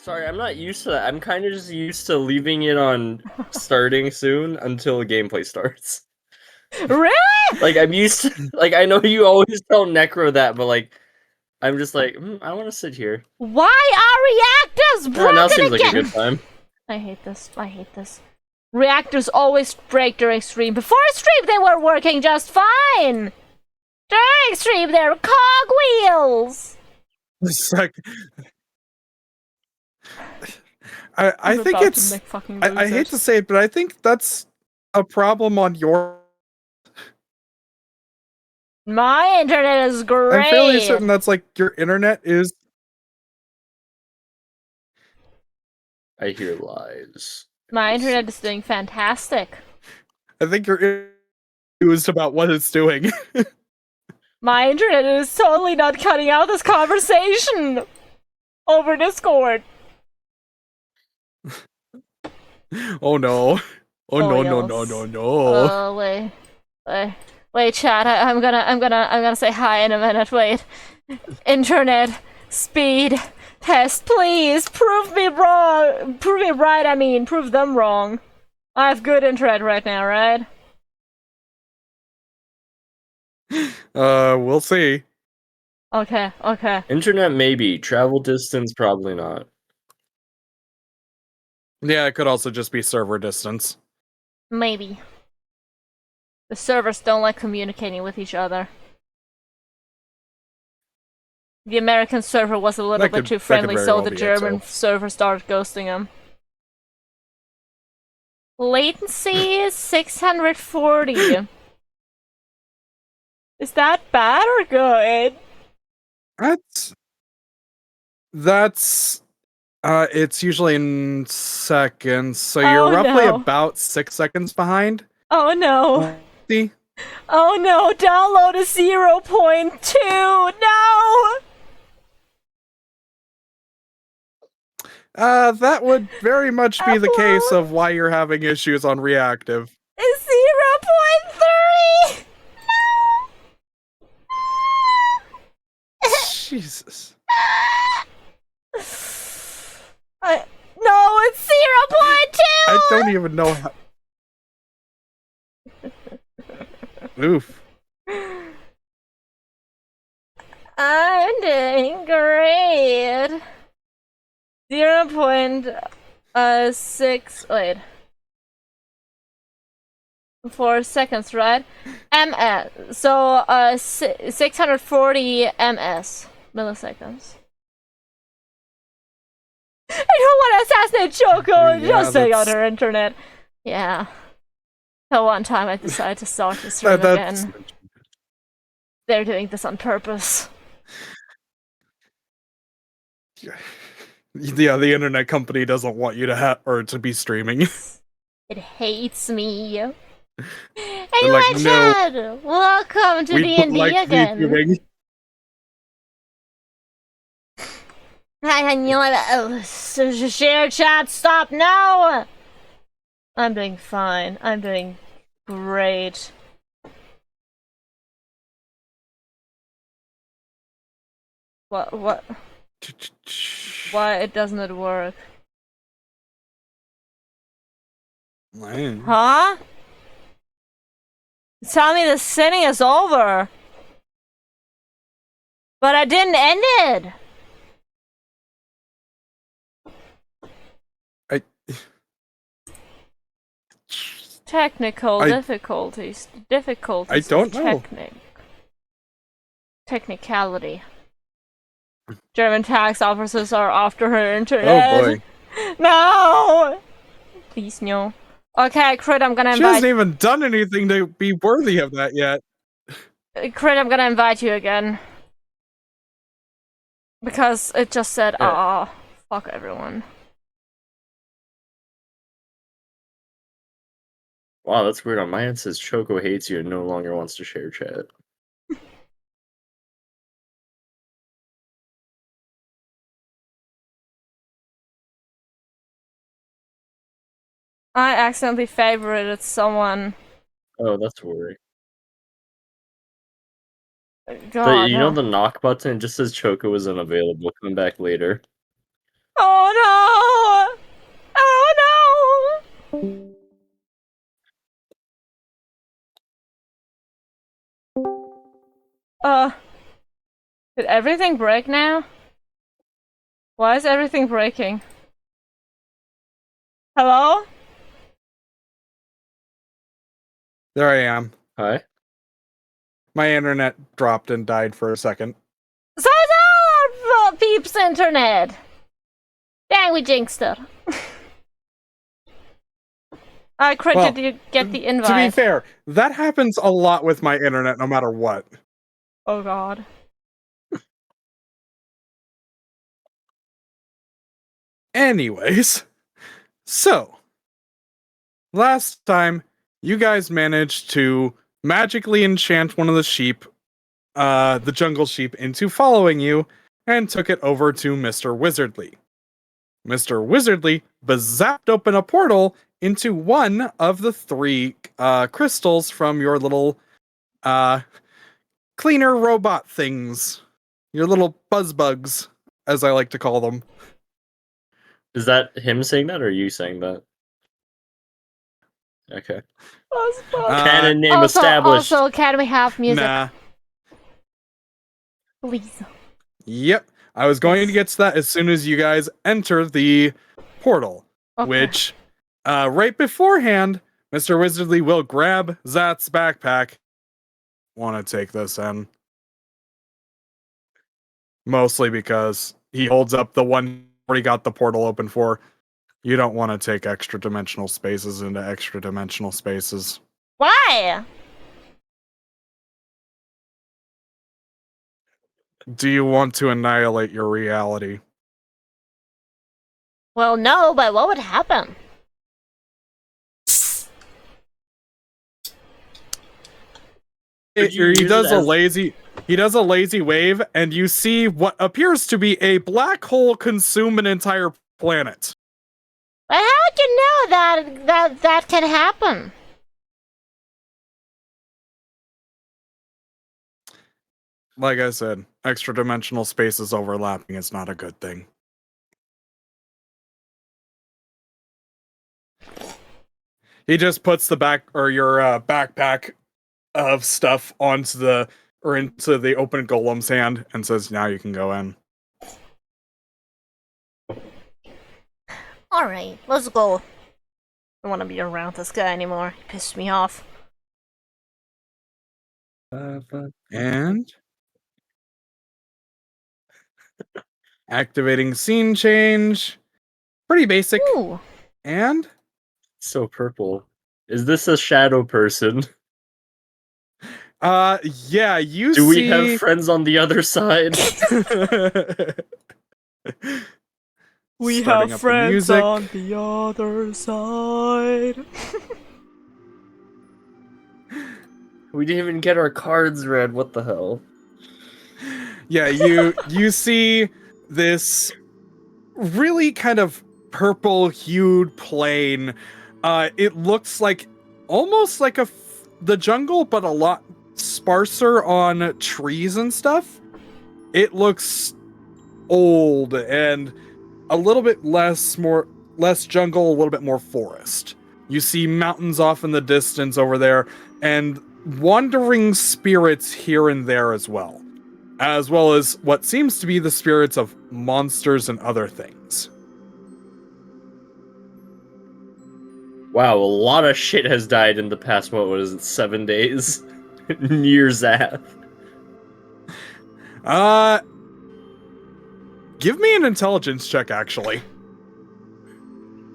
Sorry, I'm not used to that. I'm kind of just used to leaving it on starting soon until the gameplay starts. Really? Like, I'm used to, like, I know you always tell Necro that, but, like, I'm just like, I want to sit here. Why are reactors Now broken seems like a again? good time. I hate this. I hate this. Reactors always break during stream. Before stream, they were working just fine. During stream, they're cogwheels. I think it's. I hate to say it, but I think that's a problem on your. My internet is great. I'm fairly certain that's like your internet is. I hear lies. My internet is doing fantastic. I think you're confused about what it's doing. My internet is totally not cutting out this conversation over Discord. Oh no. Oh no, no, no, no, no. Wait, chat. I'm gonna say hi in a minute. Wait. Internet speed test, please. Prove me wrong. Prove me right. I mean, prove them wrong. I have good internet right now, right? We'll see. Okay. Internet maybe, travel distance probably not. Yeah, it could also just be server distance. Maybe. The servers don't like communicating with each other. The American server was a little bit too friendly, so the German server started ghosting him. Latency is 640. Is that bad or good? That's it's usually in seconds, so you're roughly about 6 seconds behind. Oh no. See? Oh no, download is 0.2. No. That would very much be the case of why you're having issues on reactive. It's 0.3. Jesus. No, it's 0.2! I don't even know how. Oof. I'm doing great. 0.6. Wait. 4 seconds, right? MS. So, 640 ms. Milliseconds. I don't want to assassinate Choco just take out her internet. Yeah. The one time I decided to start the stream again. They're doing this on purpose. Yeah, the internet company doesn't want you to have or to be streaming. It hates me. Anyway, Chad, welcome to D&D again. Share chat, stop now! I'm doing fine. I'm doing great. What? Why doesn't it work? Huh? Tell me the sitting is over. But I didn't end it. Technical difficulties. I don't know. Technicality. German tax officers are after her internet. Oh boy. No! Please, no. Okay, Crit, I'm gonna invite- She hasn't even done anything to be worthy of that yet. Crit, I'm gonna invite you again. Because it just said, fuck everyone. Wow, that's weird. On my end, it says Choco hates you and no longer wants to share chat. I accidentally favorited someone. Oh, that's worrying. God, you know the knock button? It just says Choco is unavailable. Come back later. Oh Oh no! Oh no! Did everything break now? Why is everything breaking? Hello? There I am. Hi. My internet dropped and died for a second. So it's all our peeps' internet! Dang, we jinxed it. I cricket you get the invite. To be fair, that happens a lot with my internet no matter what. Oh god. Anyways, so last time you guys managed to magically enchant one of the sheep, the jungle sheep, into following you and took it over to Mr. Wizardly. Mr. Wizardly zapped open a portal into one of the 3 crystals from your little cleaner robot things. Your little buzz bugs, as I like to call them. Is that him saying that or you saying that? Okay. Canon name established. Also, can we have music? Nah. Please. Yep. I was going to get to that as soon as you guys enter the portal, which, right beforehand, Mr. Wizardly will grab Zat's backpack. Want to take this in. Mostly because he holds up the one already got the portal open for. You don't want to take extra dimensional spaces into extra dimensional spaces. Why? Do you want to annihilate your reality? Well, no, but what would happen? He does a lazy wave, and you see what appears to be a black hole consume an entire planet. But how do you know that can happen? Like I said, extra dimensional spaces overlapping is not a good thing. He just puts your backpack of stuff into the open golem's hand and says, "Now you can go in." Alright, let's go. I don't want to be around this guy anymore. He pissed me off. And activating scene change. Pretty basic. Ooh. And So purple. Is this a shadow person? Yeah, you Do see... we have friends on the other side? We Starting have up the friends music. on the other side. We didn't even get our cards read. What the hell? Yeah, you see this really kind of purple-hued plain. It looks like almost like the jungle, but a lot sparser on trees and stuff. It looks old and a little bit less jungle, a little bit more forest. You see mountains off in the distance over there, and wandering spirits here and there as well as what seems to be the spirits of monsters and other things. Wow, a lot of shit has died in the past, what was it, 7 days? Near Zath. Give me an intelligence check, actually.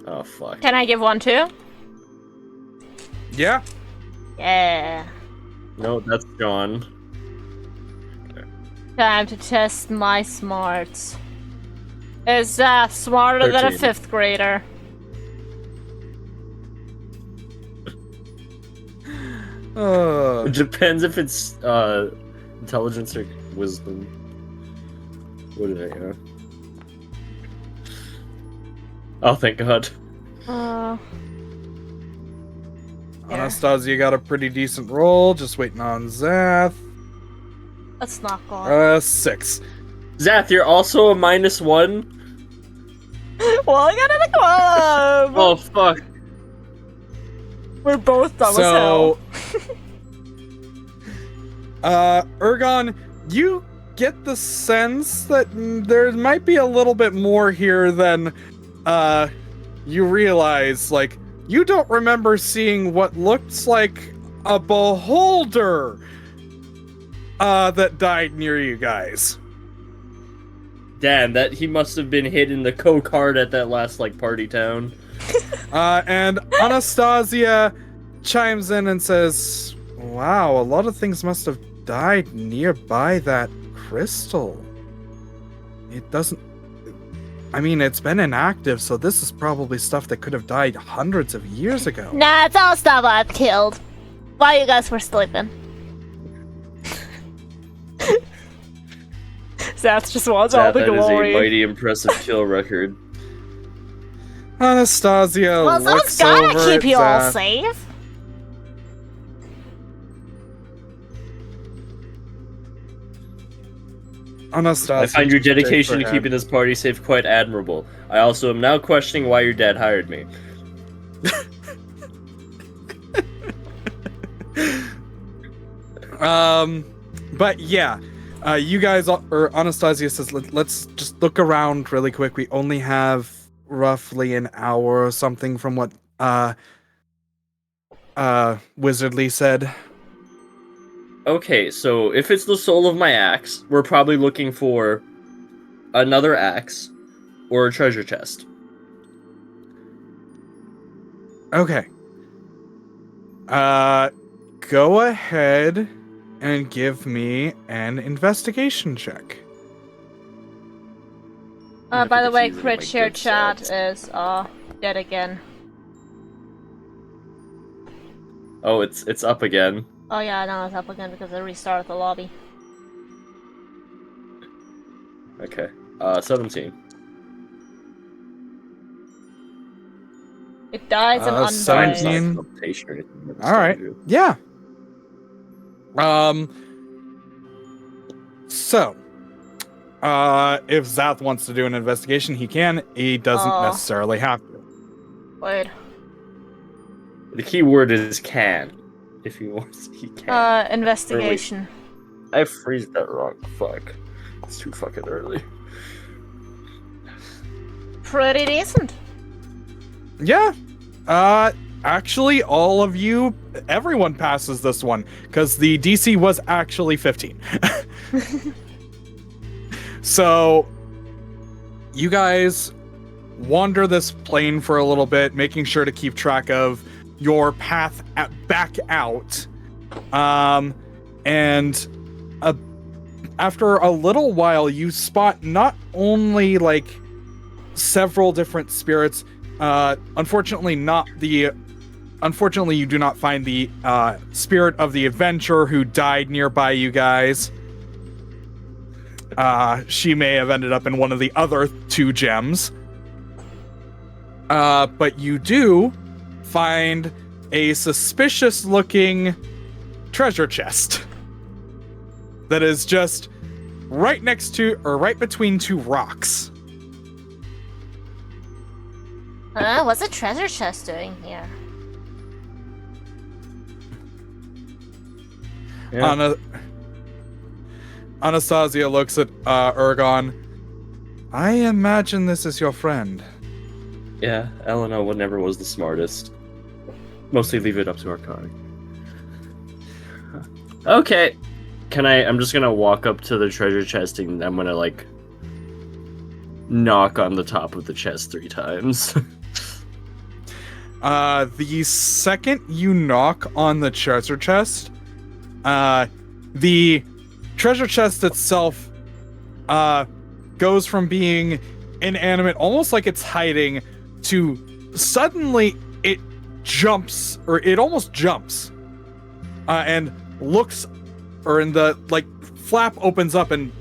Oh, fuck. Can I give one too? Yeah. Yeah. No, that's John. Time to test my smarts. Is that smarter than a 13. 5th grader? It depends if it's intelligence or wisdom. What did I have? Oh, thank God. Anastasia got a pretty decent roll, just waiting on Zath. Let's knock on. 6. Zath, you're also a -1? Welcome to the club. Oh fuck! We're both dumb as hell. Ergon, you get the sense that there might be a little bit more here than you realize. Like, you don't remember seeing what looks like a beholder that died near you guys. Damn, that he must have been hidden the coke hard at that last like party town. And Anastasia chimes in and says, wow, a lot of things must have died nearby that crystal. It doesn't... I mean, it's been inactive, so this is probably stuff that could have died hundreds of years ago. Nah, it's all stuff I've killed while you guys were sleeping. Zath just wants all the glory. That is a mighty impressive kill record. Anastasia Well, looks someone's gotta over keep at you all Zath. safe. Anastasia, I find your shakes her dedication to head. keeping this party safe quite admirable. I also am now questioning why your dad hired me. But yeah, you guys, or Anastasia says, let's just look around really quick. We only have roughly an hour or something from what Wizardly said. Okay, so if it's the soul of my axe, we're probably looking for another axe or a treasure chest. Okay. Go ahead and give me an investigation check. I By the think way, it's using Crit my Share good Chat stats. is dead again. Oh, it's up again. Oh yeah, now it's up again because I restarted the lobby. Okay. 17. It dies and undies. 17. All right. Yeah. So, if Zath wants to do an investigation, he can. He doesn't Oh. necessarily have to. Wait. The key word is can. If he wants, he can. Investigation. I phrased that wrong. Fuck. It's too fucking early. Pretty decent. Yeah. Actually, all of you, everyone passes this one because the DC was actually 15. So, you guys wander this plane for a little bit, making sure to keep track of your path back out. And after a little while, you spot not only like several different spirits. Unfortunately, you do not find the spirit of the adventurer who died nearby you guys. She may have ended up in one of the other 2 gems. But you do find a suspicious looking treasure chest that is just right next to, or right between 2 rocks. What's a treasure chest doing here? Yeah. Anastasia looks at Ergon. I imagine this is your friend. Yeah, Elena never was the smartest. Mostly leave it up to Arcani. Okay. I'm just gonna walk up to the treasure chest and I'm gonna, like, knock on the top of the chest 3 times. The second you knock on the treasure chest, the treasure chest itself goes from being inanimate, almost like it's hiding, to suddenly it jumps, or it almost jumps, and looks, or in the, like, flap opens up and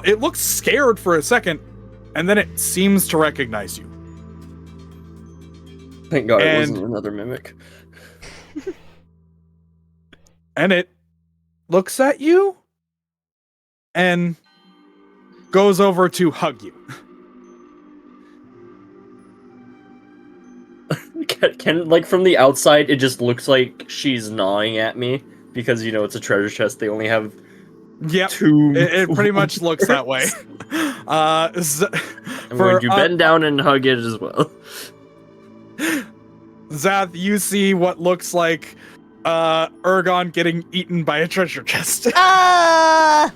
it looks scared for a second, and then it seems to recognize you. Thank God it wasn't another mimic. And it looks at you and goes over to hug you. Can like from the outside, it just looks like she's gnawing at me because it's a treasure chest. They only have Yep. two. It pretty much looks that way. I'm going to bend down and hug it as well. Zath, you see what looks like Ergon getting eaten by a treasure chest. Ergon,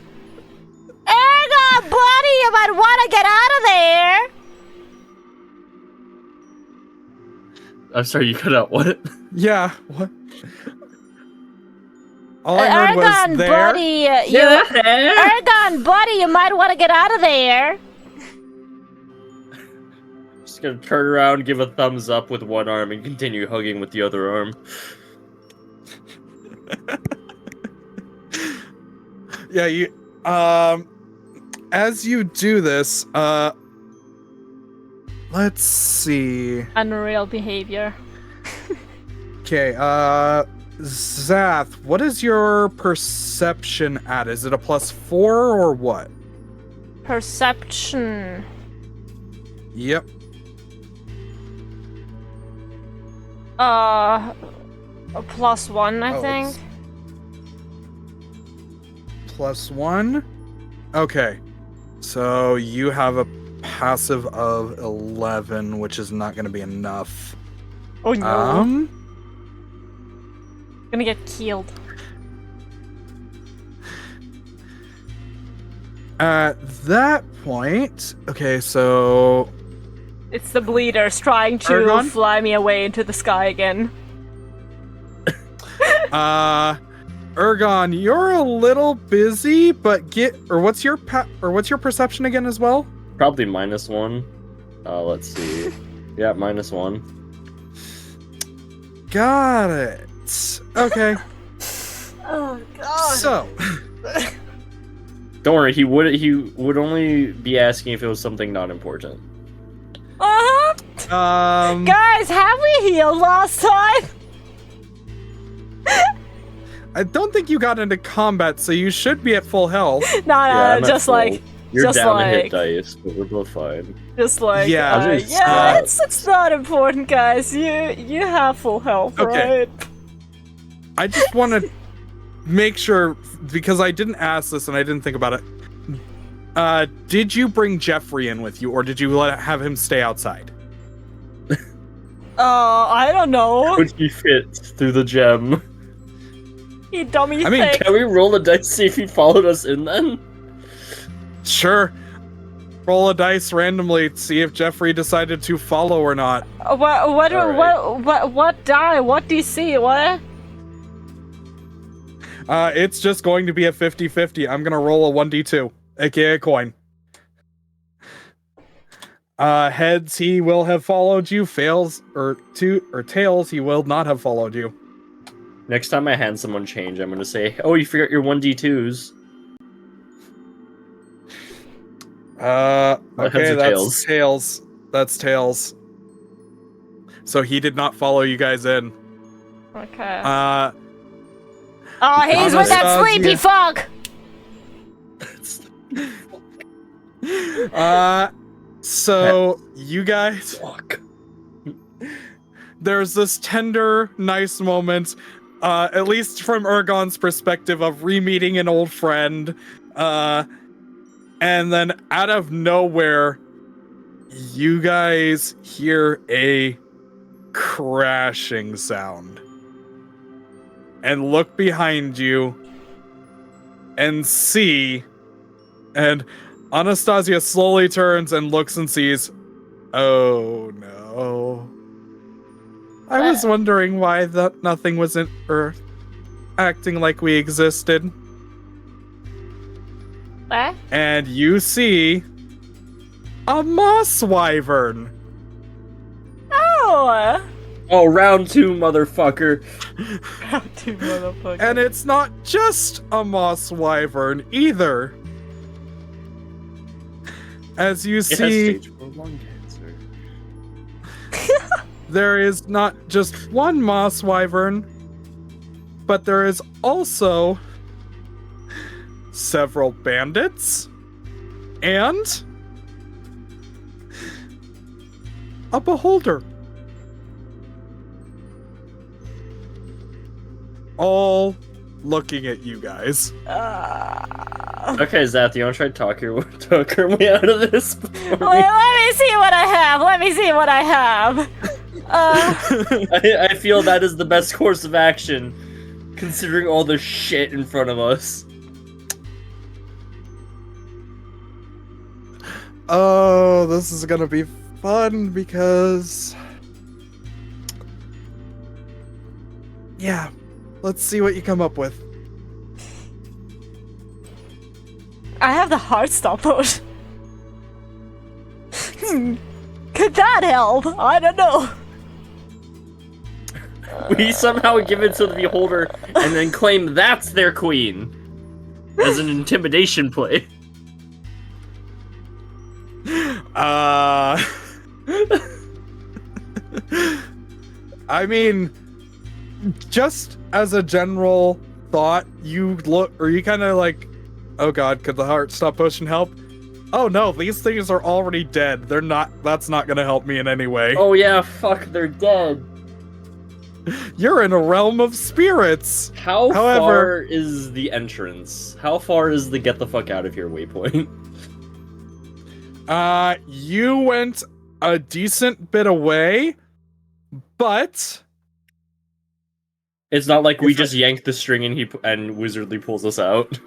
buddy, you might want to get out of there. I'm sorry, you cut out what? Yeah, what? All I heard Ergon, was there. buddy, Ergon, buddy, you might want to get out of there. Just gonna turn around, give a thumbs up with one arm, and continue hugging with the other arm. Yeah, you as you do this, let's see. Unreal behavior. Okay, Zath, what is your perception at? Is it a +4 or what? Perception. Yep. A +1, I think. +1? Okay. So you have a passive of 11, which is not going to be enough. Oh no. Gonna get killed. At that point, okay, so It's the bleeders trying to Ergon? fly me away into the sky again. Ergon, you're a little busy, but what's your perception again as well? Probably -1. Let's see. Yeah, -1. Got it. Okay. Oh god. So, Don't worry, he would only be asking if it was something not important. Guys, have we healed last time? I don't think you got into combat, so you should be at full health. No, I'm at just full. like You're just down like- to hit dice, but we're both fine. Just like, Yeah, just, yeah, it's not important, guys. You have full health, Okay. right? I just want to make sure, because I didn't ask this and I didn't think about it. Did you bring Jeffrey in with you, or did you have him stay outside? I don't know. Could he fit through the gem? You dummy I mean, thing. Can we roll the dice to see if he followed us in then? Sure. Roll a dice randomly, see if Jeffrey decided to follow or not. What die? What DC? What? It's just going to be a 50-50. I'm gonna roll a 1d2, aka a coin. Heads, he will have followed you. Tails, he will not have followed you. Next time I hand someone change, I'm gonna say, "Oh, you forgot your 1d2s." Okay, Heads or that's Tails. That's Tails. So he did not follow you guys in. Okay. Uh, Oh, he's with that Anastasia. sleepy fuck. So you guys, Fuck. there's this tender, nice moment, at least from Ergon's perspective, of re-meeting an old friend, and then out of nowhere, you guys hear a crashing sound. And look behind you and see, and Anastasia slowly turns and looks and sees, oh no. I was wondering why nothing was in Earth acting like we existed. What? And you see a moss wyvern. Oh. Oh, round 2, motherfucker. Two motherfuckers. And it's not just a moss wyvern either. As you It has see, stage 4 lung cancer. there is not just one moss wyvern, but there is also several bandits and a beholder. all looking at you guys. Okay, Zath, you want to try to talk your way out of this? Let me see what I have. Let me see what I have. I feel that is the best course of action, considering all the shit in front of us. Oh, this is gonna be fun because... Yeah, let's see what you come up with. I have the heart stop potion. Could that help? I don't know. We somehow give it to the beholder and then claim that's their queen as an intimidation play. I mean, just as a general thought, you look, or you kind of like, oh god, could the heart stop potion help? Oh no, these things are already dead. They're not, that's not gonna help me in any way. Oh yeah, fuck, they're dead. You're in a realm of spirits. How far is the entrance? How far is the get the fuck out of here waypoint? You went a decent bit away, but it's not like we just yank the string and Wizardly pulls us out.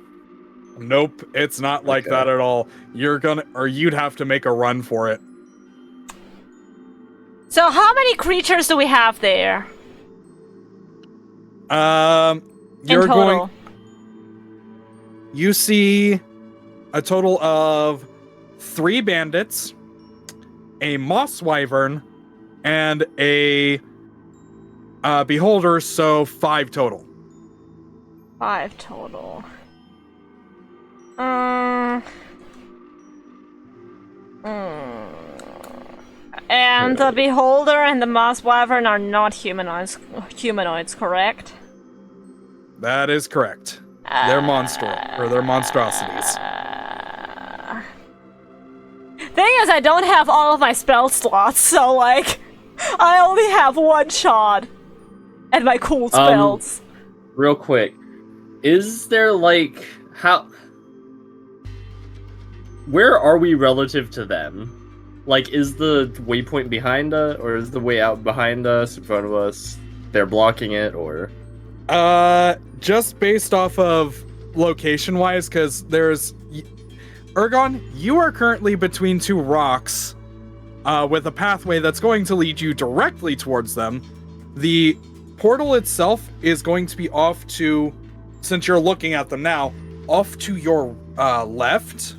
Nope, it's not like that at all. You'd have to make a run for it. So how many creatures do we have there? You're going. You see a total of 3 bandits, a moss wyvern, and a beholder, so 5 total. 5 total. And the beholder and the moss wyvern are not humanoids, correct? That is correct. They're they're monstrosities. Thing is, I don't have all of my spell slots, so like, I only have 1 shot at my cool spells. Real quick, is there like where are we relative to them? Like, is the waypoint behind us, or is the way out behind us, in front of us? They're blocking it, or? Just based off of location-wise, because there's... Ergon, you are currently between 2 rocks, with a pathway that's going to lead you directly towards them. The portal itself is going to be off to, since you're looking at them now, off to your left.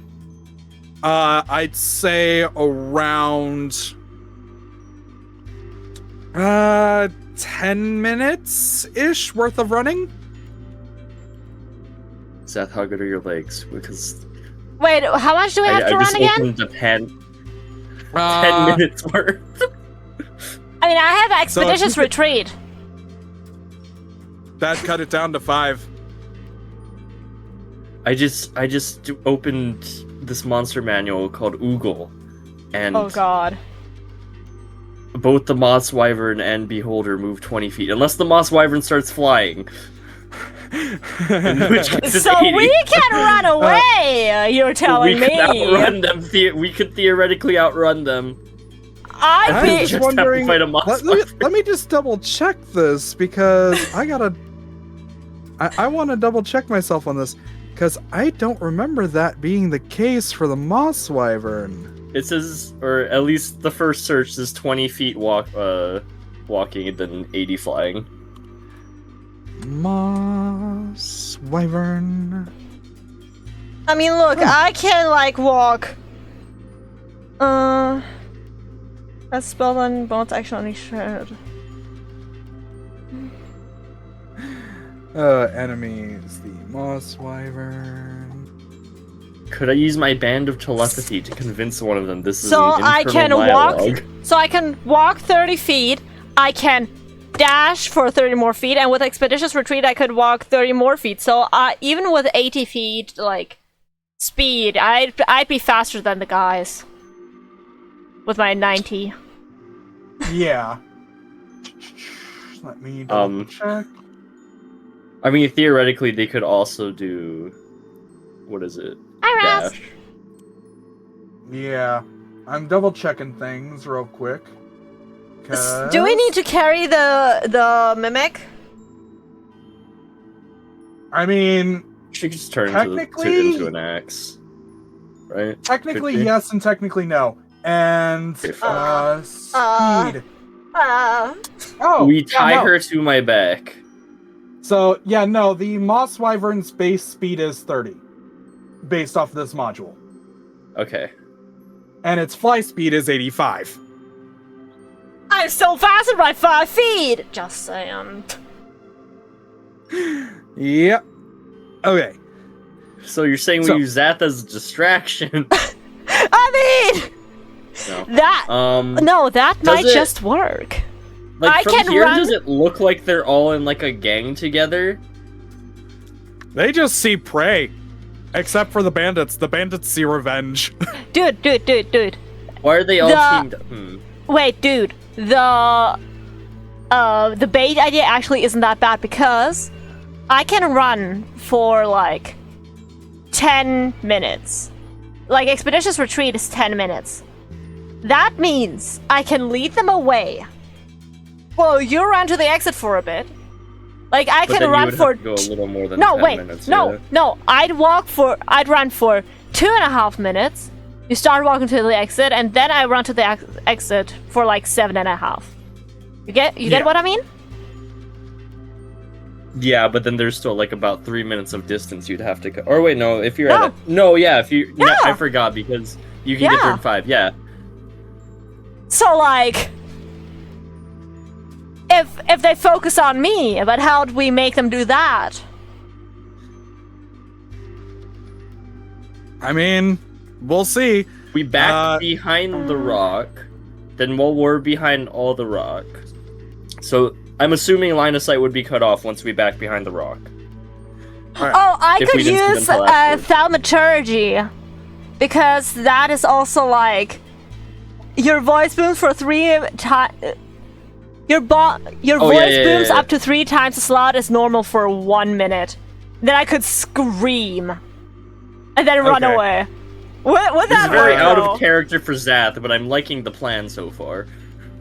I'd say around 10 minutes-ish worth of running. Seth, how good are your legs? Because wait, how much do we have to run again? I just opened 10 minutes worth. I mean, I have expeditious retreat. That cut it down to 5. I just opened this monster manual called Oogle, and oh god. Both the moss wyvern and beholder move 20 feet, unless the moss wyvern starts flying. In which case so 80. We can run away. You're telling me. Outrun them. We could theoretically outrun them. I'm just wondering. Have to fight a moss let me just double check this, because I want to double check myself on this, because I don't remember that being the case for the moss wyvern. It says, or at least the first search says 20 feet walking and then 80 flying. Moss wyvern. I mean, look, I can like walk. A spell on bonus action on each shared. Enemies, the moss wyvern. Could I use my band of telepathy to convince one of them this is so an internal I can dialogue? So I can walk 30 feet. I can dash for 30 more feet, and with expeditious retreat, I could walk 30 more feet. So even with 80 feet, like speed, I'd be faster than the guys with my 90. Yeah. Let me double check. I mean, theoretically, they could also do... What is it? Hi, Raz. Dash. Yeah. I'm double checking things real quick. Do we need to carry the mimic? I mean, She could just turn into an axe. Right? technically Could she? yes and technically no. And Okay, fine. speed. We tie no. her to my back. So yeah, no, the Moss Wyvern's base speed is 30. Based off this module. Okay. And its fly speed is 85. I'm so faster by 5 feet! Just saying. Yep. Okay. So you're saying we use that as a distraction? I mean, No. that might it- just work. Like I from can here, run- does it look like they're all in like a gang together? They just see prey. Except for the bandits. The bandits see revenge. Dude. Why are they all teamed up? Wait, dude. The bait idea actually isn't that bad because I can run for like 10 minutes. Like Expeditious Retreat is 10 minutes. That means I can lead them away. Well, you run to the exit for a bit. Like I But can then run you would for have to go a little more than no 10 wait minutes, no yeah. no I'd run for 2.5 minutes. You start walking to the exit, and then I run to the exit for like 7.5. You get what I mean? Yeah, but then there's still like about 3 minutes of distance you'd have to go. Or wait, no, if you're No. at a... No, yeah, if you... No, Yeah. I forgot because you can get there in 5, yeah. So like, if they focus on me, but how do we make them do that? I mean, we'll see. We back behind the rock, then we're behind all the rock. So I'm assuming line of sight would be cut off once we back behind the rock. Oh, I If we could didn't see them use till afterwards. thaumaturgy, because that is also like your voice booms for 3 times. Your voice booms yeah. up to 3 times as loud as normal for 1 minute. Then I could scream and then run Okay. away. Would This that is very work? out though? of character for Zath, but I'm liking the plan so far.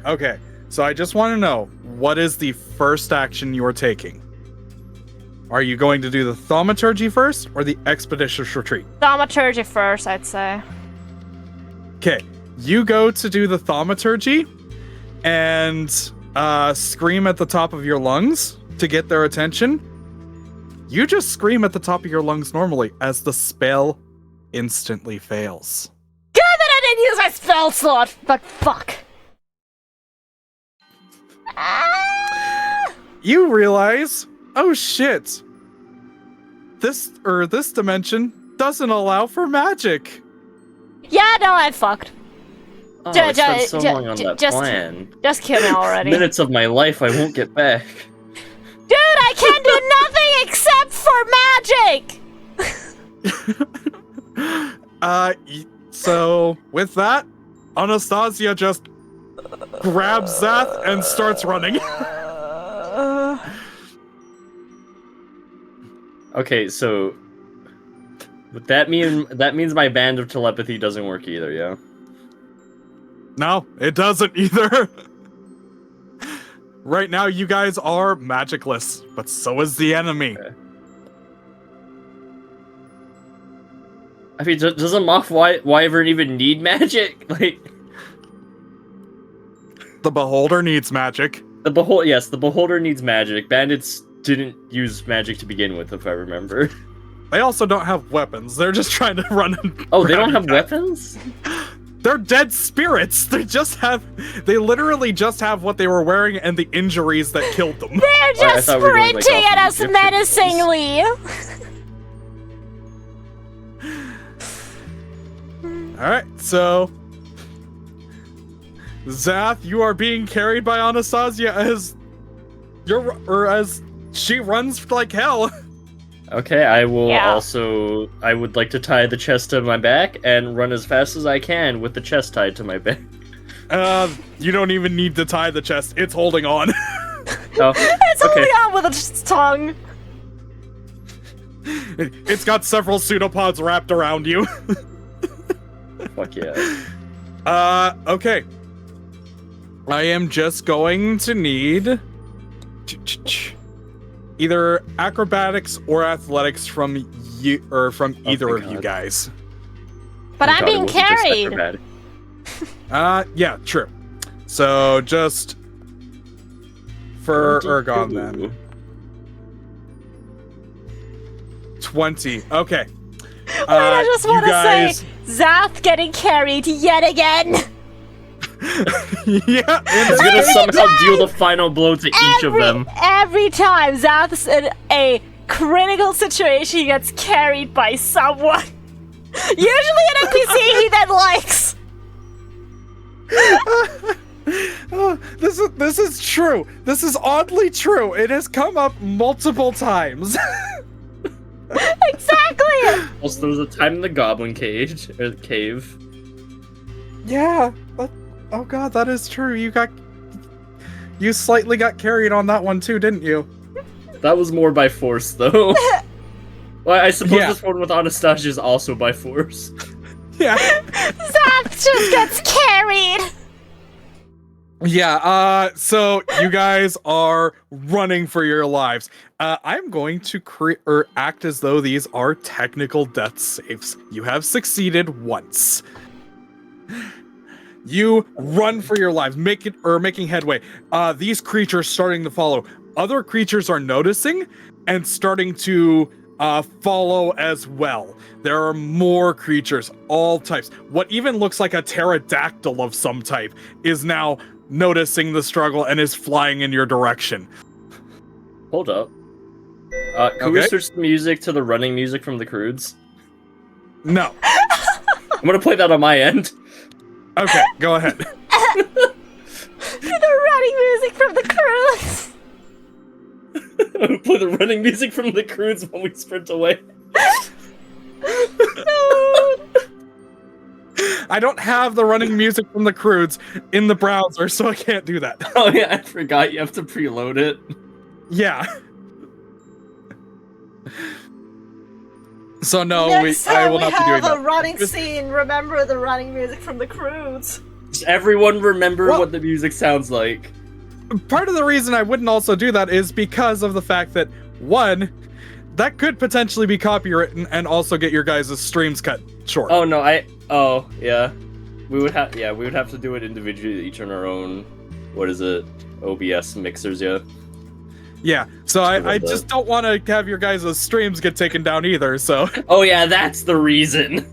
Okay, so I just want to know, what is the first action you're taking? Are you going to do the thaumaturgy first, or the expeditious retreat? Thaumaturgy first, I'd say. Okay, you go to do the thaumaturgy, and scream at the top of your lungs to get their attention. You just scream at the top of your lungs normally, as the spell instantly fails. Good that I didn't use my spell slot, but fuck. You realize, oh shit, this dimension doesn't allow for magic. Yeah, no, I fucked. Oh, Ju- I spent ju- so ju- long on ju- that just- plan. Just kill me already. Minutes of my life I won't get back. Dude, I can't do nothing except for magic! So with that, Anastasia just grabs Zath and starts running. Okay, so would that means my band of telepathy doesn't work either, yeah? No, it doesn't either. Right now, you guys are magicless, but so is the enemy. Okay. I mean, does a Moth Wyvern even need magic? Like, The Beholder needs magic. the Beholder needs magic. Bandits didn't use magic to begin with, if I remember. They also don't have weapons. They're just trying to run. And Oh, they don't grab have you. weapons? They're dead spirits. They literally just have what they were wearing and the injuries that killed them. They're I just thought we were going, like, sprinting off at the us Egyptian menacingly! Alright, so Zath, you are being carried by Anastasia as she runs like hell. Okay, I will Yeah. also... I would like to tie the chest to my back and run as fast as I can with the chest tied to my back. You don't even need to tie the chest. It's holding on. Oh, It's okay. only on with its tongue! It's got several pseudopods wrapped around you. Fuck yeah. Okay. I am just going to need either acrobatics or athletics from you, or from either of you guys. But I'm being carried. Yeah, true. So just for Ergon then. 20. Okay. I just want to guys... say, Zath getting carried yet again. Yeah, it's gonna somehow deal the final blow to each of them. Every time Zath's in a critical situation, he gets carried by someone. Usually an NPC he then likes. This is true. This is oddly true. It has come up multiple times. Exactly. Also, there was a time in the goblin cage or cave. Yeah. Oh god, that is true. You slightly got carried on that one too, didn't you? That was more by force, though. Well, I suppose this one with Anastasia is also by force. Yeah. Zath just gets carried. Yeah, so you guys are running for your lives. I'm going to act as though these are technical death saves. You have succeeded once. You run for your lives, making headway. These creatures starting to follow. Other creatures are noticing and starting to follow as well. There are more creatures, all types. What even looks like a pterodactyl of some type is now noticing the struggle and is flying in your direction. Hold up. Can we switch the music to the running music from the Croods? No. I'm gonna play that on my end. Okay, go ahead. The running music from the Croods. I'm gonna play the running music from the Croods when we sprint away. I don't have the running music from the Croods in the browser, so I can't do that. Oh yeah, I forgot you have to preload it. Yeah. So no, I will not be doing that. a running scene. Remember the running music from the Croods. Just everyone remember what the music sounds like. Part of the reason I wouldn't also do that is because of the fact that, one, that could potentially be copywritten and also get your guys' streams cut short. Oh no, yeah. We would have to do it individually, each on our own, what is it, OBS mixers, yeah. Yeah, so I just don't want to have your guys' streams get taken down either, so... Oh yeah, that's the reason!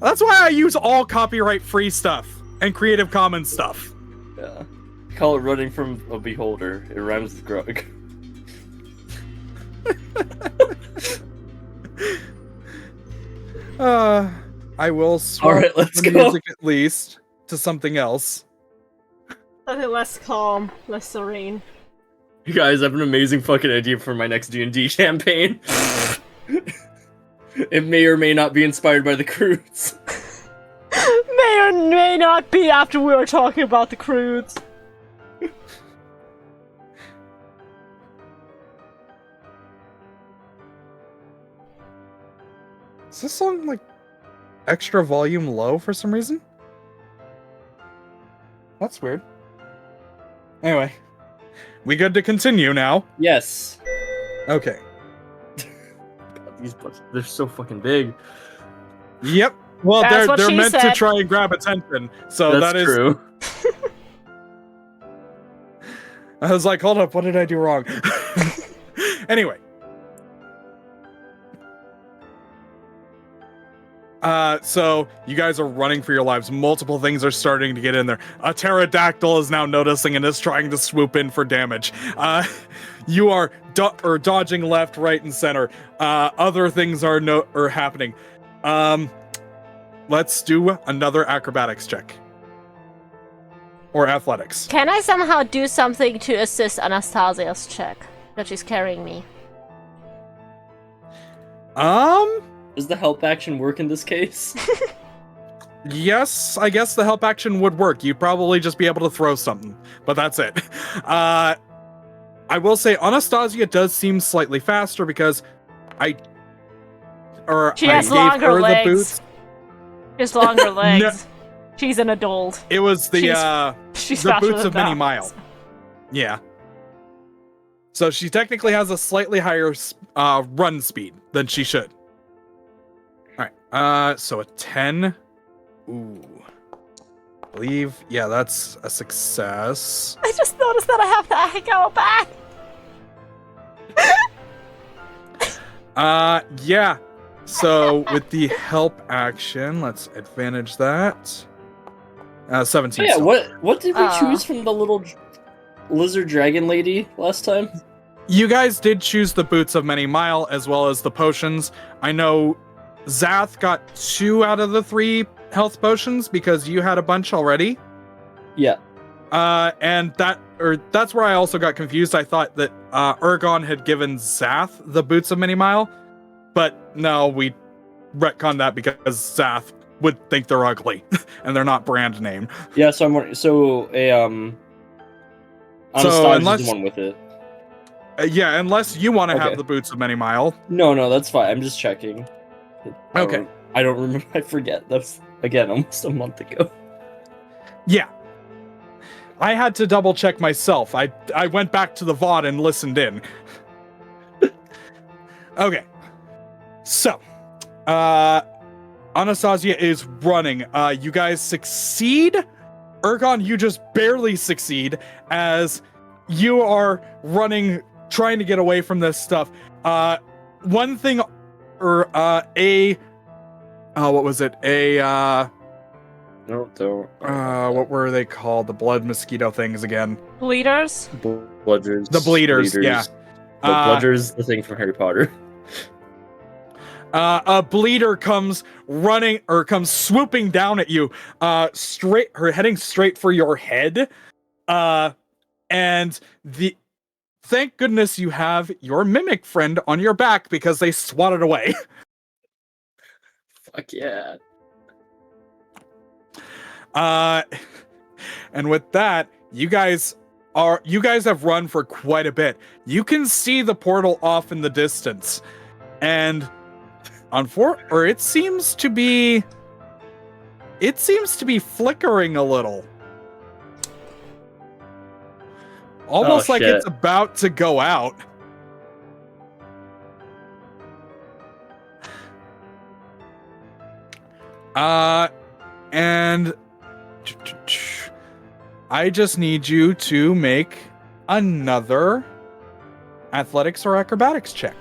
That's why I use all copyright-free stuff and Creative Commons stuff. Yeah. Call it running from a beholder. It rhymes with grog. I will swap the music at least to something else. Something less calm, less serene. You guys have an amazing fucking idea for my next D&D campaign. It may or may not be inspired by the Croods. May or may not be after we were talking about the Croods. Is this song, like, extra volume low for some reason? That's weird. Anyway. We good to continue now? Yes. Okay. God, these books, they're so fucking big. Yep. Well, they're meant to try and grab attention, so that's true. I was like, hold up, what did I do wrong? Anyway. So you guys are running for your lives. Multiple things are starting to get in there. A pterodactyl is now noticing and is trying to swoop in for damage. You are dodging left, right, and center. Other things are happening. Let's do another acrobatics check. Or athletics. Can I somehow do something to assist Anastasia's check? That she's carrying me. Does the help action work in this case? Yes, I guess the help action would work. You'd probably just be able to throw something, but that's it. I will say Anastasia does seem slightly faster because She I has gave longer her legs. the boots. Just longer legs. She's an adult. It was the She's the faster boots than of Mini that. Mile. Yeah. So she technically has a slightly higher run speed than she should. All right. So a 10. Ooh. I believe, yeah, that's a success. I just noticed that I have to go back. Yeah. So with the help action, let's advantage that. 17. Yeah, still. what did we choose from the little lizard dragon lady last time? You guys did choose the Boots of Many Mile as well as the potions. I know Zath got 2 out of the 3 health potions because you had a bunch already. Yeah. And that's where I also got confused. I thought that Ergon had given Zath the Boots of Many Mile, but no, we retconned that because Zath would think they're ugly and they're not brand name. Yeah, so Anastasia unless is the one with it. Yeah, unless you want to Okay. have the Boots of Many Mile. No, that's fine. I'm just checking. Okay. I don't remember. I forget. That's again almost a month ago. Yeah. I had to double check myself. I went back to the VOD and listened in. Okay. So, Anastasia is running. You guys succeed. Ergon, you just barely succeed as you are running, trying to get away from this stuff. One thing, or what was it? No, don't. What were they called? The blood mosquito things again. Bleeders? Bludgers. The bleeders, yeah. The bludgers, the thing from Harry Potter. A bleeder comes running or comes swooping down at you, heading straight for your head. And thank goodness you have your mimic friend on your back because they swatted away. Fuck yeah. And with that, you guys have run for quite a bit. You can see the portal off in the distance, and it seems to be flickering a little, almost like shit. it's about to go out. And I just need you to make another athletics or acrobatics check.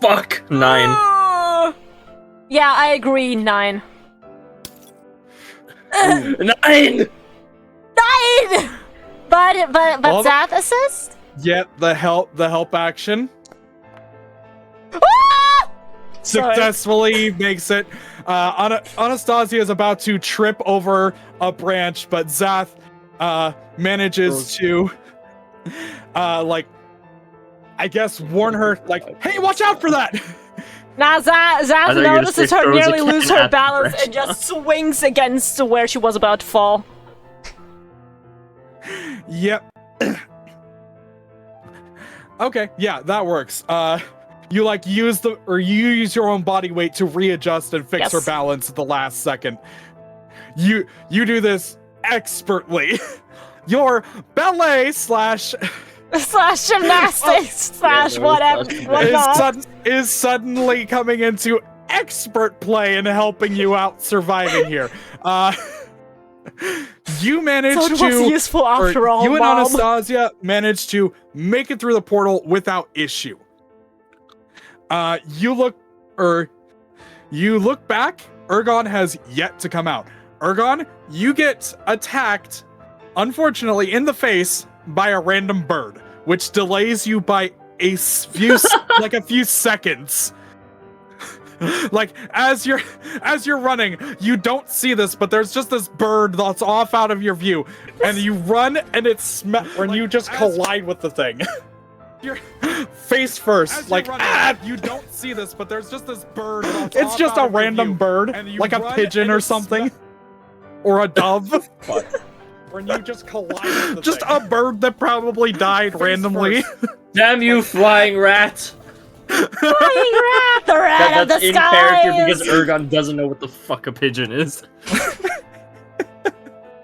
Fuck! 9. Yeah, I agree. 9. 9! 9! But Well, Zath assist? Yeah, the help action Ah! successfully makes it. Anastasia is about to trip over a branch, but Zath manages to I guess warn her, like, hey, watch out for that. Now Zath thought you were gonna notices say her throws a nearly can lose at her the balance branch. and just swings against where she was about to fall. Yep. Okay, yeah, that works. You use your own body weight to readjust and fix Yes. her balance at the last second. You do this expertly. Your ballet slash Slash gymnastics slash Yeah, whatever slash whatnot. is suddenly coming into expert play and helping you out surviving here. You manage So it was to useful after all, you and Mom. Anastasia managed to make it through the portal without issue. You look back, Ergon has yet to come out. Ergon, you get attacked, unfortunately, in the face by a random bird, which delays you by a few seconds. Like as you're running, you don't see this, but there's just this bird that's off out of your view, and you run, and it's when you just collide with the thing. You're face first, like you don't see this, but there's just this bird. It's just a random bird, like a pigeon or something, or a dove. when you just collide with the just thing. A bird that probably died randomly. Damn you, flying rat! Flying rat, the rat of the That's in skies! character because Ergon doesn't know what the fuck a pigeon is.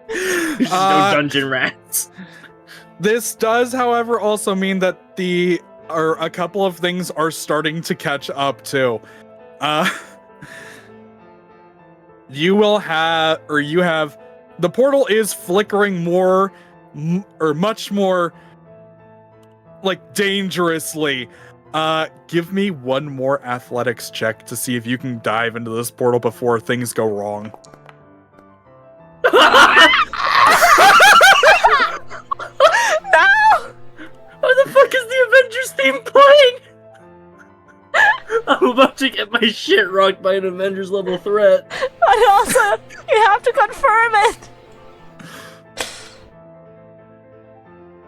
There's no dungeon rats. This does, however, also mean that a couple of things are starting to catch up too. You have the portal is flickering much more like dangerously. Give me one more athletics check to see if you can dive into this portal before things go wrong. No! Why the fuck is the Avengers theme playing? I'm about to get my shit rocked by an Avengers level threat. But also, you have to confirm it!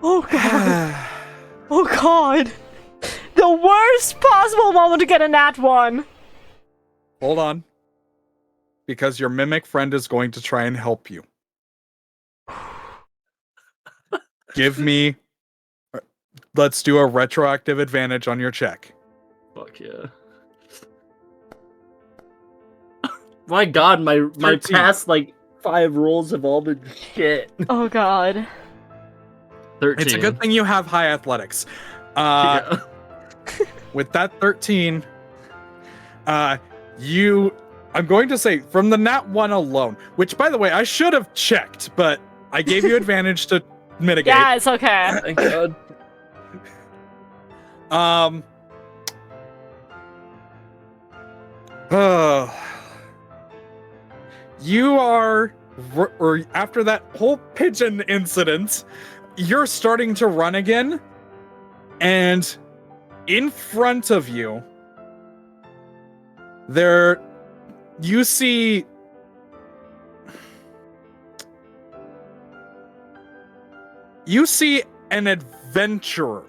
Oh god. Oh god. The worst possible moment to get a nat 1. Hold on. Because your mimic friend is going to try and help you. Give me... Let's do a retroactive advantage on your check. Fuck yeah. My god, my 13. Past, 5 rolls have all been shit. Oh god. 13. It's a good thing you have high athletics. Yeah. With that 13, I'm going to say, from the nat 1 alone, which, by the way, I should have checked, but I gave you advantage to mitigate. Yeah, it's okay. Thank god. You are, or after that whole pigeon incident, you're starting to run again, and in front of you, you see an adventurer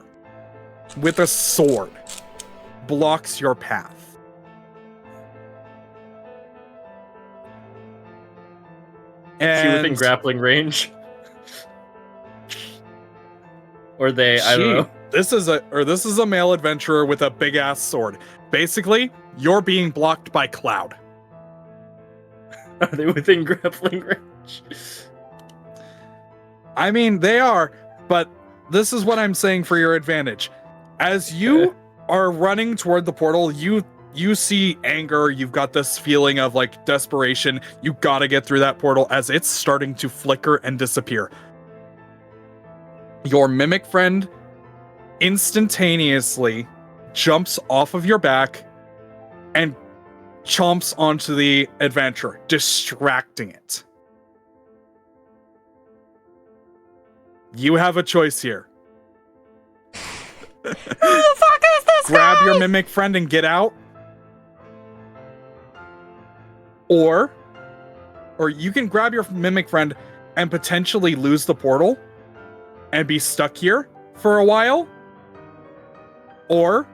with a sword blocks your path. Is she within grappling range? Or they, I don't know. This is a male adventurer with a big ass sword. Basically, you're being blocked by Cloud. Are they within grappling range? I mean, they are, but this is what I'm saying for your advantage. As you are running toward the portal, you see anger, you've got this feeling of desperation. You gotta get through that portal as it's starting to flicker and disappear. Your mimic friend instantaneously jumps off of your back and chomps onto the adventurer, distracting it. You have a choice here. Who the fuck is this Grab guy? your mimic friend and get out. Or you can grab your mimic friend and potentially lose the portal and be stuck here for a while. Or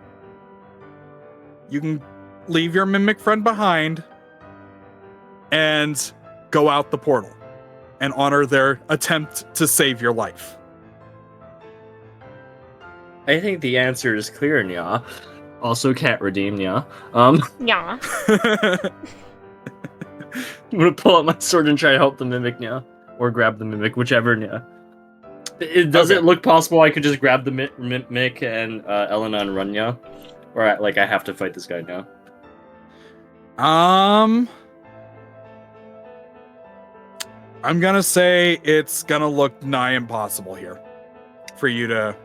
you can leave your mimic friend behind and go out the portal and honor their attempt to save your life. I think the answer is clear, Nya. Also, cat redeem, Nya. Yeah. I'm gonna pull out my sword and try to help the mimic, Nya. Or grab the mimic, whichever, Nya. Does it look possible I could just grab the mimic and Elena and run, Nya? Or I have to fight this guy now? I'm gonna say it's gonna look nigh impossible here for you to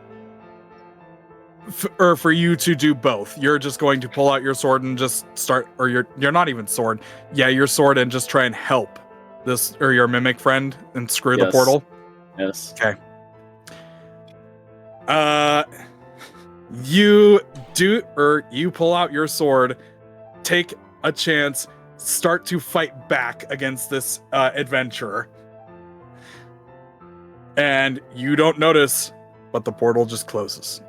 do both. You're just going to pull out your sword and just start, or you're not even sword. Yeah, your sword, and just try and help this or your mimic friend and screw the portal. Yes. Okay. You pull out your sword, take a chance, start to fight back against this adventurer. And you don't notice, but the portal just closes.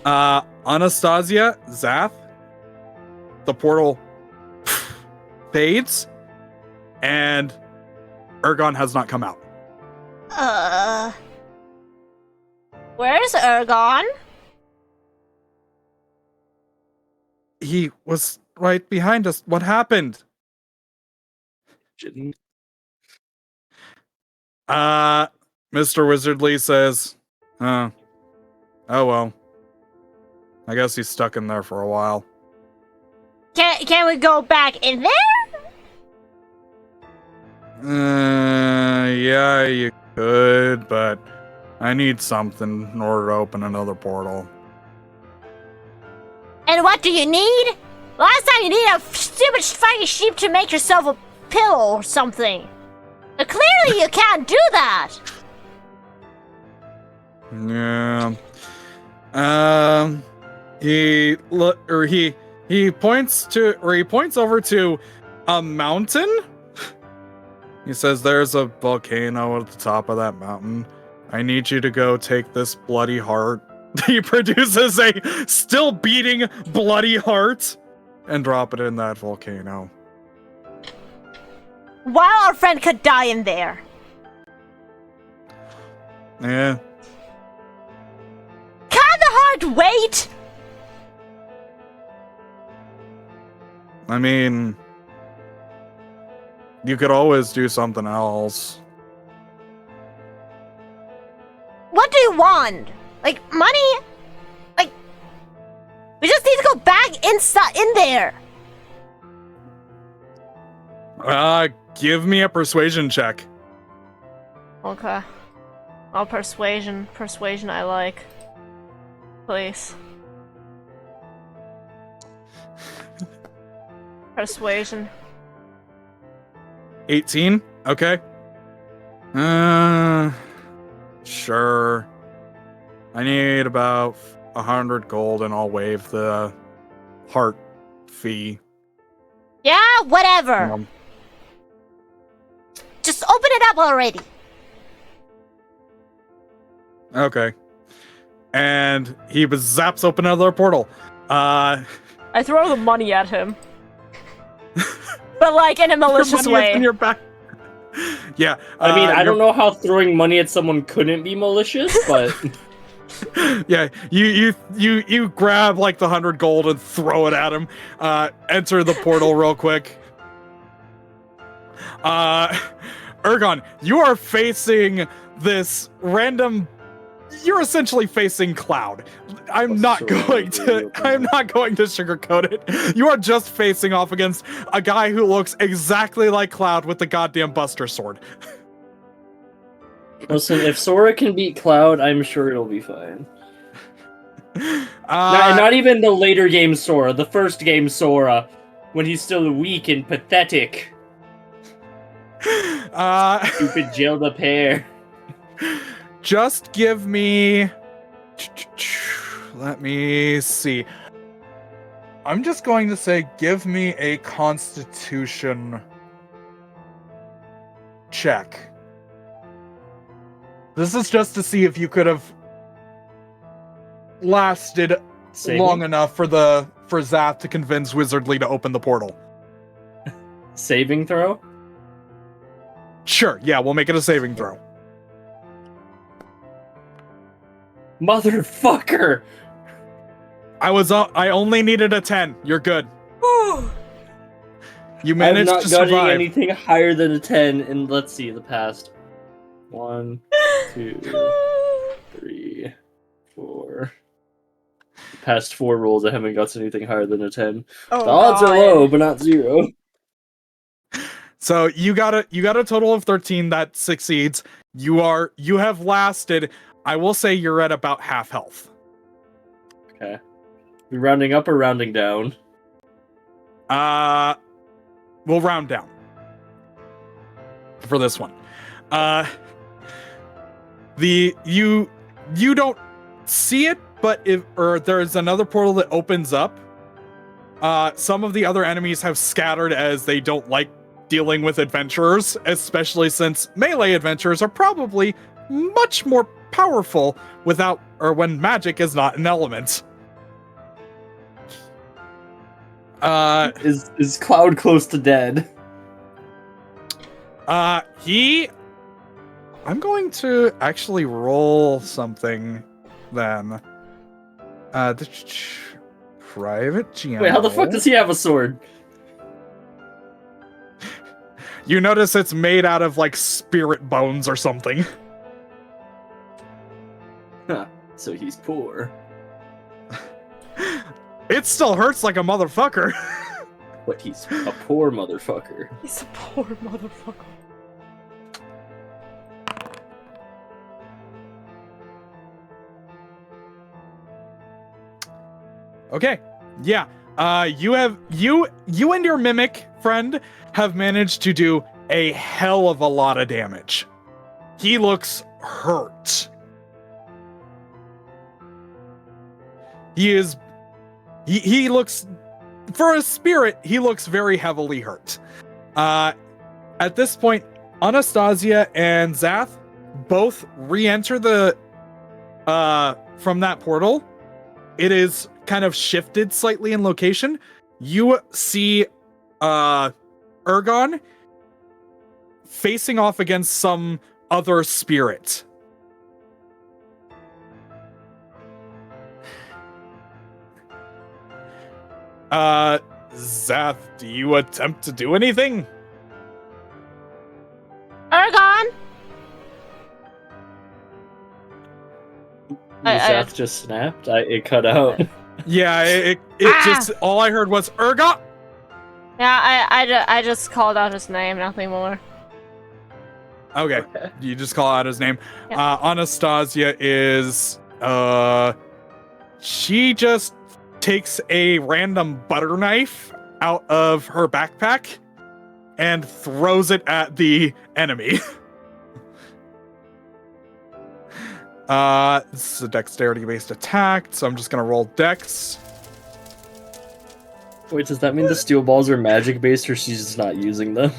Anastasia, Zath, the portal fades, and Ergon has not come out. Where's Ergon? He was right behind us. What happened? Mr. Wizardly says, oh well. I guess he's stuck in there for a while. Can we go back in there? Yeah, you could, but I need something in order to open another portal. And what do you need? Last time you need a stupid fucking sheep to make yourself a pillow or something. Clearly you can't do that. Yeah. He points over to a mountain. He says, "There's a volcano at the top of that mountain. I need you to go take this bloody heart." He produces a still beating bloody heart and drop it in that volcano. While our friend could die in there. Yeah. Can the heart wait? I mean, you could always do something else. What do you want? Like, money? Like, we just need to go back inside, in there. Give me a persuasion check. Okay. Oh, persuasion. Persuasion I like. Please. Persuasion. 18? Okay. Sure. I need about 100 gold and I'll waive the heart fee. Yeah, whatever. Just open it up already. Okay. And he zaps open another portal. I throw the money at him. But like in a malicious way. In your back. Yeah. I mean, I don't know how throwing money at someone couldn't be malicious, but yeah, you grab like the 100 gold and throw it at him. Enter the portal real quick. Ergon, you are facing this random. You're essentially facing Cloud. I'm not going to sugarcoat it. You are just facing off against a guy who looks exactly like Cloud with the goddamn Buster Sword. Listen, if Sora can beat Cloud, I'm sure it'll be fine. Not even the later game Sora, the first game Sora, when he's still weak and pathetic. Stupid jailed up hair. Just give me... Let me see. I'm just going to say, give me a Constitution check. This is just to see if you could have lasted long enough for Zath to convince Wizardly to open the portal. Saving throw? Sure, yeah, we'll make it a saving throw. Motherfucker! I only needed a 10. You're good. You managed to survive. I'm not getting anything higher than a 10 in, let's see, the past. 1, 2, 3, 4. The past 4 rolls, I haven't got anything higher than a 10. Oh, the odds are low, but not 0. So you got a total of 13 that succeeds. You have lasted. I will say you're at about half health. Okay. We rounding up or rounding down? We'll round down for this one. You don't see it, but there's another portal that opens up. Some of the other enemies have scattered as they don't like dealing with adventurers, especially since melee adventurers are probably much more powerful when magic is not an element. Is Cloud close to dead? I'm going to actually roll something then. The private GM. Wait, how the fuck does he have a sword? You notice it's made out of like spirit bones or something. Huh, so he's poor. It still hurts like a motherfucker. But he's a poor motherfucker. He's a poor motherfucker. Okay. Yeah. You and your mimic friend have managed to do a hell of a lot of damage. He looks hurt. He looks, for a spirit, he looks very heavily hurt. At this point, Anastasia and Zath both re-enter the from that portal. It is kind of shifted slightly in location. You see Ergon facing off against some other spirit. Zath, do you attempt to do anything? Ergon! Zath just snapped. It cut out. Yeah, it just, all I heard was Ergon! Yeah, I just called out his name, nothing more. Okay, you just call out his name. Yeah. Anastasia is, she just takes a random butter knife out of her backpack and throws it at the enemy. This is a dexterity-based attack, so I'm just gonna roll dex. Wait, does that mean the steel balls are magic-based, or she's just not using them?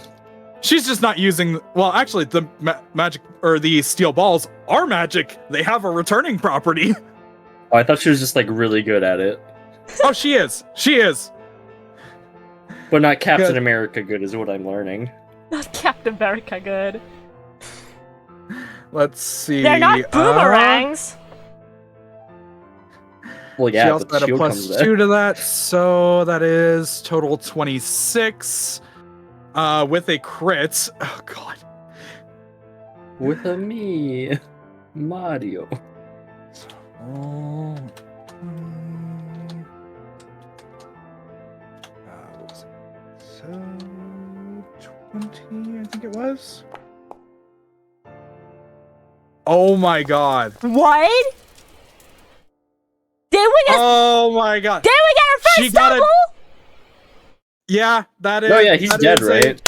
She's just not using. Well, actually, the magic or the steel balls are magic. They have a returning property. Oh, I thought she was just like really good at it. Oh, she is. She is. But not Captain Good. America good is what I'm learning. Not Captain America good. Let's see. They're not boomerangs. Well, She yeah, also but had the a shield comes plus there. 2 to that, so that is total 26. With a crit. Oh god. With a me, Mario. Oh. What was it? So 20, I think it was. Oh my god. What? Did we get? Oh my god. Did we get our She first got double? Yeah, that is. Oh yeah, he's that dead, is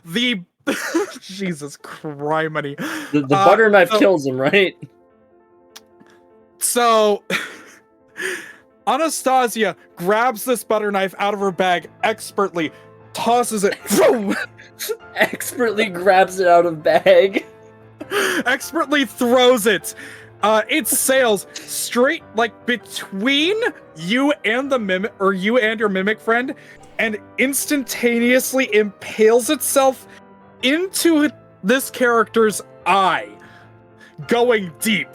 the Jesus criminy. The butter knife so- kills him, right? So Anastasia grabs this butter knife out of her bag expertly, tosses it, Expertly grabs it out of bag. expertly throws it. It sails straight like between you and the mimic, or you and your mimic friend, and instantaneously impales itself into this character's eye, going deep,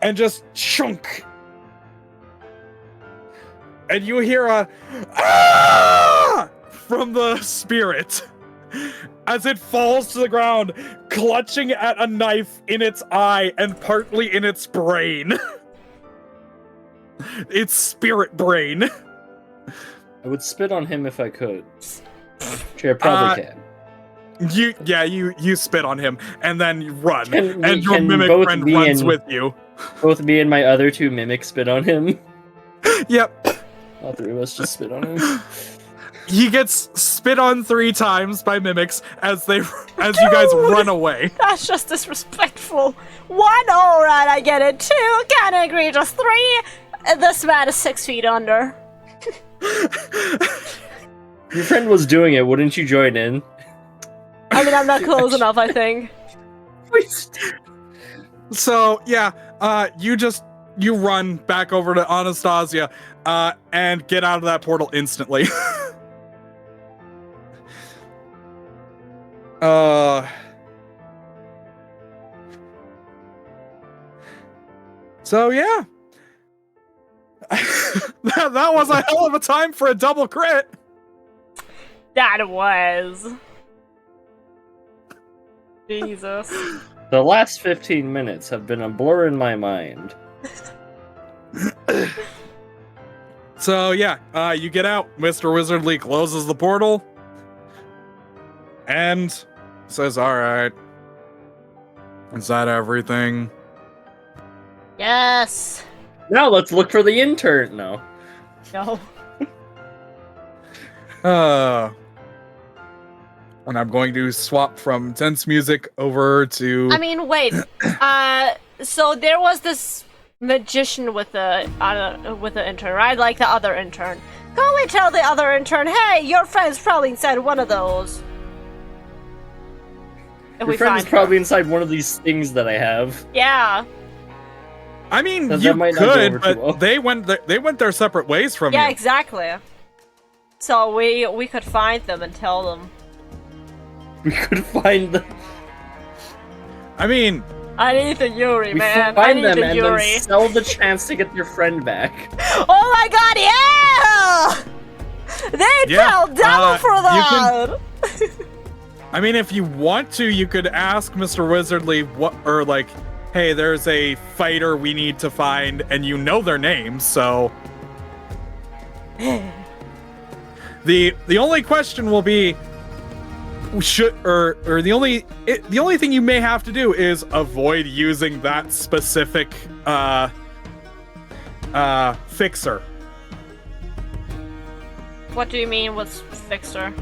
and just chunk. And you hear a "Ah!" from the spirit as it falls to the ground, clutching at a knife in its eye and partly in its brain. Its spirit brain. I would spit on him if I could. Which I probably can. You spit on him and then you run, Can and your can mimic both friend me runs and- with you. Both me and my other two mimics spit on him. Yep. All three of us just spit on him. He gets spit on 3 times by mimics as you guys run away. That's just disrespectful. 1, alright, I get it. 2, kinda egregious. 3, this man is 6 feet under. Your friend was doing it, wouldn't you join in? I mean, I'm not close enough, I think. So yeah, you run back over to Anastasia, and get out of that portal instantly. So yeah. that was a hell of a time for a double crit. That was. Jesus. The last 15 minutes have been a blur in my mind. So yeah, you get out. Mr. Wizardly closes the portal and says, "All right, is that everything?" Yes. Now let's look for the intern. No. No. And I'm going to swap from tense music over to. I mean, wait. So there was this magician with the intern, right? Like the other intern. Go and tell the other intern, hey, your friend's probably inside one of those. Your friend is probably inside one of these things that I have. Yeah. I mean, That you might not go could, over but too well. they went their separate ways from Yeah, you. exactly. So we could find them and tell them. We could find them. I mean, I need the Yuri, We man. I find need them the and Yuri. then sell the chance to get your friend back. Oh my god, yeah! They Yeah, fell down for you that! I mean, if you want to, you could ask Mr. Wizardly hey, there's a fighter we need to find, and you know their names, so. The only question will be, the only thing you may have to do is avoid using that specific fixer. What do you mean with fixer?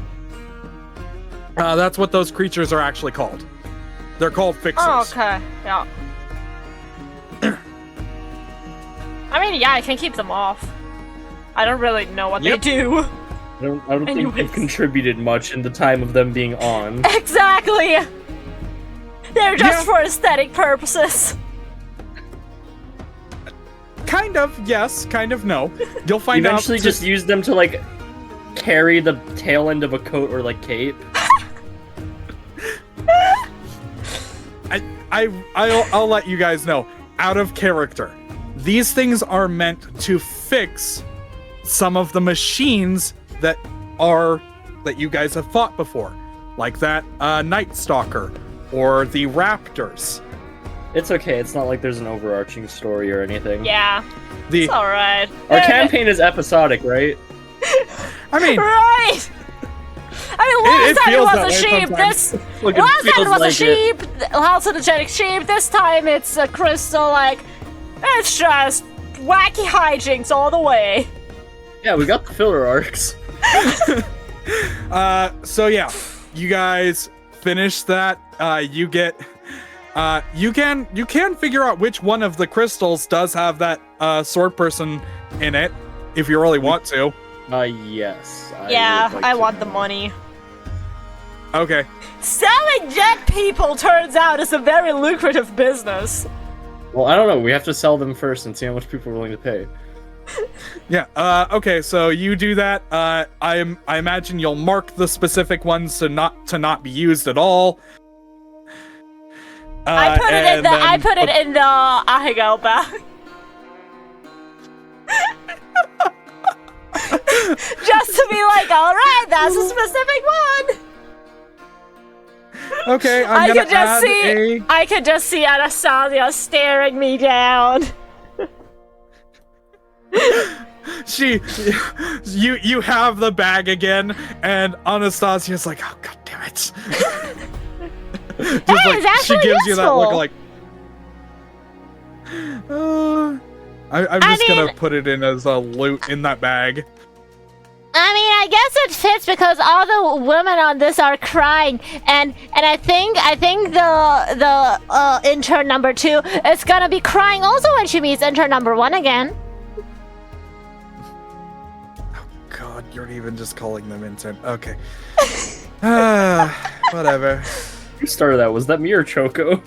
That's what those creatures are actually called. They're called fixers. Oh, okay, yeah. I mean, yeah, I can keep them off. I don't really know what Yep. they do. I don't think Anyways. they've contributed much in the time of them being on. Exactly! They're just Yeah. for aesthetic purposes. Kind of, yes. Kind of, no. You'll find Eventually out. just use them to, like, carry the tail end of a coat or, like, cape. I'll let you guys know. Out of character, these things are meant to fix some of the machines that you guys have fought before, like that Night Stalker or the Raptors. It's okay, it's not like there's an overarching story or anything. Yeah, The it's alright. Our campaign is episodic, right? I mean, Right! I mean, last it time it feels was that a way sheep, sometimes. this... Look, it Last time it feels was a like sheep, hallucinogenic sheep, this time it's a crystal, like... It's just wacky hijinks all the way. Yeah, we got the filler arcs. so yeah, you guys finish that. You get, you can figure out which one of the crystals does have that sword person in it, if you really want to. Yes. Yeah, would like I to want the know. money. Okay. Selling jet people turns out is a very lucrative business. Well, I don't know. We have to sell them first and see how much people are willing to pay. Yeah. Okay. So you do that. I imagine you'll mark the specific ones to not be used at all. I put it in the. I put it in the Ahigo bag. Just to be like, all right, that's a specific one. Okay. I I'm could just see. a. I could just see Anastasia staring me down. You have the bag again, and Anastasia's like, oh god damn it. Just Hey, it's actually she gives you that look useful. like. I'm just gonna put it in as a loot in that bag. I mean, I guess it fits because all the women on this are crying, and I think the intern number 2 is gonna be crying also when she meets intern number 1 again. God, you're even just calling them intern. Okay. Whatever. Who started that? Was that me or Choco?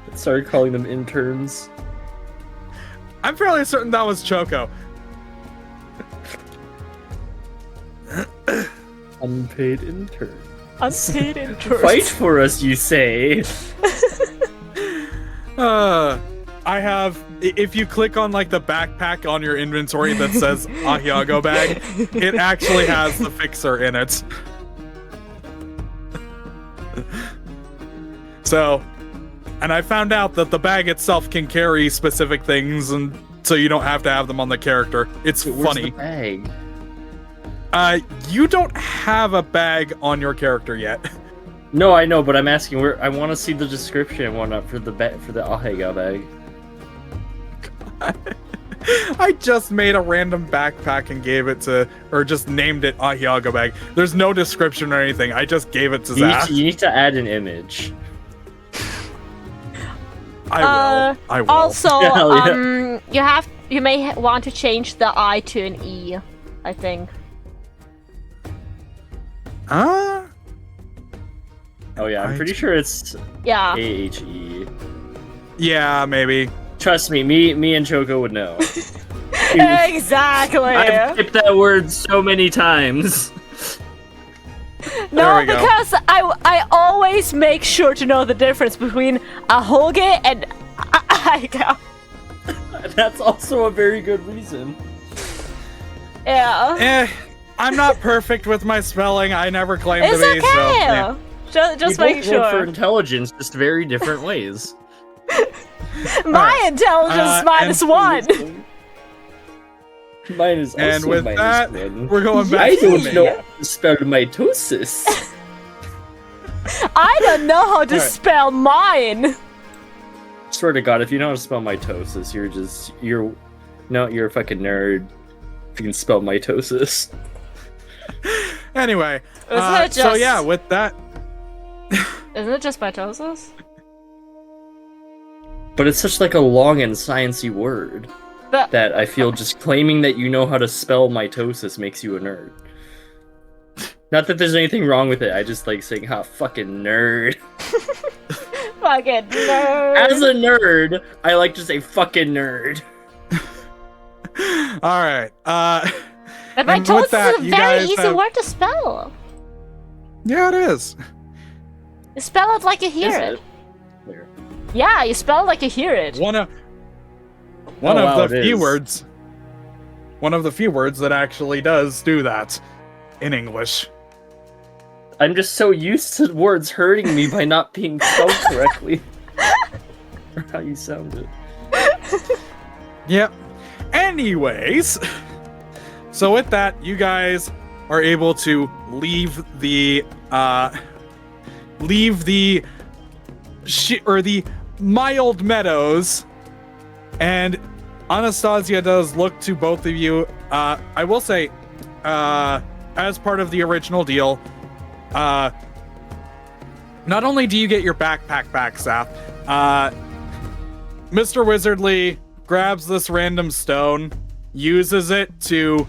That started calling them interns. I'm fairly certain that was Choco. Unpaid intern. Unpaid interest. Fight for us, you say? I have. If you click on like the backpack on your inventory that says Ahiago bag, it actually has the fixer in it. So, and I found out that the bag itself can carry specific things, and so you don't have to have them on the character. It's Where's funny. the bag? You don't have a bag on your character yet. No, I know, but I'm asking where. I want to see the description and whatnot for the Ahega bag. I just made a random backpack and gave it to, or just named it Ahiago bag. There's no description or anything. I just gave it to Zach. You need to add an image. I will. Also, Hell yeah. you may want to change the I to an E, I think. Huh? Oh yeah, I'm pretty sure it's Yeah. AHE. Yeah, maybe. Trust me, me and Choco would know. Exactly. I've typed that word so many times. No, There we go. because I always make sure to know the difference between a hoge and Aiga. That's also a very good reason. Yeah. I'm not perfect with my spelling. I never claimed It's to be. So, okay. yeah. Just We making both work for sure. intelligence, just very different ways. My intelligence minus and- 1. Mine is also And with minus that, 1. we're going back I to don't me. know how to spell mitosis. I don't know how to Alright. spell mine. Swear to God, if you know how to spell mitosis, you're a fucking nerd. If you can spell mitosis. Anyway, Isn't it so just- yeah, with that, Isn't it just mitosis? But it's such like a long and sciencey word But that I feel just claiming that you know how to spell mitosis makes you a nerd. Not that there's anything wrong with it, I just like saying, ha, fucking nerd. fucking nerd. As a nerd, I like to say fucking nerd. all right. And and with mitosis that, is a you very guys easy have- word to spell. Yeah, it is. You spell it like you hear Is it. There. Yeah, you spell it like you hear it. One of wow, the it few is. words. One of the few words that actually does do that in English. I'm just so used to words hurting me by not being spelled correctly. Or how you sound it. Yep. Anyways, so with that, you guys are able to leave the mild meadows, and Anastasia does look to both of you. I will say, as part of the original deal, not only do you get your backpack back, Saf, Mr. Wizardly grabs this random stone, uses it to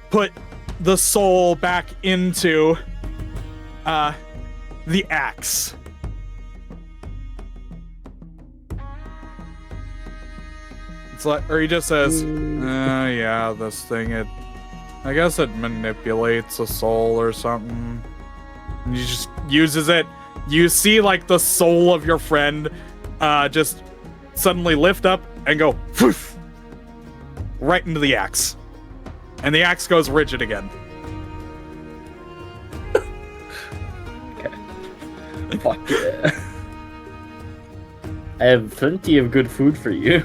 put the soul back into the axe. It's like, or he just says, yeah, this thing, I guess it manipulates a soul or something. And he just uses it. You see, like, the soul of your friend just suddenly lift up and go, poof, right into the axe. And the axe goes rigid again. Fuck yeah. I have plenty of good food for you.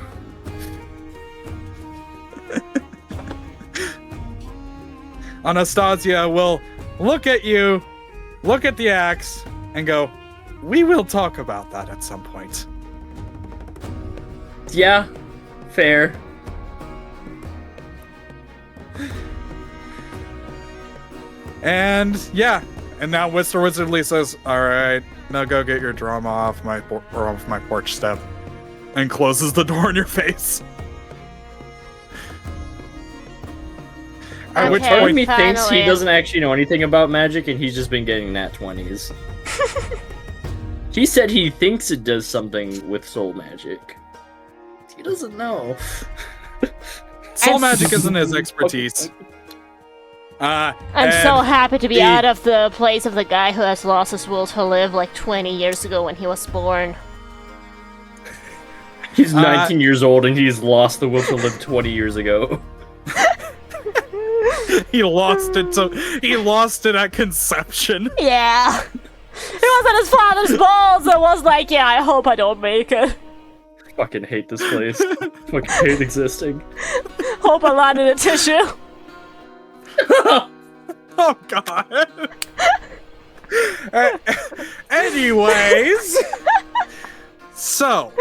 Anastasia will look at you, look at the axe, and go, we will talk about that at some point. Yeah, fair. And yeah, and now Mr. Wizardly says, all right, now go get your drama off my porch step, and closes the door in your face. At which Okay. Part of point, me thinks he finally. doesn't actually know anything about magic and he's just been getting nat 20s. He said he thinks it does something with soul magic. He doesn't know. soul And- magic isn't his expertise. I'm so happy to be out of the place of the guy who has lost his will to live like 20 years ago when he was born. He's 19 years old and he's lost the will to live 20 years ago. He lost it at conception. Yeah. It wasn't his father's balls. It was like, yeah, I hope I don't make it. Fucking hate this place. Fucking hate existing. Hope I land in a tissue. Oh god. Anyways, so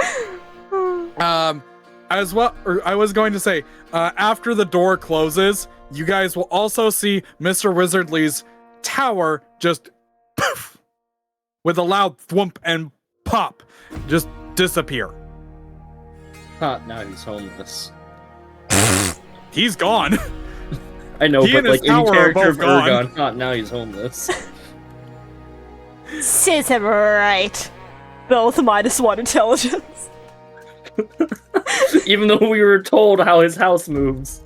as well, or I was going to say, after the door closes, you guys will also see Mr. Wizardly's tower just poof, with a loud thwomp and pop, just disappear. Now he's homeless. He's gone. I know, He but and his like in tower are character both of gone. Ergon, now he's homeless. Sis, am right. Both -1 intelligence. Even though we were told how his house moves.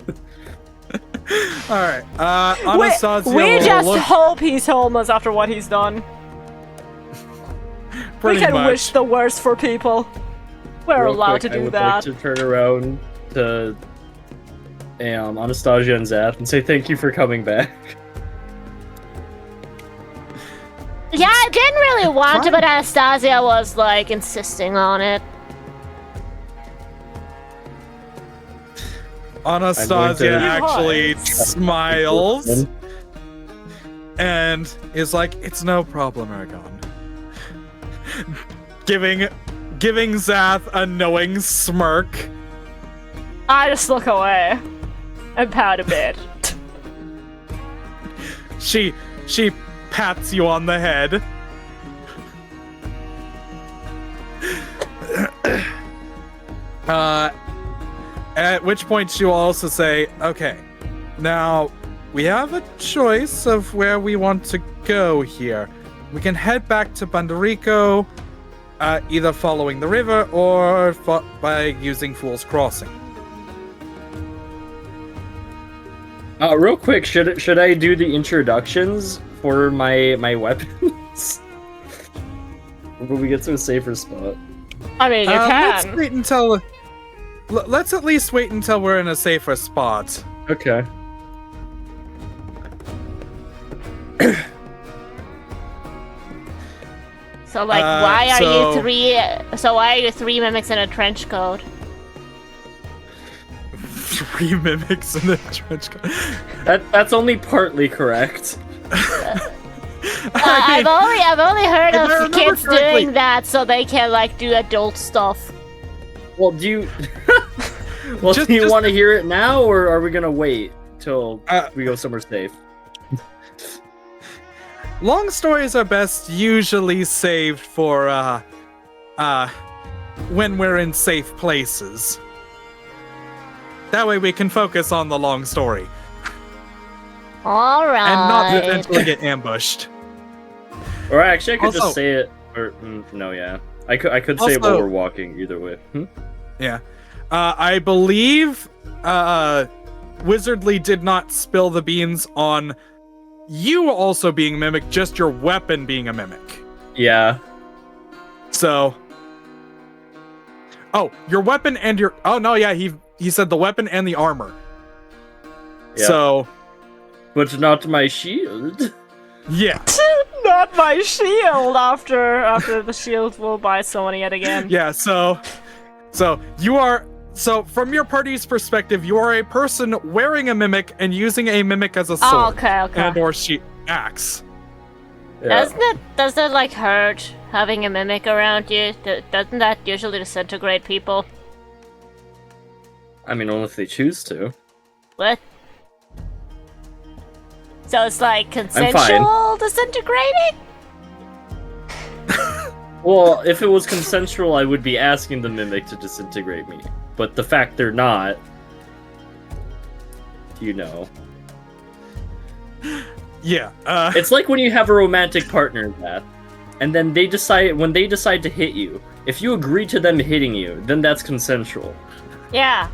Alright, Anastasia We will just look hope he's homeless after what he's done. pretty We can much. wish the worst for people. We're Real allowed quick, to I do would that. like to turn around to Anastasia and Zath and say thank you for coming back. Yeah, I didn't really want to, but Anastasia was like insisting on it. Anastasia I'm going to- actually Yes. smiles and is like, "It's no problem, Ergon." Giving Zath a knowing smirk. I just look away and pout a bit. She pats you on the head. At which point she will also say, "Okay, now we have a choice of where we want to go here. We can head back to Bandarico, either following the river or by using Fool's Crossing." Real quick, should I do the introductions for my weapons? Or will we get to a safer spot? I mean, you Let's can. wait until. Let's at least wait until we're in a safer spot. Okay. So, like, why are so- you three? So why are you three mimics in a trench coat? 3 mimics in a trench coat. That's only partly correct. I've only heard if I of remember kids correctly- doing that so they can like do adult stuff. Well, do you? Well, Just- do you just- want to hear it now, or are we gonna wait till we go somewhere safe? Long stories are best usually saved for when we're in safe places. That way we can focus on the long story All right. and not potentially get ambushed. Or actually, I could Also- just say it. Or no, yeah, I could say it while Also- we're walking. Either way. Yeah. I believe Wizardly did not spill the beans on you also being mimic, just your weapon being a mimic. Yeah. So. Oh, your weapon and your. Oh no, yeah, he said the weapon and the armor. Yeah. So. But not my shield. Yeah. Not my shield after the shield will buy someone yet again. Yeah. So you are. So from your party's perspective, you are a person wearing a mimic and using a mimic as a sword. Oh, okay. And or axe. Yeah. Does that like hurt having a mimic around you? Doesn't that usually disintegrate people? I mean, only if they choose to. What? So it's like consensual disintegrating? Well, if it was consensual, I would be asking the mimic to disintegrate me. But the fact they're not, you know. Yeah. It's like when you have a romantic partner, Matt, and then when they decide to hit you, if you agree to them hitting you, then that's consensual. Yeah.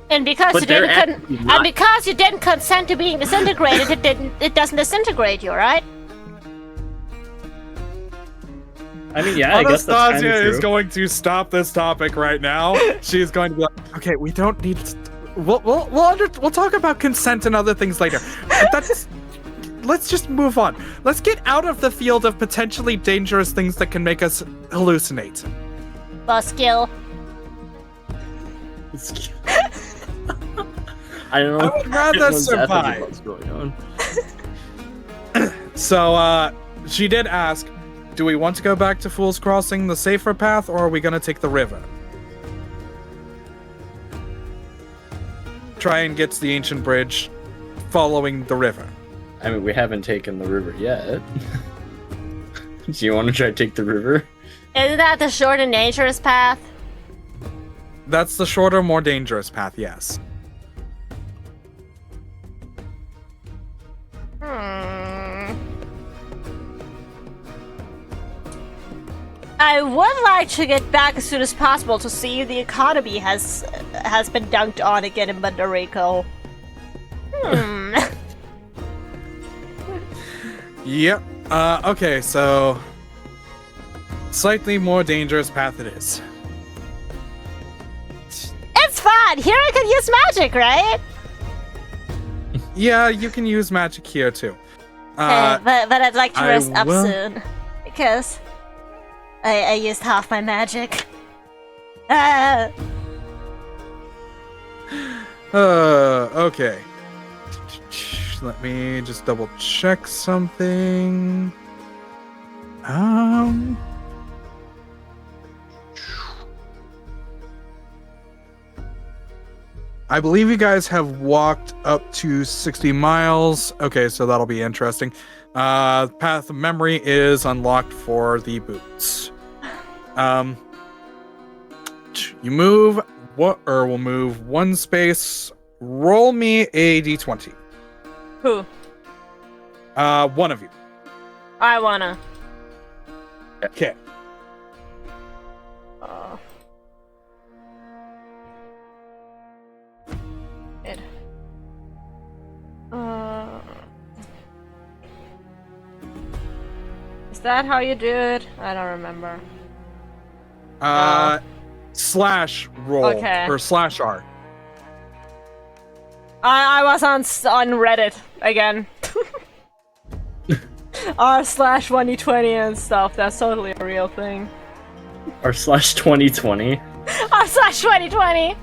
And because But you they're didn't actually not. and because you didn't consent to being disintegrated, it doesn't disintegrate you, right? I mean, yeah, I guess that's kind Anastasia of is true. going to stop this topic right now. She's going to be like, okay, we don't need. We'll talk about consent and other things later. But let's just move on. Let's get out of the field of potentially dangerous things that can make us hallucinate. Buskill. I don't know. I would rather Everyone's survive. ethical what's going on. So, she did ask, do we want to go back to Fool's Crossing, the safer path, or are we going to take the river? Try and get to the ancient bridge following the river. I mean, we haven't taken the river yet. Do you want to try to take the river? Isn't that the short and dangerous path? That's the shorter, more dangerous path, yes. I would like to get back as soon as possible to see if the economy has been dunked on again in Puerto Rico. Yep. Okay, so slightly more dangerous path it is. It's fine. Here I could use magic, right? Yeah, you can use magic here too. But I'd like to I rest up will- soon because I used half my magic. Okay. Let me just double check something. I believe you guys have walked up to 60 miles. Okay, so that'll be interesting. Path of Memory is unlocked for the boots. You move we'll move one space. Roll me a d20. Who? One of you. I wanna. Okay. It. Is that how you do it? I don't remember. Slash roll Okay. or slash R. I was on Reddit again. r/1d20 and stuff. That's totally a real thing. R/2020. r/2020.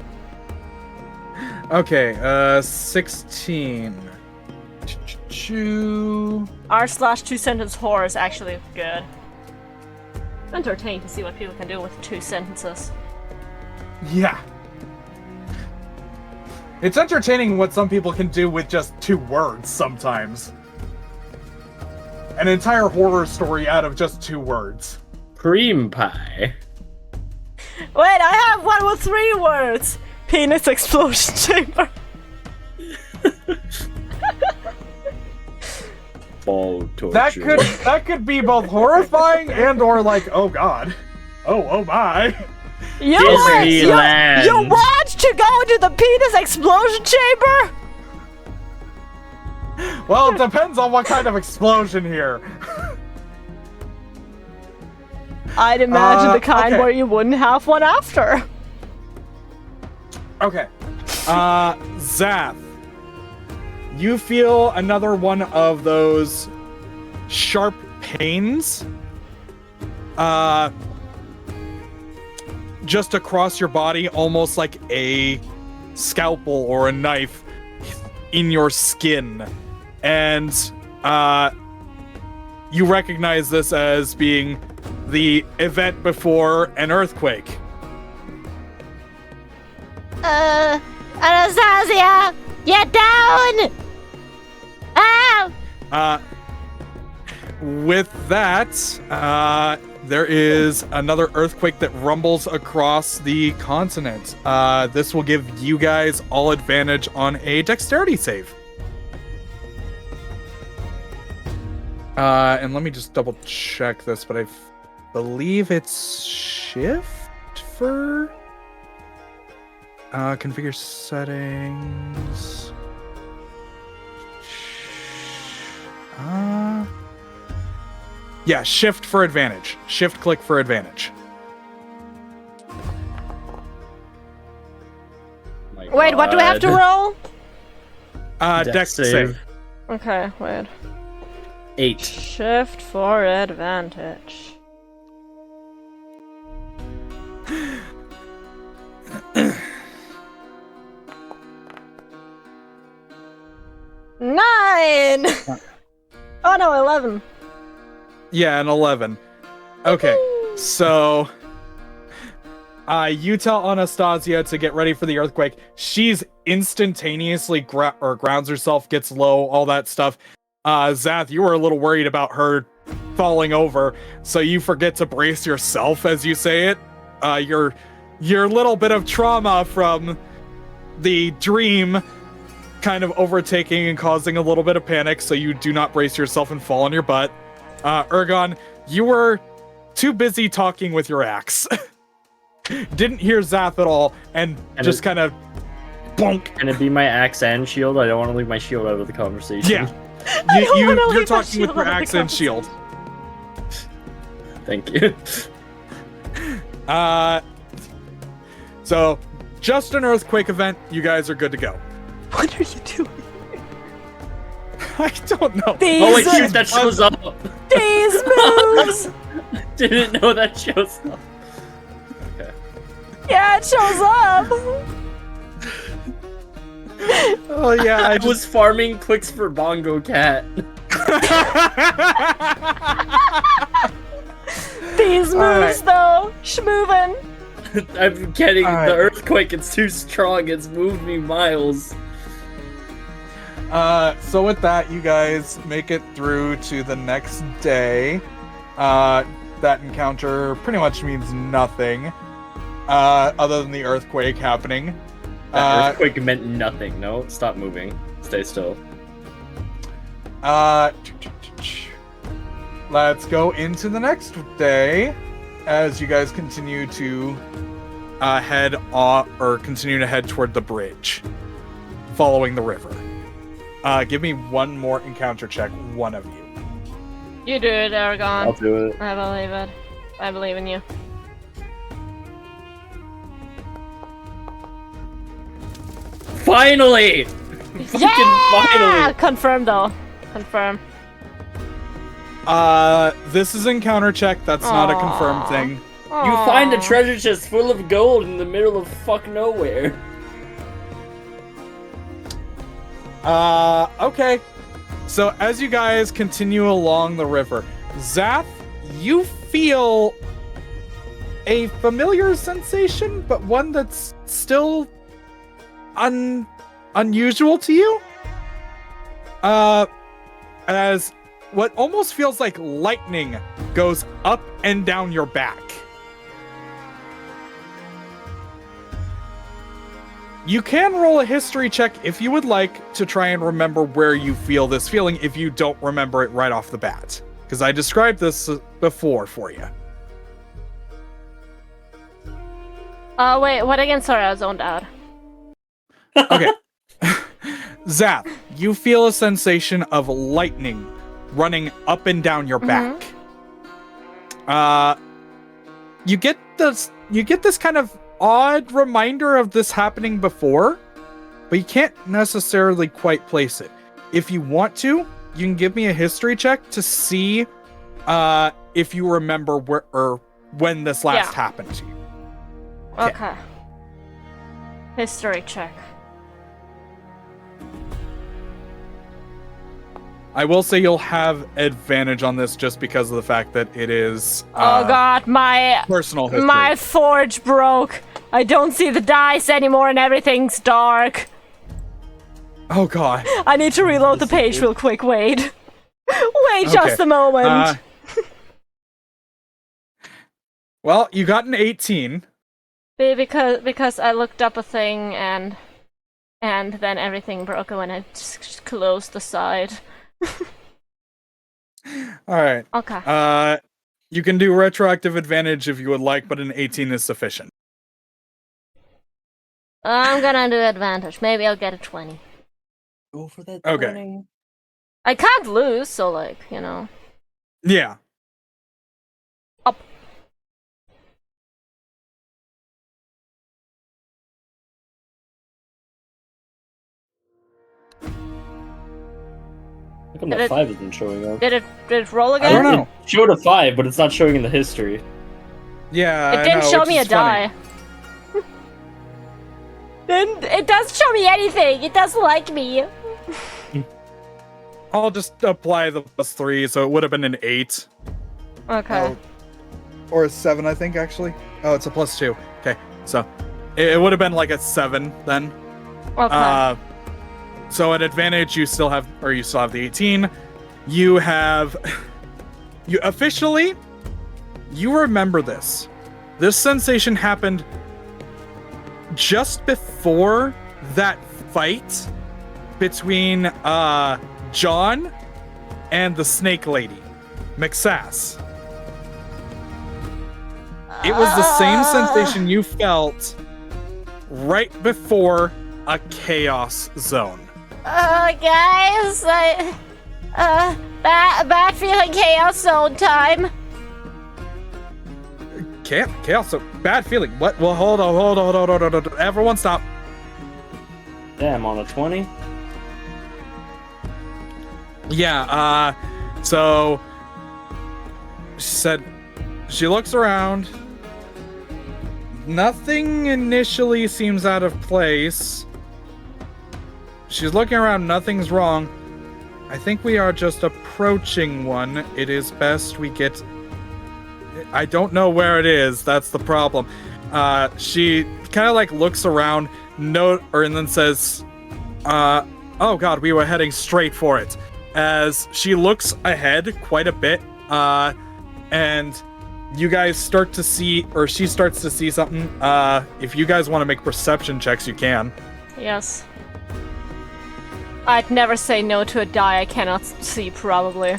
Okay, 16. r/2 sentence horror is actually good. Entertaining to see what people can do with 2 sentences. Yeah. It's entertaining what some people can do with just 2 words sometimes. An entire horror story out of just 2 words. Cream pie. Wait, I have one with 3 words. Penis explosion chamber. Ball torture. That could be both horrifying and or like, oh god. Oh my. You Disneyland. want to go to the penis explosion chamber? Well, it depends on what kind of explosion here. I'd imagine the kind okay. where you wouldn't have one after. Okay. Zath. You feel another one of those sharp pains. Just across your body, almost like a scalpel or a knife in your skin. And you recognize this as being the event before an earthquake. Anastasia, get down! Ow! With that, there is another earthquake that rumbles across the continent. This will give you guys all advantage on a dexterity save. And let me just double check this, but I believe it's shift for... Configure settings. Yeah, shift for advantage. Shift click for advantage. My Wait, what do I have to God. roll? Dex save. Okay, wait. 8. Shift for advantage. Nine! Oh no, 11. Yeah, an 11. Okay, so you tell Anastasia to get ready for the earthquake. She's instantaneously grounds herself, gets low, all that stuff. Zath, you were a little worried about her falling over, so you forget to brace yourself as you say it. Your little bit of trauma from the dream kind of overtaking and causing a little bit of panic, so you do not brace yourself and fall on your butt. Ergon, you were too busy talking with your axe. Didn't hear Zath at all, and just kind of bonk. Can it be my axe and shield? I don't want to leave my shield out of the conversation. Yeah. You're talking with your axe and shield. Thank you. So, just an earthquake event. You guys are good to go. What are you doing? I don't know. These Oh wait, shoot, that shows up. These moves! Didn't know that shows up. Okay. Yeah, it shows up! Oh yeah, I was farming clicks for Bongo Cat. These moves, though, schmoovin'. I'm getting Alright. the earthquake. It's too strong. It's moved me miles. So with that, you guys make it through to the next day. That encounter pretty much means nothing, other than the earthquake happening. That earthquake meant nothing. No, stop moving. Stay still. Let's go into the next day as you guys continue to continue to head toward the bridge, following the river. Give me one more encounter check, one of you. You do it, I'll Aragon. do it. I believe it. I believe in you. Finally! Fucking finally! Confirm, though. Confirm. This is encounter check. That's not a confirmed Aw. thing. You find a treasure chest full of gold in the middle of fuck nowhere. Okay. So as you guys continue along the river, Zath, you feel a familiar sensation, but one that's still unusual to you. As what almost feels like lightning goes up and down your back. You can roll a history check if you would like to try and remember where you feel this feeling if you don't remember it right off the bat. Because I described this before for you. Wait, what again? Sorry, I was zoned out. Okay. Zath, you feel a sensation of lightning running up and down your back. You get this kind of odd reminder of this happening before, but you can't necessarily quite place it. If you want to, you can give me a history check to see if you remember where or when this last happened to you. Okay. History check. I will say you'll have advantage on this just because of the fact that it is Oh god, my personal history. my forge broke. I don't see the dice anymore and everything's dark. Oh god. I need to reload the page real quick, wait. Wait just a moment. Well, you got an 18. Because I looked up a thing and then everything broke when I just closed the side. Alright. Okay. You can do retroactive advantage if you would like, but an 18 is sufficient. I'm gonna do advantage. Maybe I'll get a 20. Go for that. Okay. 20. I can't lose, so like, you know. Yeah. Up. How come the 5 isn't showing up? Did it roll I again? don't know. It showed a 5, but it's not showing in the history. Yeah. It I didn't know, show which me a is funny. die. Then it doesn't show me anything. It doesn't like me. I'll just apply the +3, so it would have been an 8. Okay. Oh, or a 7, I think, actually. Oh, it's a +2. Okay, so it would have been like a 7 then. Okay. So at advantage, you still have the 18. You have, you officially, you remember this. This sensation happened just before that fight between John and the snake lady, McSass. It was the same sensation you felt right before a chaos zone. Guys, bad feeling chaos zone time. Chaos zone? Bad feeling. What? Well, hold on. Everyone stop. Damn, on a 20? Yeah, so she said, she looks around. Nothing initially seems out of place. She's looking around, nothing's wrong. I think we are just approaching one. It is best we get... I don't know where it is, that's the problem. She kind of like looks around, and then says, oh god, we were heading straight for it. As she looks ahead quite a bit, and you guys start to see, or she starts to see something. If you guys want to make perception checks, you can. Yes. I'd never say no to a die I cannot see, probably.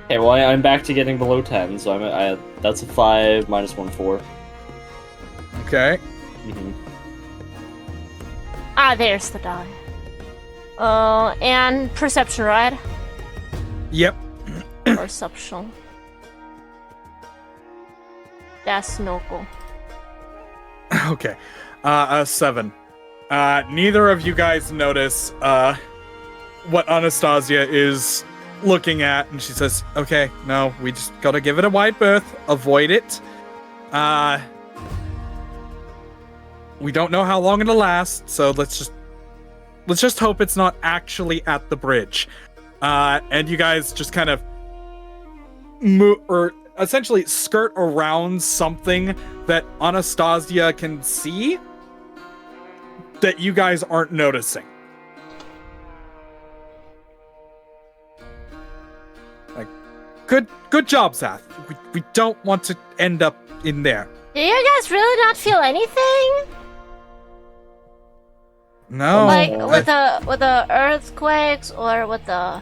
Okay, well, I'm back to getting below 10, so that's a 5 minus 1, 4. Okay. Mm-hmm. There's the die. And perception, right? Yep. Perception. That's no go. Okay. A 7. Neither of you guys notice what Anastasia is looking at, and she says, okay, no, we just gotta give it a wide berth, avoid it. We don't know how long it'll last, so let's just hope it's not actually at the bridge. And you guys just kind of move, or essentially skirt around something that Anastasia can see that you guys aren't noticing. Like, good job, Seth. We don't want to end up in there. Do you guys really not feel anything? No. Like with the earthquakes or with the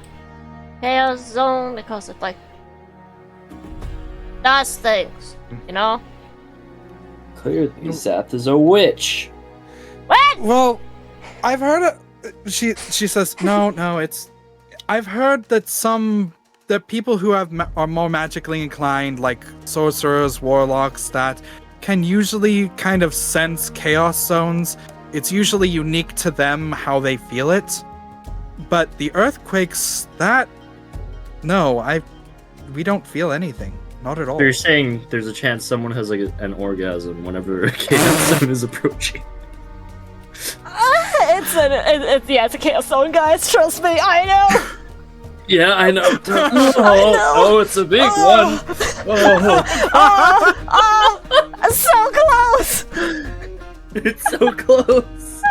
chaos zone, because it like does things, you know? Clearly, Zath is a witch. What? Well, I've heard she says no, it's I've heard that that people who are more magically inclined, like sorcerers, warlocks, that can usually kind of sense chaos zones. It's usually unique to them how they feel it. But the earthquakes, we don't feel anything. Not at all. So you're saying there's a chance someone has like an orgasm whenever a chaos zone is approaching? It's a chaos zone, guys. Trust me, I know. Yeah, I know. know. It's a big one. So close. It's so close.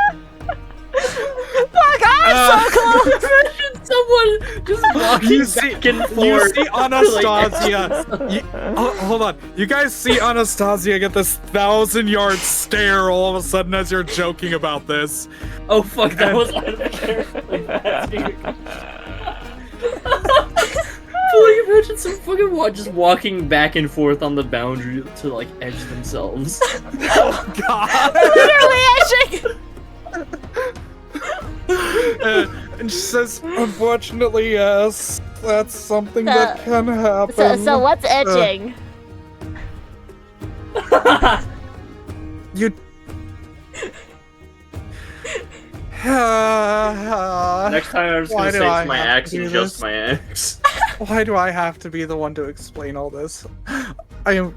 Fuck, I'm so close. Imagine someone just walking back and forth. You see Anastasia. Hold on. You guys see Anastasia get this 1,000-yard stare all of a sudden as you're joking about this. Oh fuck, that was unnecessarily fast. Pulling imagine some fucking just walking back and forth on the boundary to like edge themselves. Oh God! Literally edging. And she says, "Unfortunately, yes, that's something that can happen." So what's edging? You. Next time I'm just Why gonna do say I it's my have ex to do and just this? my ex. Why do I have to be the one to explain all this? I am.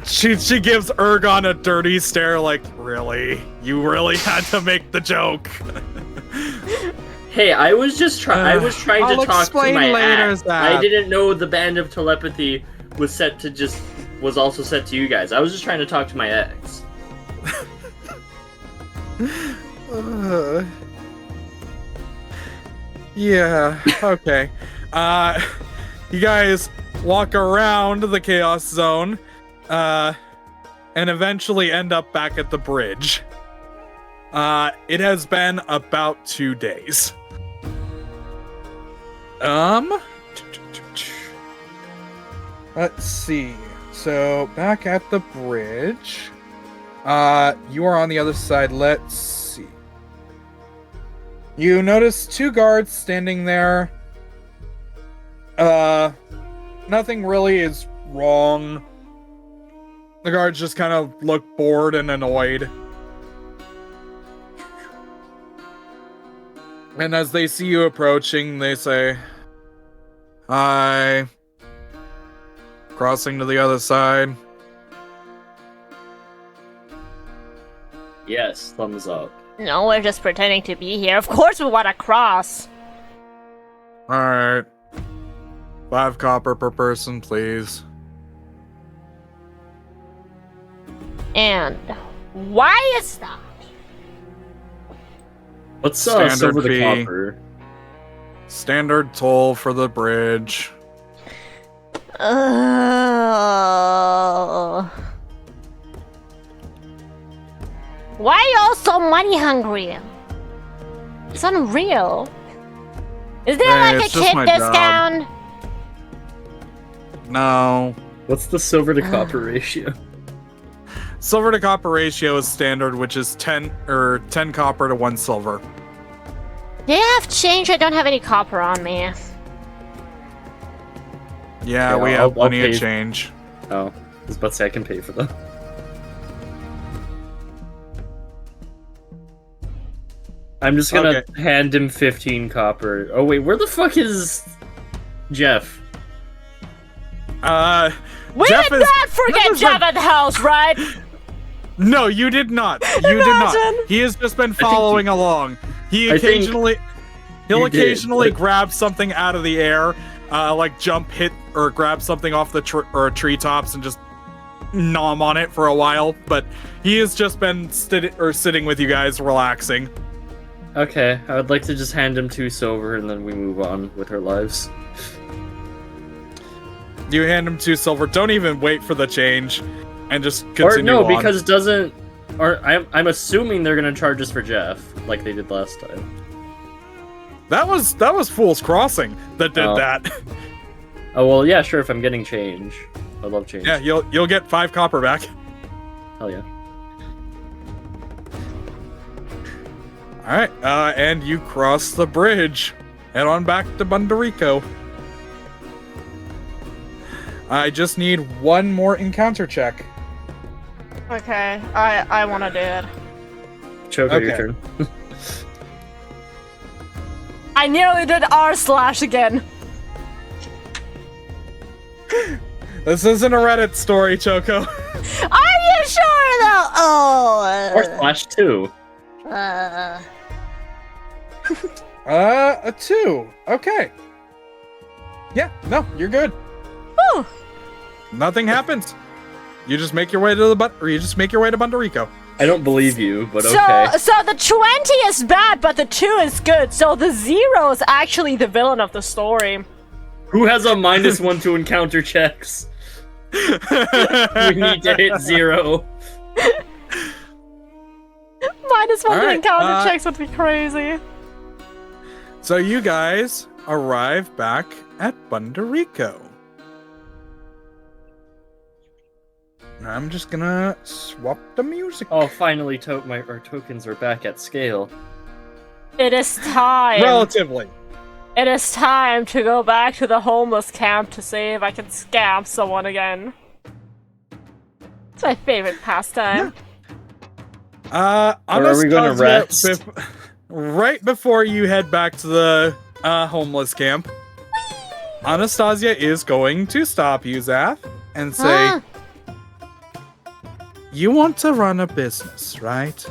She gives Ergon a dirty stare, like, really? You really had to make the joke. Hey, I was just I was trying to I'll talk to explain my later, ex. Zach. I didn't know the band of telepathy was also set to you guys. I was just trying to talk to my ex. Yeah, okay. You guys walk around the Chaos Zone, and eventually end up back at the bridge. It has been about 2 days. Let's see. So, back at the bridge. You are on the other side. Let's see. You notice 2 guards standing there. Nothing really is wrong. The guards just kind of look bored and annoyed. And as they see you approaching, they say, "Hi. Crossing to the other side." Yes, thumbs up. No, we're just pretending to be here. Of course we want to cross. Alright. 5 copper per person, please. And why is that? What's Standard silver the fee. copper? Standard toll for the bridge. Why are y'all so money hungry? It's unreal. Is there Hey, like a it's just kid my job. discount? No. What's the silver to copper ratio? Silver to copper ratio is standard, which is 10 copper to 1 silver. Do you have change? I don't have any copper on me. Yeah, Okay, we I'll have plenty pay. of change. Oh, I was about to say I can pay for them. I'm just gonna hand him 15 copper. Oh wait, where the fuck is Jeff? We Jeff did not forget is Jeff at the house, right? No, you did not. You did not. He has just been following along. He'll you occasionally did, but- grab something out of the air, like jump, hit, or grab something off the treetops and just nom on it for a while. But he has just been sitting with you guys, relaxing. Okay, I would like to just hand him 2 silver and then we move on with our lives. You hand him 2 silver. Don't even wait for the change, and just continue Or no, on. because doesn't... Or I'm assuming they're gonna charge us for Jeff, like they did last time. that was Fool's Crossing that did that. Oh well, yeah, sure. If I'm getting change, I love change. Yeah, you'll get 5 copper back. Hell yeah. All right, and you cross the bridge, head on back to Bundarico. I just need 1 more encounter check. Okay, I want to do it. Choco, your Okay. turn. I nearly did r/ again. This isn't a Reddit story, Choco. Are you sure though? Oh. Or /2. A 2. Okay. Yeah, no, you're good. Whew. Nothing happens. You just make your way to Bundarico. I don't believe you, but okay. So the 20 is bad, but the 2 is good. So the 0 is actually the villain of the story. Who has a -1 to encounter checks? We need to hit 0. -1 to Alright, encounter checks would be crazy. So you guys arrive back at Bundarico. I'm just gonna swap the music. Oh, finally, our tokens are back at scale. It is time. Relatively. It is time to go back to the homeless camp to see if I can scam someone again. It's my favorite pastime. Or are we gonna Anastasia, rest? right before you head back to the homeless camp, Anastasia is going to stop you, Zaph, and say, you want to run a business, right?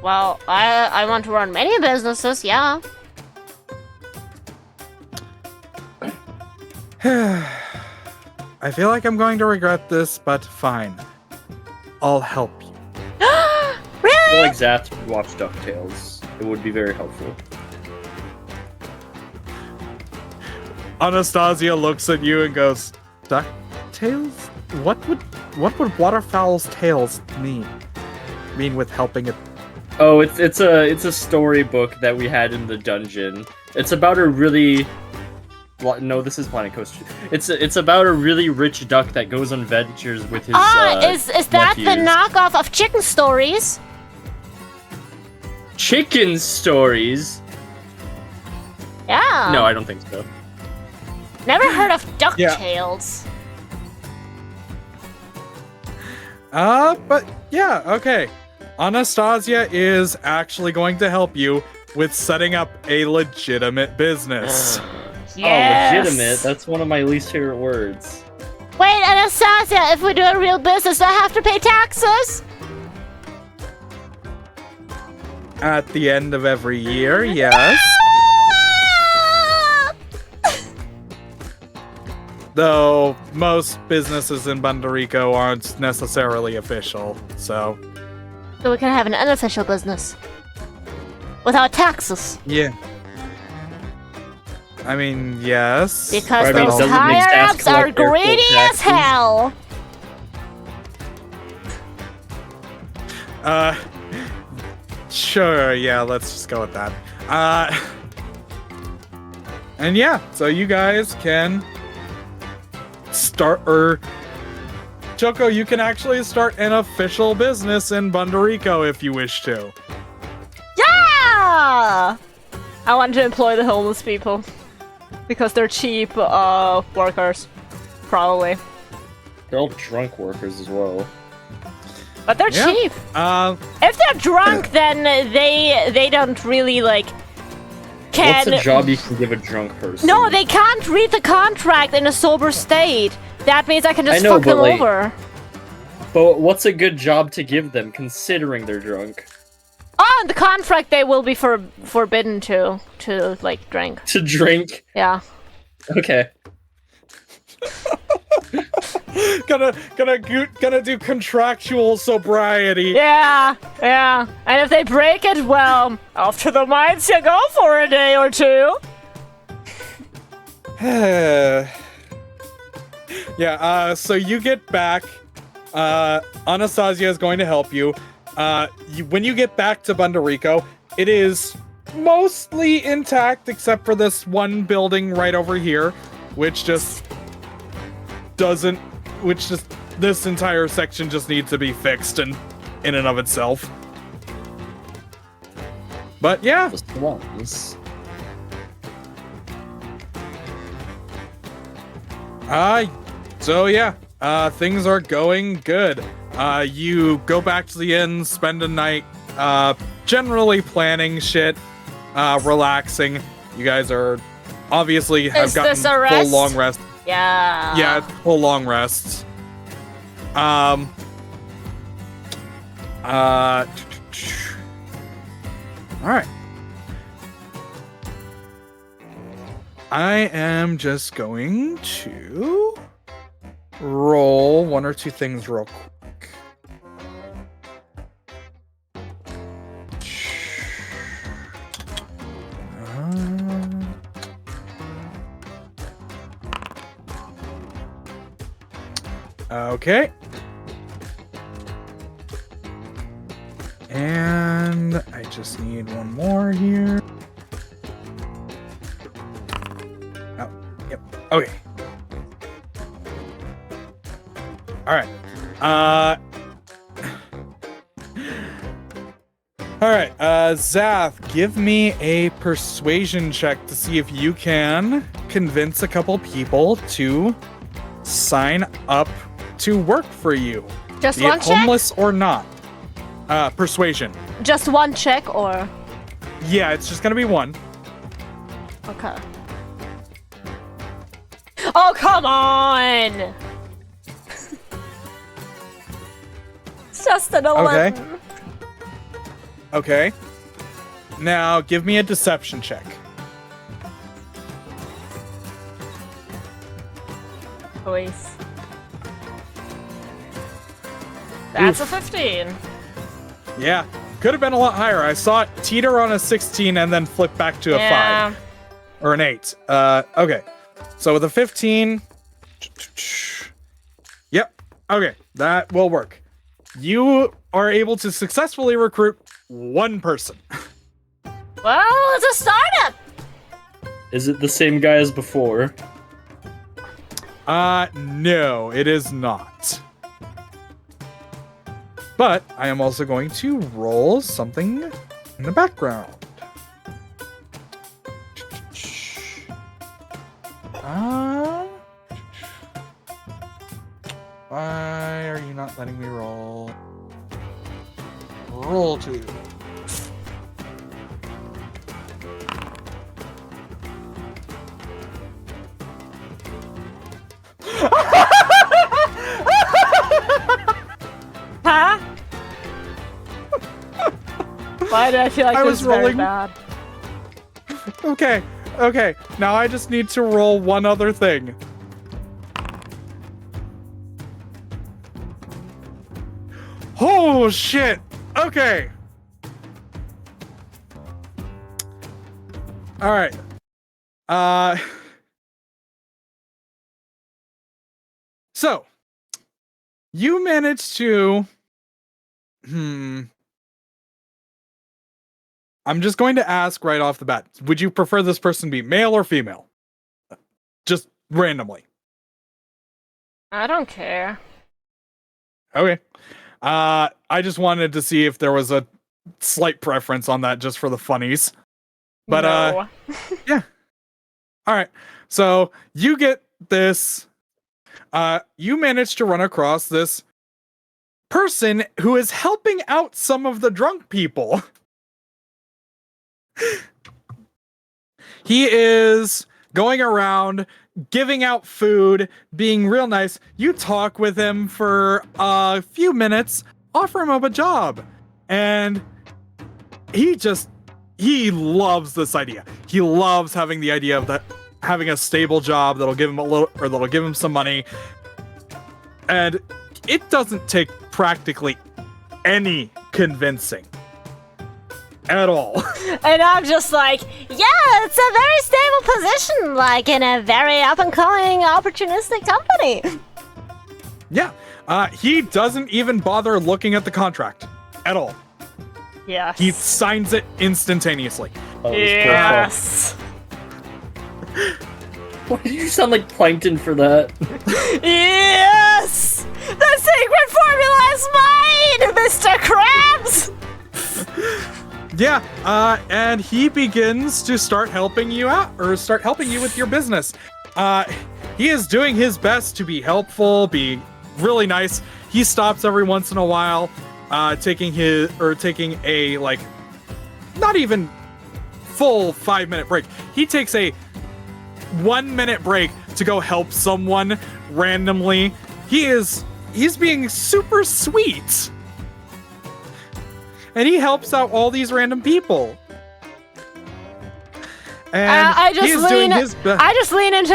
Well, I want to run many businesses, yeah. I feel like I'm going to regret this, but fine. I'll help you. I Really? feel like Zat would watch DuckTales. It would be very helpful. Anastasia looks at you and goes, DuckTales? What would waterfowl's tails mean? Mean with helping it? Oh, it's a storybook that we had in the dungeon. It's about a really... No, this is Planet Coaster. It's about a really rich duck that goes on adventures with his is that the nephews. knockoff of Chicken Stories? Chicken Stories? Yeah. No, I don't think so. Never heard of DuckTales. But yeah, okay. Anastasia is actually going to help you with setting up a legitimate business. Yes. Oh, legitimate. That's one of my least favorite words. Wait, Anastasia, if we do a real business, do I have to pay taxes? At the end of every year, yes. Though most businesses in Bundarico aren't necessarily official, so... So we can have an unofficial business. Without taxes. Yeah. I mean, yes. Because Right, I mean, those doesn't make staff higher-ups are collect their full greedy as taxes? hell. Sure, yeah, let's just go with that. And yeah, so you guys can start, Choco, you can actually start an official business in Bundarico if you wish to. Yeah! I want to employ the homeless people. Because they're cheap, workers. Probably. They're all drunk workers as well. But they're Yeah. cheap. If they're drunk, then they don't really, like, What's a job you can give a drunk person? No, they can't read the contract in a sober state. That means I can just I know, fuck them but, like- over. But what's a good job to give them, considering they're drunk? Oh, in the contract they will be forbidden to like drink. To drink? Yeah. Okay. Gonna do contractual sobriety. Yeah, yeah. And if they break it, well, off to the mines you go for a day or two. Yeah, so you get back. Anastasia is going to help you. When you get back to Bundarico, it is mostly intact except for this one building right over here, which just doesn't. This entire section just needs to be fixed in and of itself. But yeah. Just the ones. So yeah, things are going good. You go back to the inn, spend a night, generally planning shit, relaxing. You guys are obviously have Is gotten this a full rest? long rest. Yeah. Yeah, full long rests. All right. I am just going to roll one or two things real quick. Okay. And I just need one more here. Oh, yep. Okay. right. All right. Zath, give me a persuasion check to see if you can convince a couple people to sign up to work for you. Just be one it check? homeless or not. Persuasion. Just one check, or? Yeah, it's just gonna be one. Okay. Oh, come on! It's just an 11. Okay. Now, give me a deception check. Please. That's a 15. Yeah, could have been a lot higher. I saw it teeter on a 16 and then flip back to a 5. Or an 8. Okay. So with a 15... Yep. Okay, that will work. You are able to successfully recruit one person. Well, it's a startup! Is it the same guy as before? No, it is not. But I am also going to roll something in the background. Why are you not letting me roll? Roll 2. Huh? Why did I feel like I this was was very rolling- bad? Okay. Now I just need to roll one other thing. Oh, shit. Okay. All right. So, you managed to... I'm just going to ask right off the bat. Would you prefer this person be male or female? Just randomly. I don't care. Okay. I just wanted to see if there was a slight preference on that just for the funnies. But, No. yeah. All right. So you get this. You managed to run across this person who is helping out some of the drunk people. He is going around giving out food, being real nice. You talk with him for a few minutes, offer him up a job, and he loves this idea. He loves having the idea of having a stable job that'll give him that'll give him some money. And it doesn't take practically any convincing at all. And I'm just like, yeah, it's a very stable position, like in a very up-and-coming, opportunistic company. Yeah. He doesn't even bother looking at the contract at all. Yes. He signs it instantaneously. Oh, Yes. Why did you sound like Plankton for that? Yes! The secret formula is mine, Mr. Krabs! Yeah, and he begins to start helping you out, or start helping you with your business. He is doing his best to be helpful, be really nice. He stops every once in a while, taking a, like, not even full 5-minute break. He takes a 1-minute break to go help someone randomly. He's being super sweet. And he helps out all these random people. And I just he is lean. doing his best. I just lean into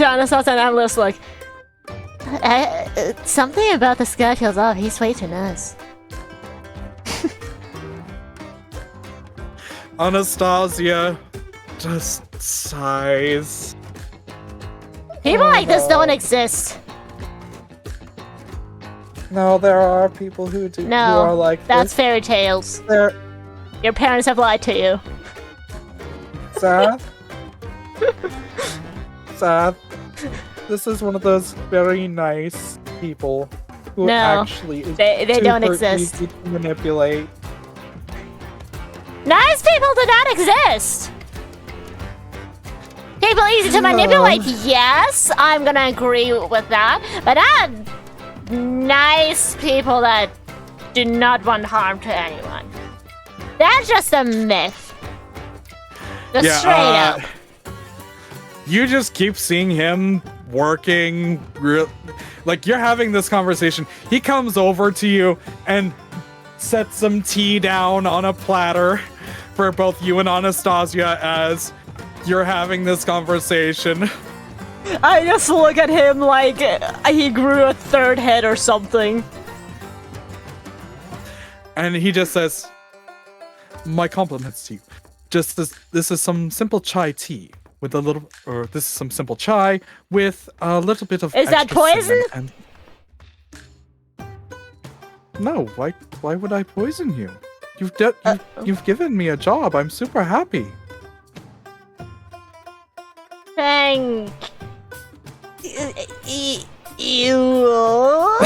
Anastasia, and I'm just like, something about this guy feels off. He's way too nice. Anastasia just sighs. People like this don't exist. No, there are people who do. No, who are like that's this. fairy tales. There, Your parents have lied to you. Seth. Seth. This is one of those very nice people who No, actually is they don't super exist. easy to manipulate. Nice people do not exist. People easy to manipulate. Yes, I'm gonna agree with that. But not nice people that do not want harm to anyone. That's just a myth. Just straight up. You just keep seeing him working, like you're having this conversation. He comes over to you and sets some tea down on a platter for both you and Anastasia as you're having this conversation. I just look at him like he grew a third head or something. And he just says, "My compliments to you. Just this is some simple chai tea with a little, or this is some simple chai with a little bit of. Is that extra poison? cinnamon and... No, why would I poison you? You've given me a job. I'm super happy. Thank you.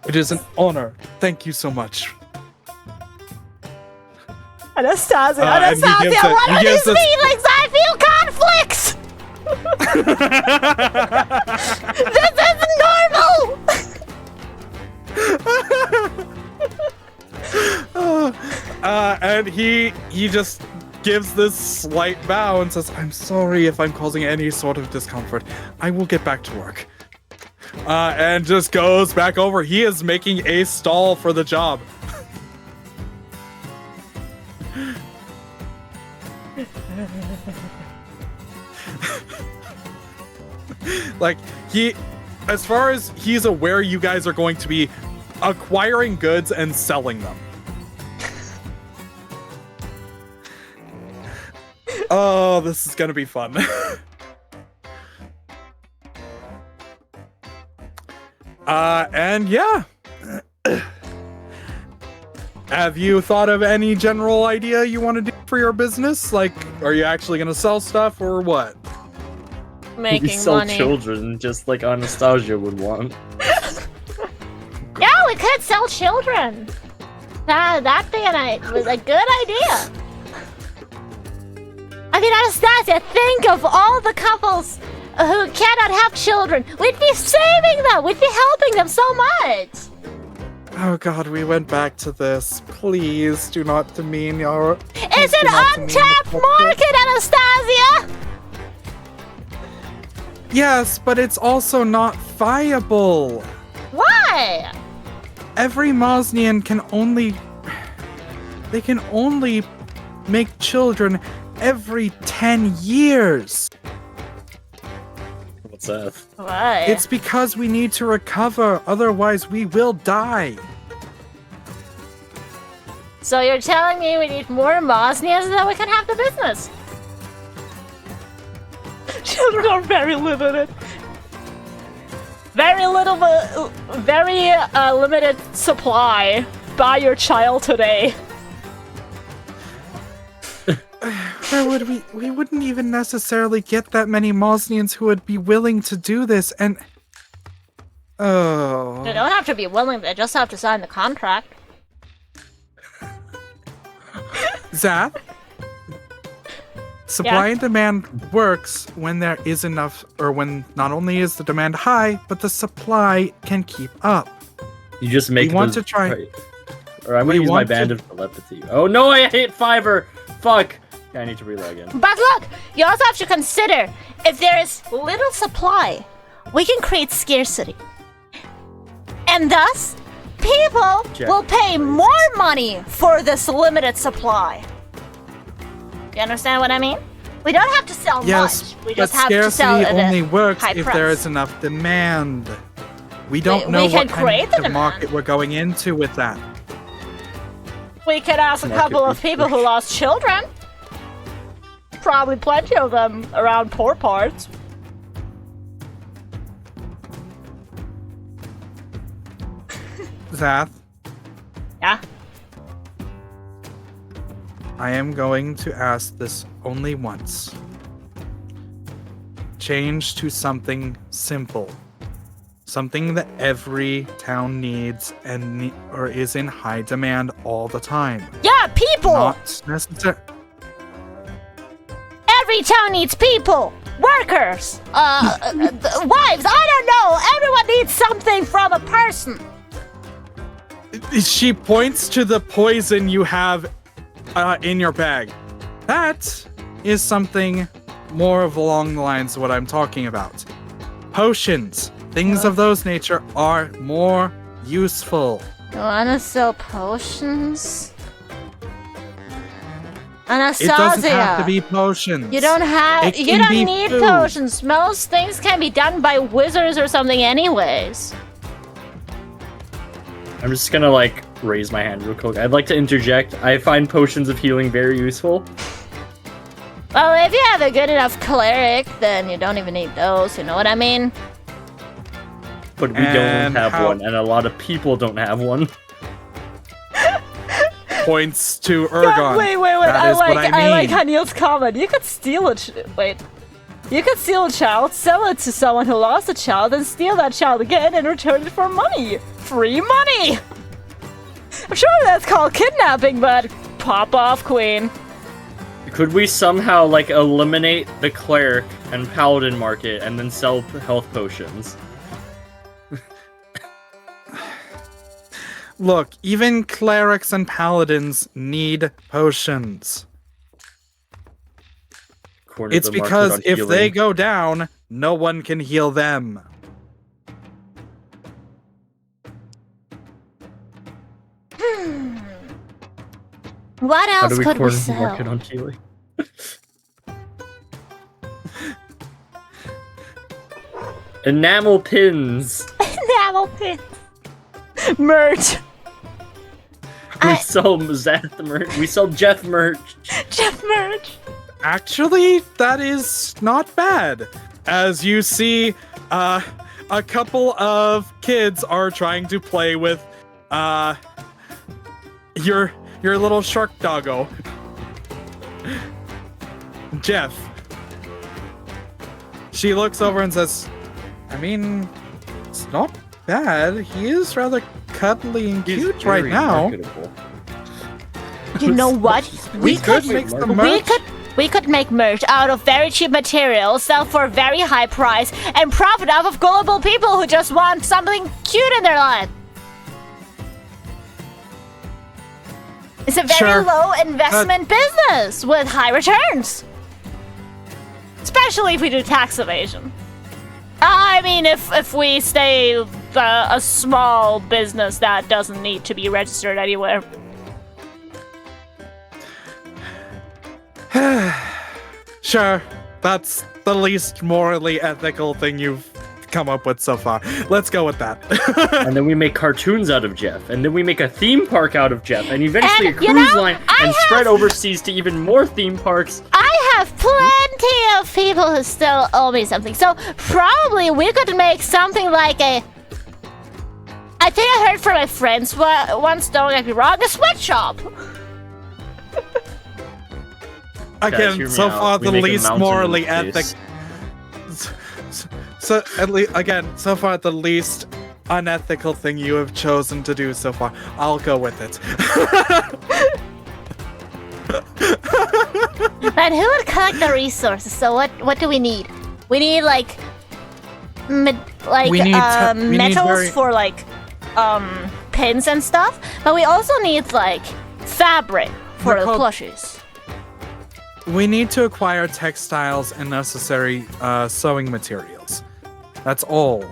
It is an honor. Thank you so much." Anastasia, and he Anastasia, gives it- what he are gives these this- feelings? I feel conflicts. This isn't normal. And he just gives this slight bow and says, "I'm sorry if I'm causing any sort of discomfort. I will get back to work." And just goes back over. He is making a stall for the job. Like, as far as he's aware, you guys are going to be acquiring goods and selling them. Oh, this is gonna be fun. And yeah. Have you thought of any general idea you want to do for your business? Like, are you actually gonna sell stuff or what? We Making sell money. children just like Anastasia would want. Yeah, we could sell children. That'd be was a good idea. I mean, Anastasia, think of all the couples who cannot have children. We'd be saving them. We'd be helping them so much. Oh god, we went back to this. Please do not demean our... It's an untapped market, Anastasia. Yes, but it's also not viable. Why? Every Mosnian can only... They can only make children every 10 years. What's that? Why? It's because we need to recover, otherwise we will die. So you're telling me we need more Mosnians so that we can have the business? Children are very limited. Very limited supply. Buy your child today. Where would we wouldn't even necessarily get that many Mosnians who would be willing to do this, and... Oh... They don't have to be willing, they just have to sign the contract. Zap? Supply and demand works when there is enough, or when not only is the demand high, but the supply can keep up. You just make We want those- to try... right. Or I'm We gonna use my want to- band of telepathy. Oh no, I hit Fiverr! Fuck! Yeah, I need to reload again. But look, you also have to consider, if there is little supply, we can create scarcity. And thus, people will pay more money for this limited supply. You understand what I mean? We don't have to sell Yes, much. We but just have to sell scarcity at a only works high if price. there is enough demand. We don't We know can what create kind the of demand. market we're going into with that. We could ask a Market couple of people who research. lost children. Probably plenty of them around poor parts. Zath, Yeah. I am going to ask this only once. Change to something simple. Something that every town needs or is in high demand all the time. Yeah, people! Not necessary. Every town needs people! Workers! Wives! I don't know! Everyone needs something from a person! She points to the poison you have in your bag. That is something more of along the lines of what I'm talking about. Potions, things of those nature are more useful. You wanna sell potions? Anastasia! It doesn't have to be potions. You don't It you can don't be need food. potions. Most things can be done by wizards or something anyways. I'm just gonna like raise my hand real quick. I'd like to interject. I find potions of healing very useful. Well, if you have a good enough cleric, then you don't even need those, you know what I mean? But we don't And have how- one, and a lot of people don't have one. Points to Ergon. Wait. That I is what like I mean. Hanil's comment. You could steal a You could steal a child, sell it to someone who lost a child, and steal that child again and return it for money. Free money. I'm sure that's called kidnapping, but pop off, queen. Could we somehow like eliminate the cleric and paladin market and then sell health potions? Look, even clerics and paladins need potions. Corner It's the market because on if healing. they go down, no one can heal them. What How else do we could we corner the sell? market on healing? Enamel pins. Enamel pins. Merch. We sell Zeth merch. We sell Jeff merch. Jeff merch. Actually, that is not bad. As you see, a couple of kids are trying to play with your little shark doggo. Jeff. She looks over and says, I mean, it's not bad. He is rather cuddly and He's cute right very now. marketable. You know what? We could make some merch. We could make merch out of very cheap materials, sell for a very high price, and profit off of gullible people who just want something cute in their life. It's a very Sure. low investment business with high returns. Especially if we do tax evasion. I mean, if we stay a small business that doesn't need to be registered anywhere. Sure, that's the least morally ethical thing you've come up with so far. Let's go with that. And then we make cartoons out of Jeff, and then we make a theme park out of Jeff, and eventually And, a you cruise know, line, I and spread have- overseas to even more theme parks. I have plenty of people who still owe me something, so probably we could make something like a... I think I heard from my friends once, don't get me wrong, a sweatshop. Guys, hear Again, me so out. far We the make a least mountain morally in space. ethical. So at least again, so far the least unethical thing you have chosen to do so far. I'll go with it. And who would collect the resources? So what do we need? We need like We need metals very- for like pins and stuff, but we also need like fabric for They're the called- plushies. We need to acquire textiles and necessary sewing materials. That's all.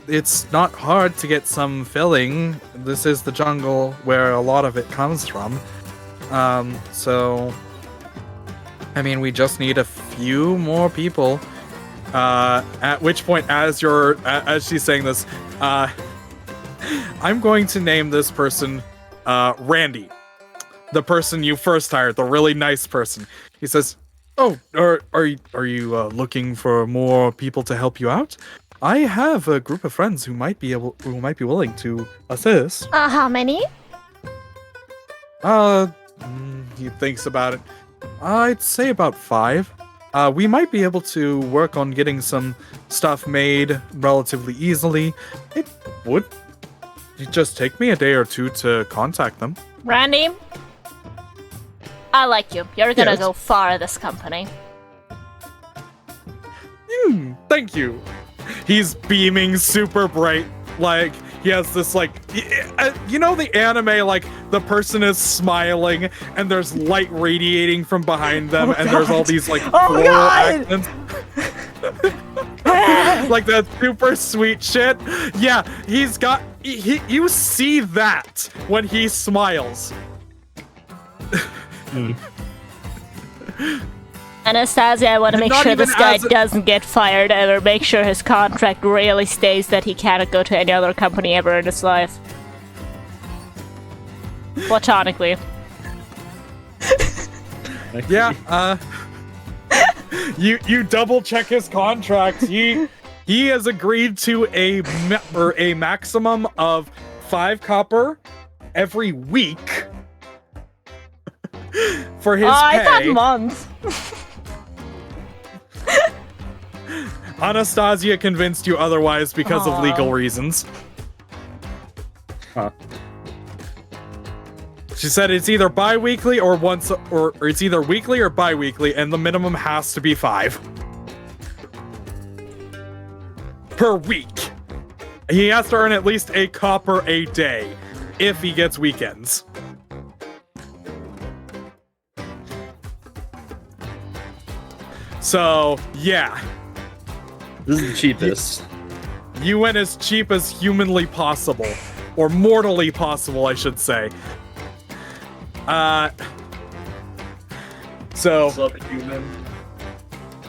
It's not hard to get some filling. This is the jungle where a lot of it comes from. So, I mean, we just need a few more people. At which point, as she's saying this, I'm going to name this person Randy. The person you first hired, the really nice person. He says, "Oh, are you looking for more people to help you out? I have a group of friends who might be willing to assist." How many? He thinks about it. I'd say about 5. We might be able to work on getting some stuff made relatively easily. It would just take me a day or 2 to contact them. Randy, I like you. You're gonna Yes. go far in this company. Thank you. He's beaming super bright. Like, he has this, like, you know the anime, like, the person is smiling and there's light radiating from behind them and there's all these, like, floral accents. Like that super sweet shit. Yeah, he's got, you see that when he smiles. Anastasia, I want to make Not sure even this guy as a- doesn't get fired ever. Make sure his contract really states that he cannot go to any other company ever in his life. Platonically. Yeah, you double check his contract. He has agreed to a maximum of 5 copper every week for his pay. I thought month. Anastasia convinced you otherwise because of Aw. legal reasons. Huh. She said it's either bi-weekly or or it's either weekly or bi-weekly, and the minimum has to be 5 per week. He has to earn at least a copper a day if he gets weekends. So, yeah. This is the cheapest. You went as cheap as humanly possible. Or mortally possible, I should say. So What's up, human?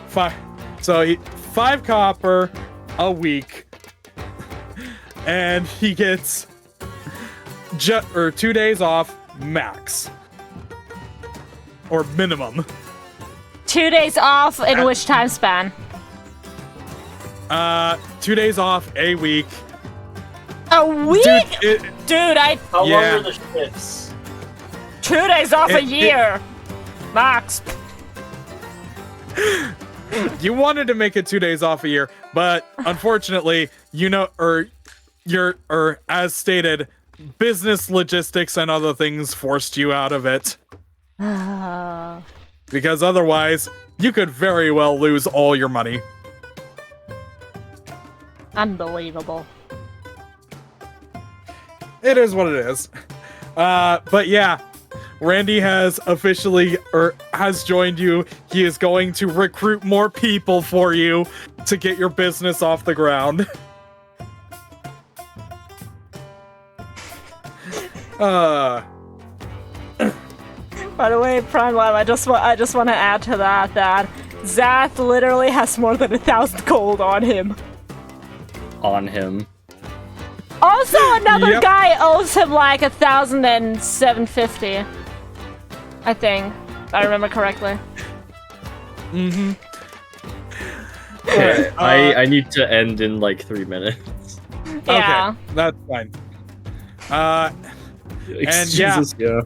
5 copper a week. And he gets 2 days off max. Or minimum. 2 days off in which time span? 2 days off a week. A week? Dude, How long Yeah. are the shifts? 2 days off a year. Max. You wanted to make it 2 days off a year, but unfortunately, as stated, business logistics and other things forced you out of it. Because otherwise, you could very well lose all your money. Unbelievable. It is what it is. But yeah, Randy has has joined you. He is going to recruit more people for you to get your business off the ground. By the way, Prime Live, I just want to add to that Zath literally has more than 1,000 gold on him. On him. Also, another Yep. guy owes him like 1,750. I think, if I remember correctly. Mm-hmm. Okay, I need to end in like 3 minutes. Yeah. Okay, that's fine. Jesus, yeah.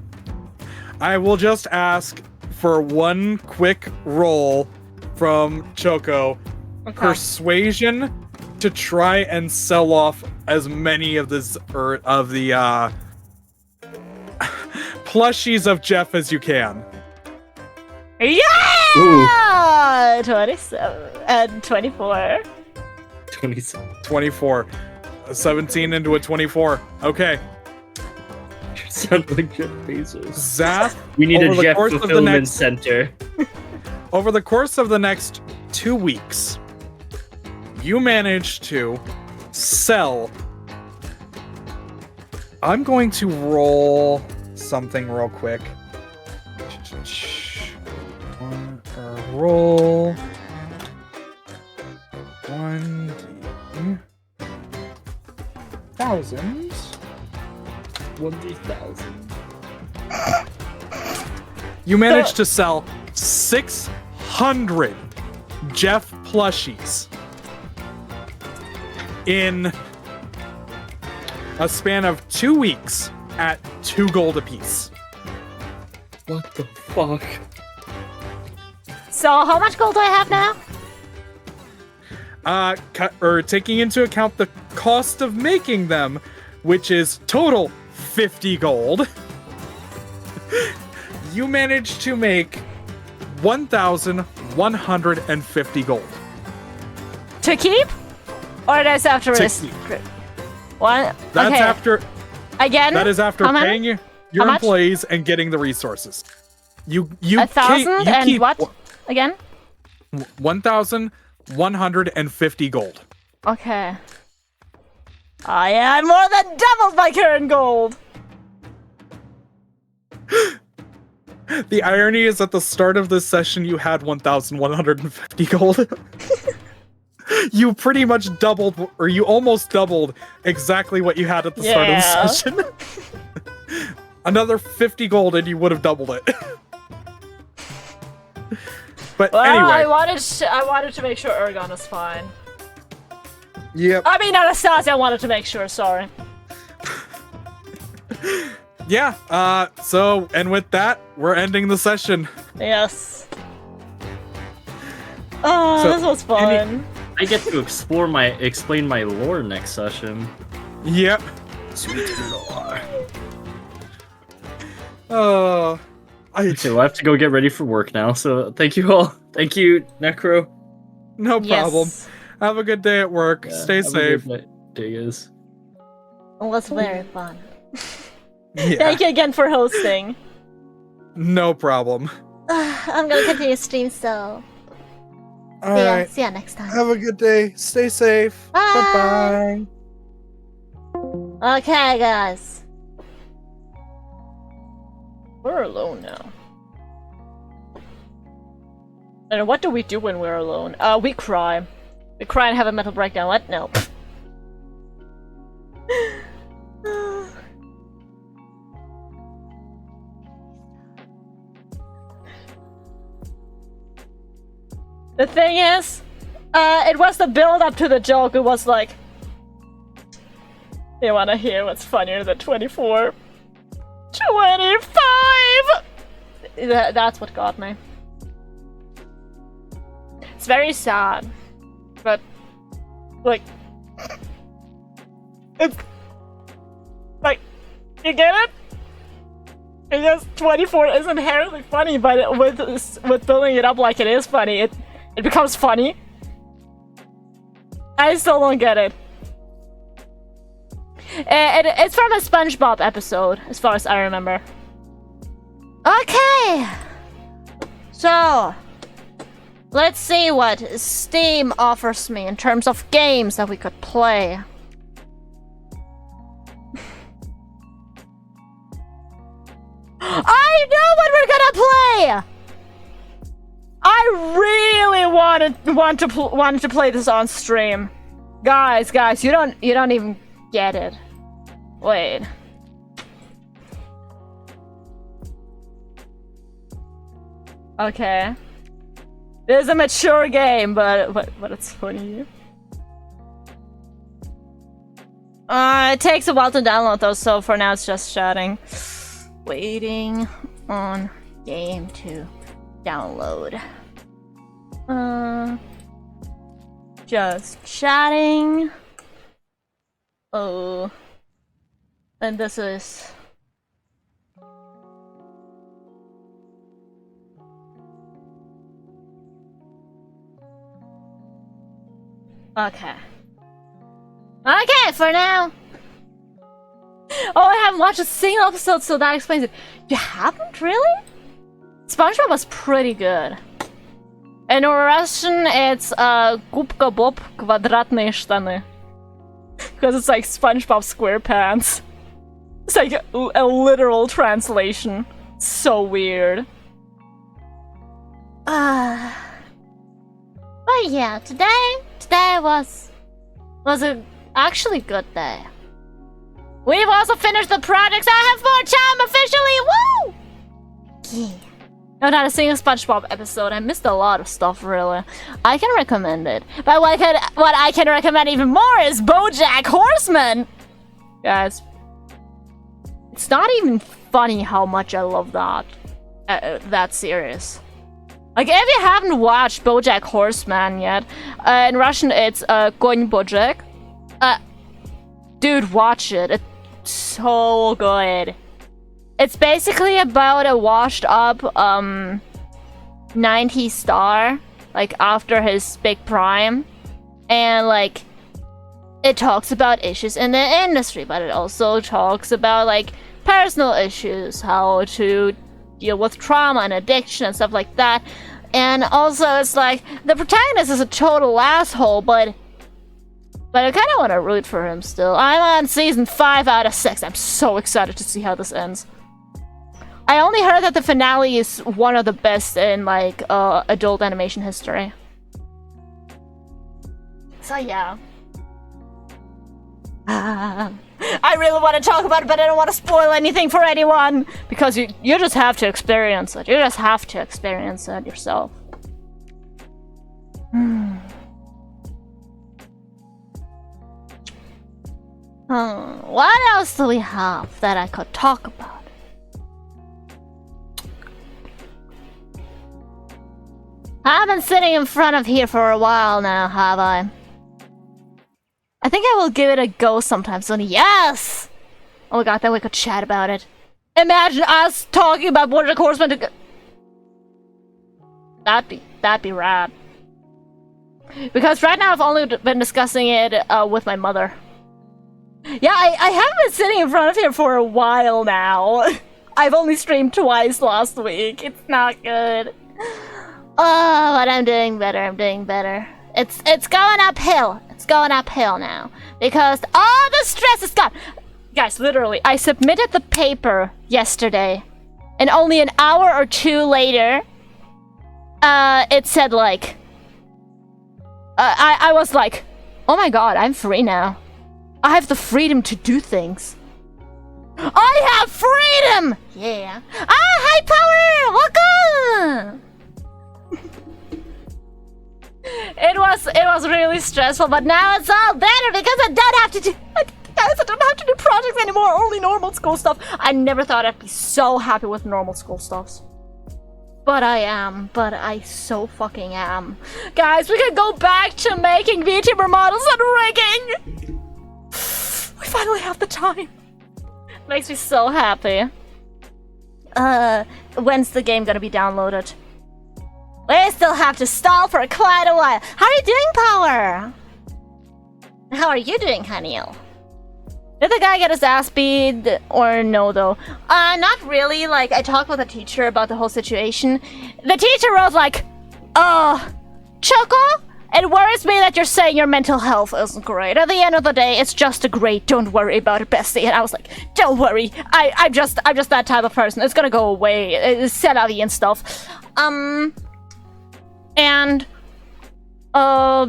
I will just ask for one quick roll from Choco. Okay. Persuasion to try and sell off as many of the plushies of Jeff as you can. Yeah! 27 and 24. 27. 24. 17 into a 24. Okay. You sound like Jeff Bezos. Zath, We need over a the Jeff course of the fulfillment next- center. over the course of the next 2 weeks, you manage to sell. I'm going to roll something real quick. Roll 1,000. 1,000. You managed to sell 600 Jeff plushies in a span of 2 weeks at 2 gold apiece. What the fuck? So how much gold do I have now? Taking into account the cost of making them, which is total 50 gold, you managed to make 1,150 gold. To keep? Or that's after To risk? keep. One. That's okay. after. Again? That is after How many? paying your How much? employees and getting the resources. You 1,000 and keep what? Again? 1,150 gold. Okay. I have more than doubled my current gold. The irony is at the start of this session you had 1,150 gold. You pretty much doubled, or you almost doubled exactly what you had at the start of the session. Another 50 gold and you would have doubled it. But well, anyway. I wanted to make sure Ergon is fine. Yep. I mean, Anastasia wanted to make sure, sorry. Yeah, so, and with that, we're ending the session. Yes. Oh, So, this was fun. I get to explain my lore next session. Yep. Sweet lore. Okay, well, I have to go get ready for work now, so thank you all. Thank you, Necro. no problem. Yes. Have a good day at work. Yeah, Stay have a safe. good day, guys. It was very fun. Yeah, Thank you again for hosting. no problem. I'm gonna continue stream, so Alright, see ya next time. have a good day. Stay safe. Bye. Bye-bye. Okay, guys. We're alone now. And what do we do when we're alone? We cry. We cry and have a mental breakdown. What? No. The thing is, it was the build up to the joke. It was like, you wanna hear what's funnier than 24? 25! That's what got me. It's very sad, but like, it's like, you get it? Because 24 is inherently funny, but with building it up like it is funny, it becomes funny. I still don't get it. It's from a SpongeBob episode, as far as I remember. Okay. So, let's see what Steam offers me in terms of games that we could play. I know what we're gonna play. I really wanted to play this on stream, guys. You don't even get it. Wait. Okay. This is a mature game, but it's funny. It takes a while to download though, so for now it's just chatting. Waiting on game to download. Just chatting. Oh. And this is... Okay. Okay, for now. Oh, I haven't watched a single episode, so that explains it. You haven't, really? SpongeBob was pretty good. In Russian, it's Gubka Bob Kwadratные штаны. Because it's like SpongeBob SquarePants. It's like a literal translation. So weird. But yeah, today was a actually good day. We've also finished the projects. I have more time officially. Woo! Yeah. No, not a single SpongeBob episode. I missed a lot of stuff, really. I can recommend it. But what I can recommend even more is BoJack Horseman! Guys, it's not even funny how much I love that series. Like, if you haven't watched BoJack Horseman yet, in Russian it's Konь Bojack. Dude, watch it. It's so good. It's basically about a washed up 90s star, like after his big prime, and like it talks about issues in the industry, but it also talks about like personal issues, how to deal with trauma and addiction and stuff like that. And also it's like the protagonist is a total asshole, but I kind of want to root for him still. I'm on season 5 out of 6. I'm so excited to see how this ends. I only heard that the finale is one of the best in like adult animation history. So yeah. I really want to talk about it, but I don't want to spoil anything for anyone, because you just have to experience it. You just have to experience it yourself. What else do we have that I could talk about? I've been sitting in front of here for a while now, have I? I think I will give it a go sometime soon. Yes! Oh my god, then we could chat about it. Imagine us talking about BoJack Horseman to That'd be rad. Because right now I've only been discussing it with my mother. Yeah, I haven't been sitting in front of here for a while now. I've only streamed twice last week. It's not good. Oh, but I'm doing better. I'm doing better. It's going uphill. It's going uphill now because all the stress is gone. Guys, literally, I submitted the paper yesterday, and only an hour or two later, it said like, I was like, oh my god, I'm free now. I have the freedom to do things. I have freedom! Yeah. Ah, hi, Power! Welcome! It was really stressful, but now it's all better because I don't have to do projects anymore, only normal school stuff. I never thought I'd be so happy with normal school stuffs. But I am. But I so fucking am. Guys, we can go back to making VTuber models and rigging! We finally have the time. Makes me so happy. When's the game gonna be downloaded? We still have to stall for quite a while. How are you doing, Power? How are you doing, Haniel? Did the guy get his ass beat or no, though? Not really. Like, I talked with the teacher about the whole situation. The teacher was like, Choco, it worries me that you're saying your mental health isn't great. At the end of the day, it's just a grade. Don't worry about it, bestie. And I was like, don't worry. I'm just that type of person. It's gonna go away. It's c'est la vie and stuff. And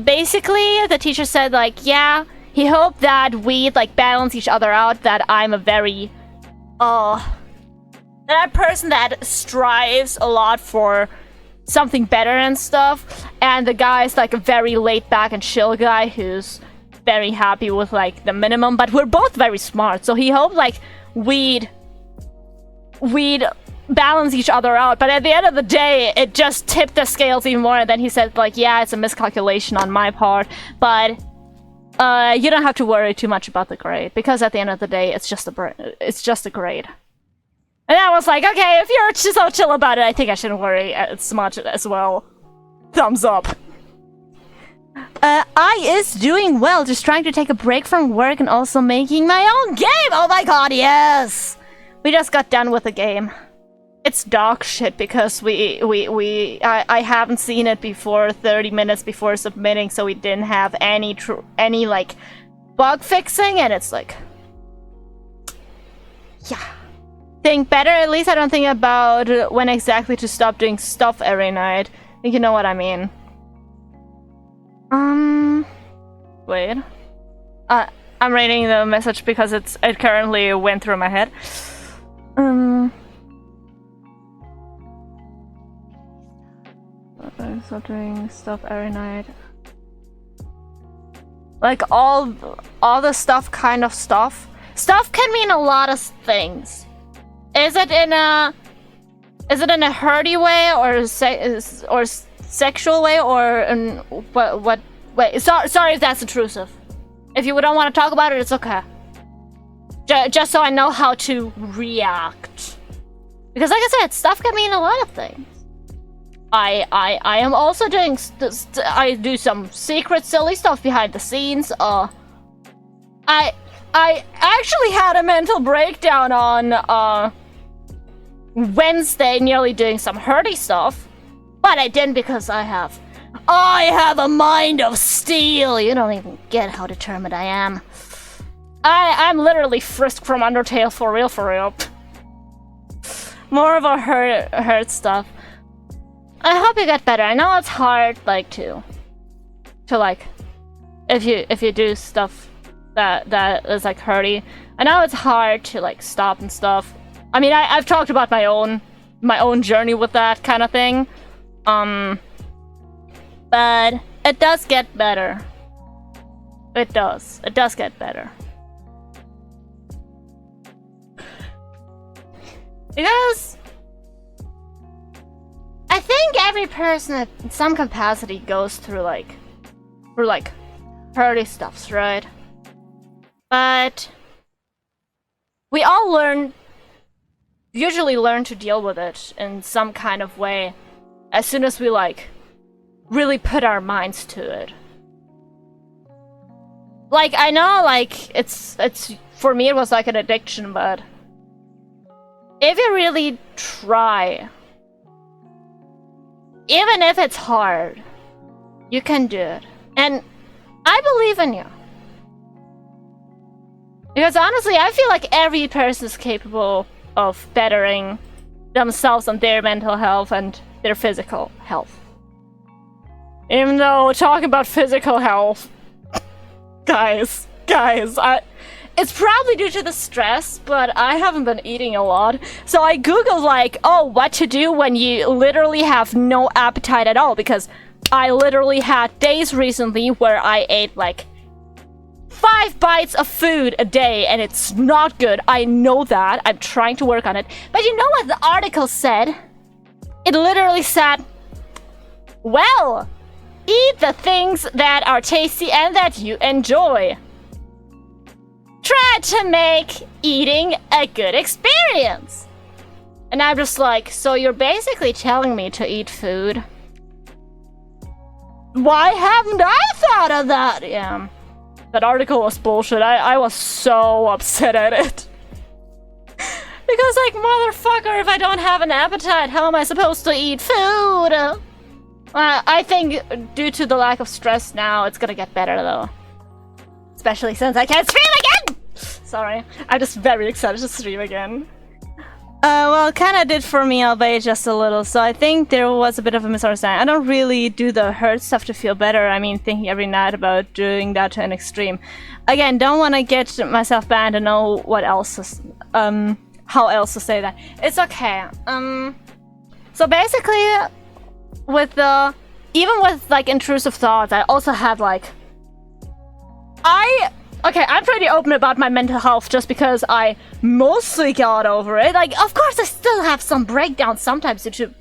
basically the teacher said like, yeah, he hoped that we'd like balance each other out, that I'm a very that person that strives a lot for something better and stuff, and the guy's like a very laid back and chill guy who's very happy with like the minimum, but we're both very smart, so he hoped like we'd balance each other out. But at the end of the day, it just tipped the scales even more, and then he said like, yeah, it's a miscalculation on my part, but you don't have to worry too much about the grade, because at the end of the day, it's just a grade. And I was like, okay, if you're so chill about it, I think I shouldn't worry as much as well. Thumbs up. I is doing well, just trying to take a break from work and also making my own game! Oh my god, yes! We just got done with the game. It's dog shit because I haven't seen it before 30 minutes before submitting, so we didn't have any like bug fixing, and it's like, yeah. Think better. At least I don't think about when exactly to stop doing stuff every night. I think you know what I mean. Wait. I'm reading the message because it currently went through my head. Stop doing stuff every night. Like all the stuff kind of stuff. Stuff can mean a lot of things. Is it in a Is it in a hurty way or sexual way or in what way? Sorry if that's intrusive. If you don't want to talk about it, it's okay. Just so I know how to react. Because like I said, stuff can mean a lot of things. I am also doing I do some secret silly stuff behind the scenes. I actually had a mental breakdown on Wednesday, nearly doing some hurty stuff, but I didn't because I have a mind of steel. You don't even get how determined I am. I'm literally Frisk from Undertale for real. More of a hurt stuff. I hope you get better. I know it's hard, like to like, if you do stuff that is like hurty. I know it's hard to like stop and stuff. I mean, I've talked about my own journey with that kind of thing. But it does get better. It does get better. Because I think every person in some capacity goes through like hurty stuffs, right? But we all usually learn to deal with it in some kind of way as soon as we like really put our minds to it. Like, I know, like, it's for me it was like an addiction, but if you really try, even if it's hard, you can do it. And I believe in you. Because honestly, I feel like every person is capable of bettering themselves and their mental health and their physical health. Even though talking about physical health, guys, it's probably due to the stress, but I haven't been eating a lot. So I googled like, what to do when you literally have no appetite at all, because I literally had days recently where I ate like 5 bites of food a day, and it's not good. I know that. I'm trying to work on it. But you know what the article said? It literally said, well, eat the things that are tasty and that you enjoy. Try to make eating a good experience. And I'm just like, so you're basically telling me to eat food? Why haven't I thought of that? Yeah. That article was bullshit. I was so upset at it. Because, like, motherfucker, if I don't have an appetite, how am I supposed to eat food? I think due to the lack of stress now, it's gonna get better, though. Especially since I can't stream again! Sorry. I'm just very excited to stream again. Well, it kinda did for me, albeit just a little, so I think there was a bit of a misunderstanding. I don't really do the hurt stuff to feel better. I mean, thinking every night about doing that to an extreme. Again, don't want to get myself banned and know what else is, how else to say that. It's okay. So basically, even with, like, intrusive thoughts, I also had, like, okay, I'm pretty open about my mental health just because I mostly got over it. Like, of course I still have some breakdowns sometimes due to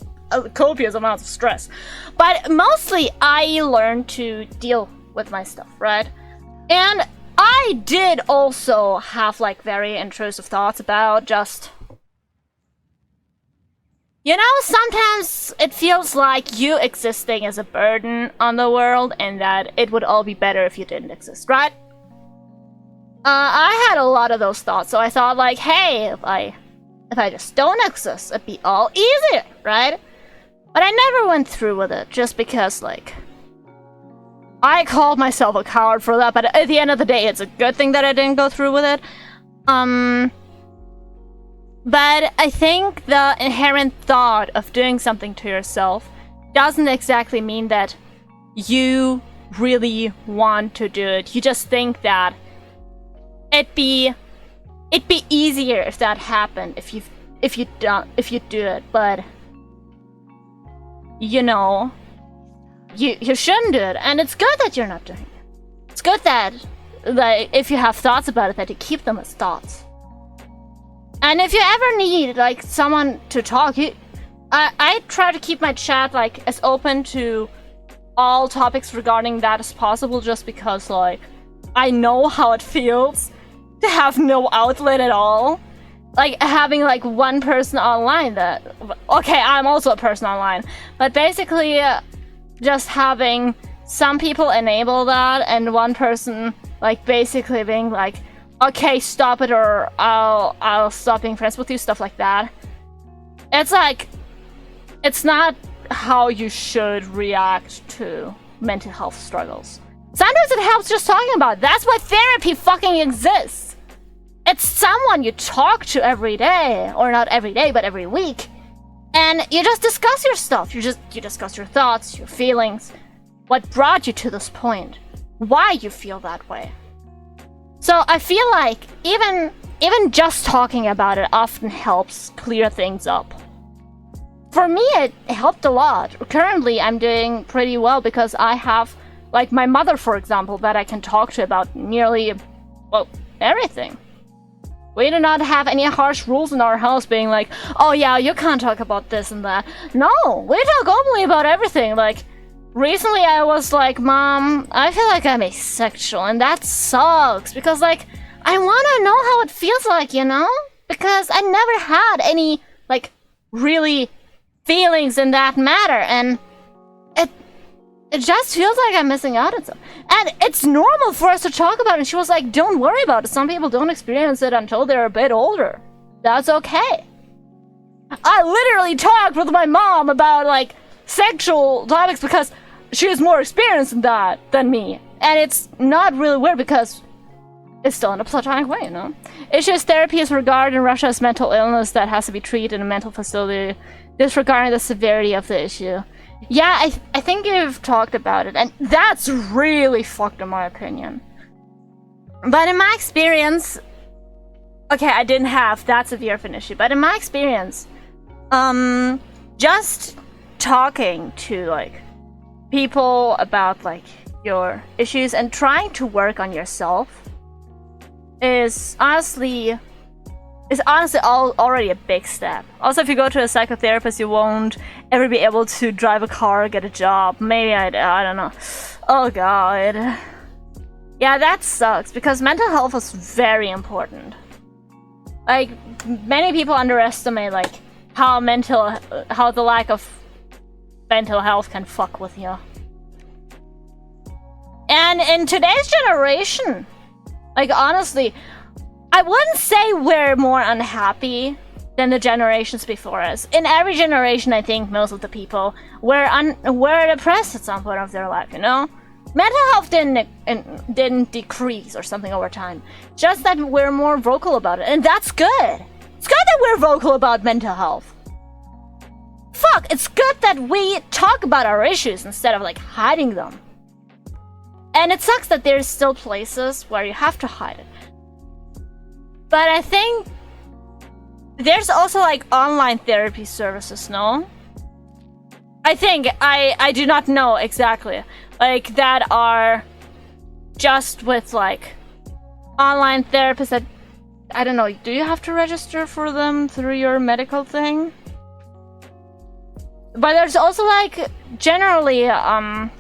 copious amounts of stress. But mostly I learned to deal with my stuff, right? And I did also have, like, very intrusive thoughts about just... You know, sometimes it feels like you existing is a burden on the world and that it would all be better if you didn't exist, right? I had a lot of those thoughts, so I thought, like, hey, if I just don't exist, it'd be all easier, right? But I never went through with it, just because, like, I called myself a coward for that, but at the end of the day, it's a good thing that I didn't go through with it. But I think the inherent thought of doing something to yourself doesn't exactly mean that you really want to do it. You just think that it'd be easier if that happened, if you do it, but you know, you shouldn't do it, and it's good that you're not doing it. It's good that, like, if you have thoughts about it, that you keep them as thoughts. And if you ever need, like, someone to talk, I try to keep my chat like as open to all topics regarding that as possible, just because like I know how it feels to have no outlet at all. Like having like one person online that, okay, I'm also a person online, but basically just having some people enable that and one person like basically being like, okay, stop it, or I'll stop being friends with you, stuff like that. It's like, it's not how you should react to mental health struggles. Sometimes it helps just talking about it. That's why therapy fucking exists. It's someone you talk to every day, or not every day, but every week, and you just discuss your stuff. You discuss your thoughts, your feelings, what brought you to this point, why you feel that way. So I feel like even just talking about it often helps clear things up. For me, it helped a lot. Currently, I'm doing pretty well because I have, like, my mother, for example, that I can talk to about nearly, well, everything. We do not have any harsh rules in our house being like, oh yeah, you can't talk about this and that. No, we talk openly about everything. Like, recently I was like, Mom, I feel like I'm asexual, and that sucks, because, like, I want to know how it feels like, you know? Because I never had any, like, really feelings in that matter, and it just feels like I'm missing out on something. And it's normal for us to talk about it. And she was like, don't worry about it. Some people don't experience it until they're a bit older. That's okay. I literally talked with my mom about, like, sexual topics because she has more experience in that than me. And it's not really weird because it's still in a platonic way, you know? Issues therapy is regarded in Russia as mental illness that has to be treated in a mental facility, disregarding the severity of the issue. Yeah, I think you've talked about it, and that's really fucked in my opinion. But in my experience, okay, I didn't have that severe of an issue, but in my experience, just talking to, like, people about, like, your issues and trying to work on yourself is honestly already a big step. Also, if you go to a psychotherapist, you won't ever be able to drive a car or get a job. Maybe I don't know. Oh god. Yeah, that sucks, because mental health is very important. Like, many people underestimate, like, how the lack of mental health can fuck with you. And in today's generation, like, honestly, I wouldn't say we're more unhappy than the generations before us. In every generation, I think most of the people were depressed at some point of their life, you know? Mental health didn't decrease or something over time. Just that we're more vocal about it, and that's good. It's good that we're vocal about mental health. Fuck, it's good that we talk about our issues instead of, like, hiding them. And it sucks that there's still places where you have to hide it. But I think there's also, like, online therapy services, no? I think, I do not know exactly, like, that are just with, like, online therapists that, I don't know, do you have to register for them through your medical thing? But there's also, like, generally, why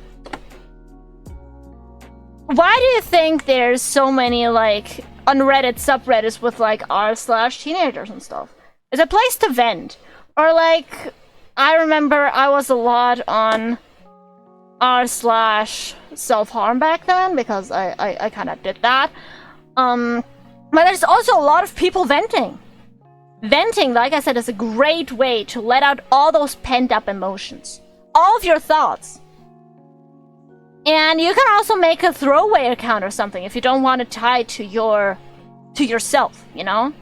do you think there's so many, like, on Reddit subreddits with, like, r/teenagers and stuff? It's a place to vent. Or, like, I remember I was a lot on r/self-harm back then, because I kind of did that. But there's also a lot of people venting. Venting, like I said, is a great way to let out all those pent-up emotions. All of your thoughts. And you can also make a throwaway account or something if you don't want to tie to yourself, you know?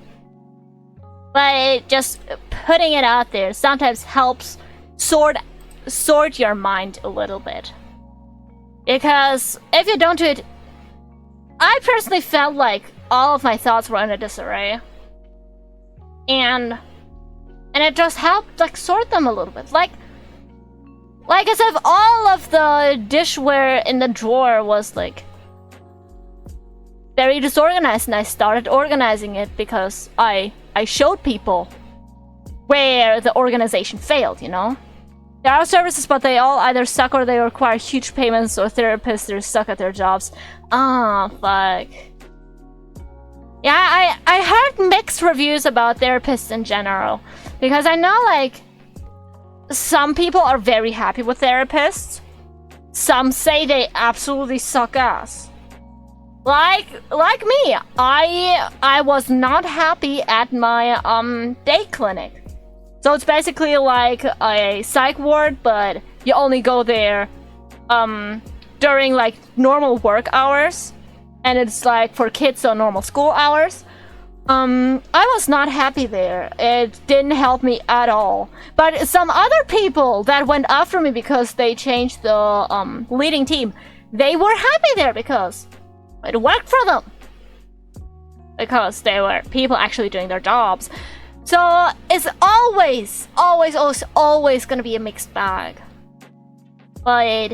But just putting it out there sometimes helps sort your mind a little bit. Because if you don't do it, I personally felt like all of my thoughts were in a disarray. And it just helped, like, sort them a little bit. Like as if all of the dishware in the drawer was, like, very disorganized, and I started organizing it because I showed people where the organization failed, you know? There are services, but they all either suck or they require huge payments, or therapists that are stuck at their jobs. Ah, fuck. Yeah, I heard mixed reviews about therapists in general. Because I know, like, some people are very happy with therapists. Some say they absolutely suck ass. Like me, I was not happy at my day clinic. So it's basically like a psych ward, but you only go there during like normal work hours, and it's like for kids, so normal school hours. I was not happy there. It didn't help me at all. But some other people that went after me because they changed the leading team, they were happy there because it worked for them. Because they were people actually doing their jobs. So it's always gonna be a mixed bag. But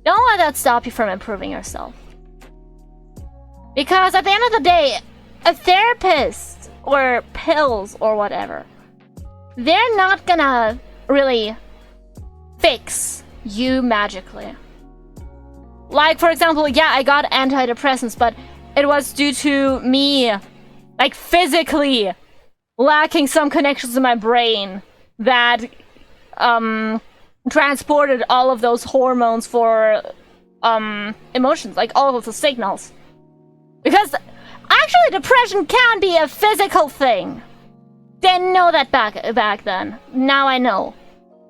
don't let that stop you from improving yourself. Because at the end of the day, a therapist or pills or whatever, they're not gonna really fix you magically. Like, for example, yeah, I got antidepressants, but it was due to me, like, physically lacking some connections in my brain that transported all of those hormones for emotions, like all of the signals. Because actually depression can be a physical thing. Didn't know that back then. Now I know.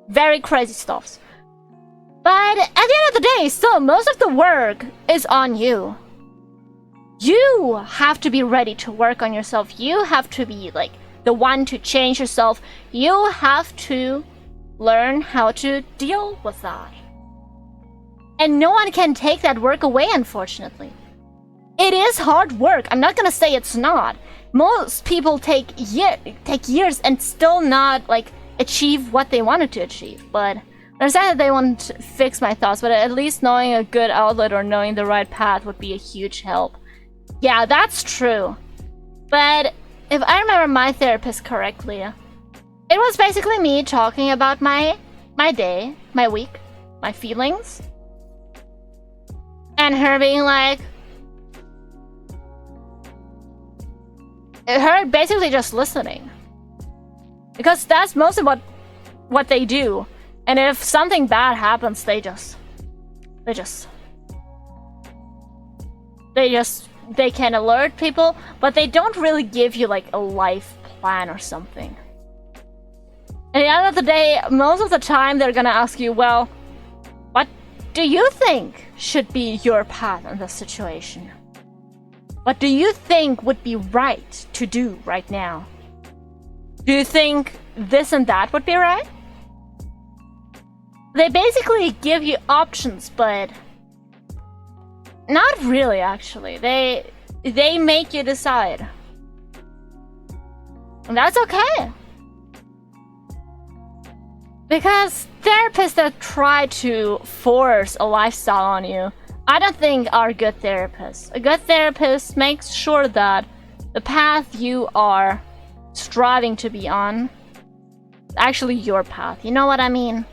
Very crazy stuff. But at the end of the day, still, most of the work is on you. You have to be ready to work on yourself. You have to be, like, the one to change yourself. You have to learn how to deal with that. And no one can take that work away, unfortunately. It is hard work. I'm not gonna say it's not. Most people take years and still not, like, achieve what they wanted to achieve. But I understand that they want to fix my thoughts, but at least knowing a good outlet or knowing the right path would be a huge help. Yeah, that's true. But if I remember my therapist correctly, it was basically me talking about my day, my week, my feelings. And her being like... her basically just listening. Because that's mostly what they do. And if something bad happens, they can alert people, but they don't really give you like a life plan or something. At the end of the day, most of the time they're gonna ask you, well, what do you think should be your path in this situation? What do you think would be right to do right now? Do you think this and that would be right? They basically give you options, but not really, actually. They make you decide. And that's okay. Because therapists that try to force a lifestyle on you, I don't think are good therapists. A good therapist makes sure that the path you are striving to be on is actually your path. You know what I mean?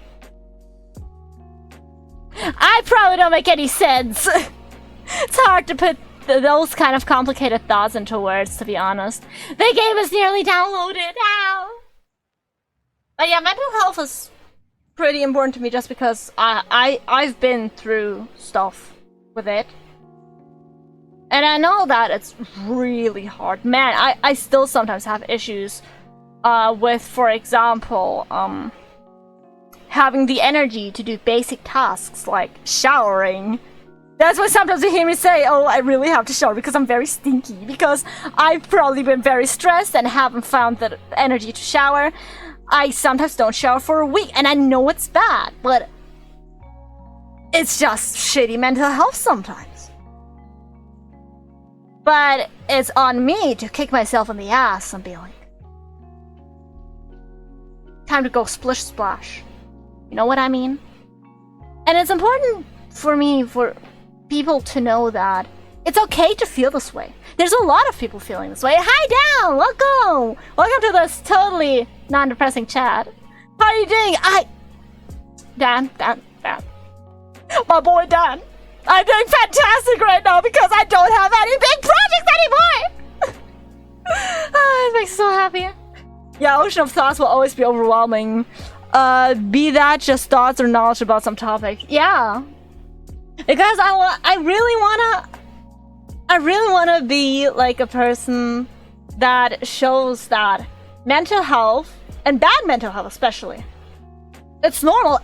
I probably don't make any sense. It's hard to put those kind of complicated thoughts into words, to be honest. The game is nearly downloaded. Ow! But yeah, mental health is pretty important to me just because I've been through stuff with it. And I know that it's really hard. Man, I still sometimes have issues with, for example, having the energy to do basic tasks like showering. That's why sometimes you hear me say, oh, I really have to shower because I'm very stinky. Because I've probably been very stressed and haven't found the energy to shower. I sometimes don't shower for a week, and I know it's bad, but it's just shitty mental health sometimes. But it's on me to kick myself in the ass and be like, time to go splish splash. You know what I mean? And it's important for me, for people to know that It's okay to feel this way. There's a lot of people feeling this way. Hi, Dan! Welcome! Welcome to this totally non-depressing chat. How are you doing? Dan. My boy Dan. I'm doing fantastic right now because I don't have any big projects anymore! It makes me so happy. Yeah, ocean of thoughts will always be overwhelming. Be that just thoughts or knowledge about some topic. Yeah. Because I really wanna be like a person that shows that mental health, and bad mental health especially, it's normal.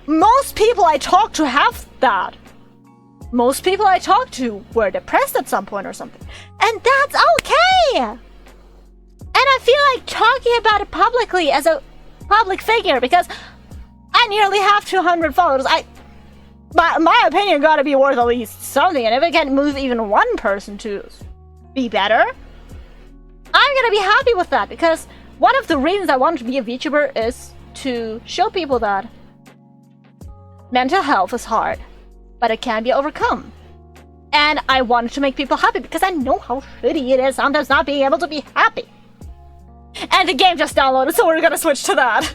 Most people I talk to have that. Most people I talk to were depressed at some point or something. And that's okay! And I feel like talking about it publicly as a public figure, because I nearly have 200 followers. My opinion gotta be worth at least something, and if it can move even one person to be better, I'm gonna be happy with that, because one of the reasons I wanted to be a VTuber is to show people that mental health is hard, but it can be overcome. And I wanted to make people happy because I know how shitty it is sometimes not being able to be happy. And the game just downloaded, so we're gonna switch to that.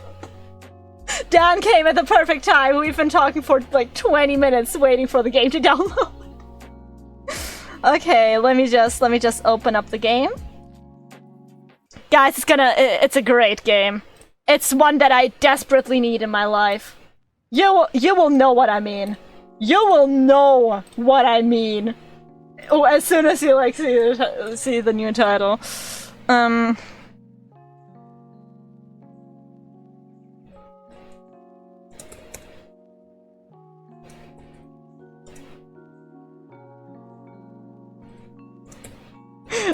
Dan came at the perfect time. We've been talking for like 20 minutes waiting for the game to download. Okay, let me just open up the game. Guys, it's a great game. It's one that I desperately need in my life. You will know what I mean. You will know what I mean. Oh, as soon as you like see the new title.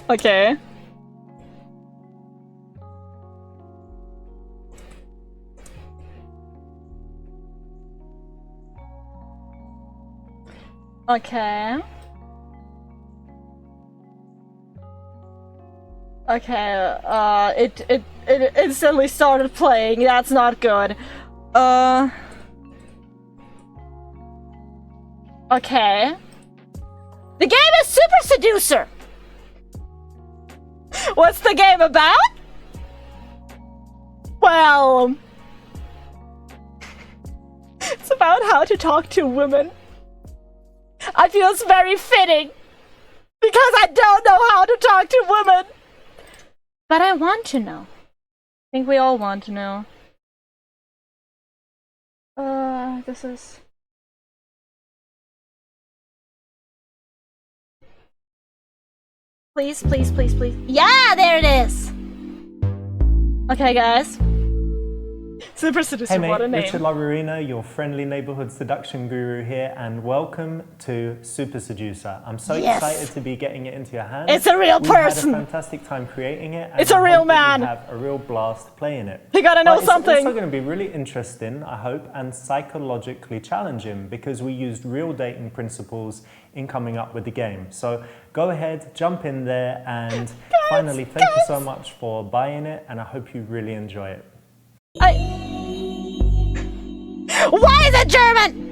Okay. Okay. Okay, it instantly started playing. That's not good. Okay. The game is Super Seducer! What's the game about? Well... it's about how to talk to women. I feel it's very fitting, because I don't know how to talk to women. But I want to know. I think we all want to know. This is... Please, please, please, please. Yeah, there it is! Okay, guys. Super Seducer, hey mate, what a name. Richard LaRuina, your friendly neighborhood seduction guru here, and welcome to Super Seducer. I'm so excited to be getting it into your hands. It's a real person! We had a fantastic time creating it. And it's a real man! We have a real blast playing it. You gotta know something! It's also going to be really interesting, I hope, and psychologically challenging, because we used real dating principles in coming up with the game. So go ahead, jump in there, and finally, thank you so much for buying it, and I hope you really enjoy it. Why is it German?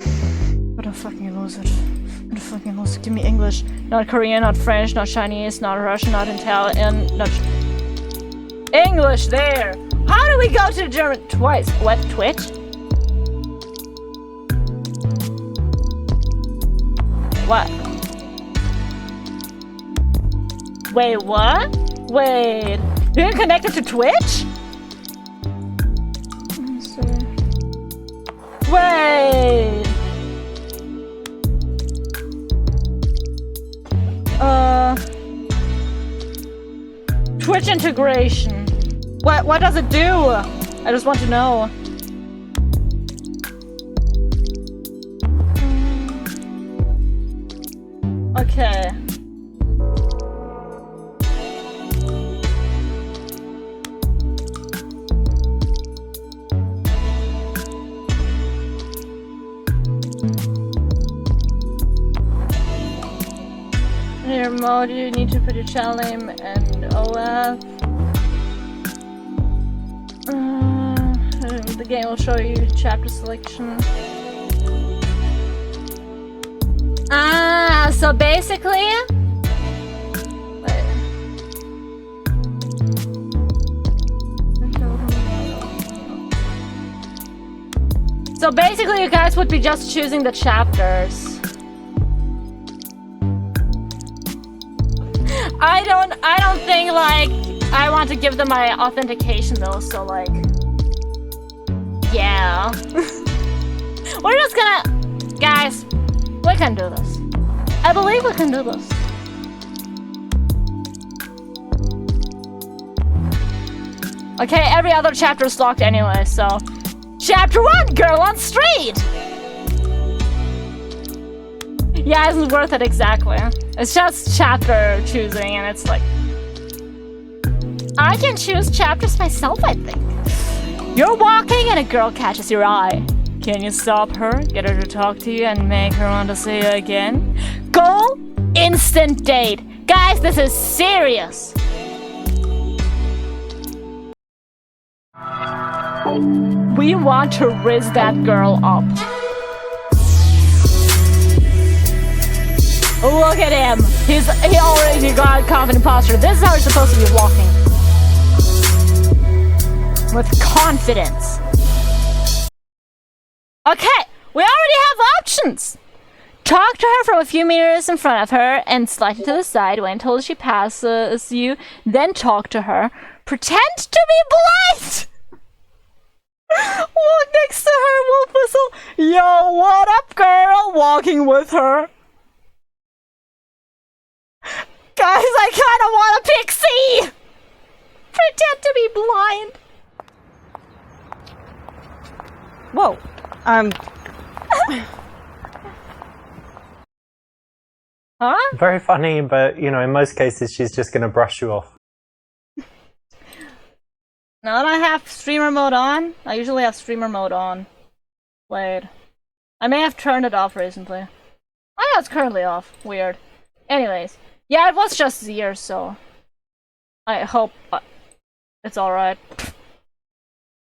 I'm gonna fucking lose it. I'm gonna fucking lose it. Give me English. Not Korean, not French, not Chinese, not Russian, not Italian, not... English, there! How do we go to German twice? What, Twitch? What? Wait, what? Wait. You're connected to Twitch? Wait! Twitch integration. What does it do? I just want to know. Okay. In your mode, you need to put your channel name and OF. The game will show you chapter selection. So basically... So basically you guys would be just choosing the chapters. I don't think like I want to give them my authentication though, so like yeah. We're just gonna guys, we can do this. I believe we can do this. Okay, every other chapter is locked anyway, so Chapter 1, Girl on Street! Yeah, it's worth it exactly. It's just chapter choosing and it's like... I can choose chapters myself, I think. You're walking and a girl catches your eye. Can you stop her, get her to talk to you and make her want to see you again? Goal? Instant date. Guys, this is serious. We want to riz that girl up. Look at him. He already got confident posture. This is how you're supposed to be walking. With confidence. Okay, we already have options. Talk to her from a few meters in front of her and slightly to the side. Wait until she passes you. Then talk to her. Pretend to be blind. Walk next to her, wolf whistle. Yo, what up, girl? Walking with her. Guys, I kinda want a pixie! Pretend to be blind. Whoa. Huh? Very funny, but you know, in most cases, she's just gonna brush you off. Now that I have streamer mode on, I usually have streamer mode on. Wait. I may have turned it off recently. Oh yeah, it's currently off. Weird. Anyways. Yeah, it was just Zier, so... I hope... it's alright.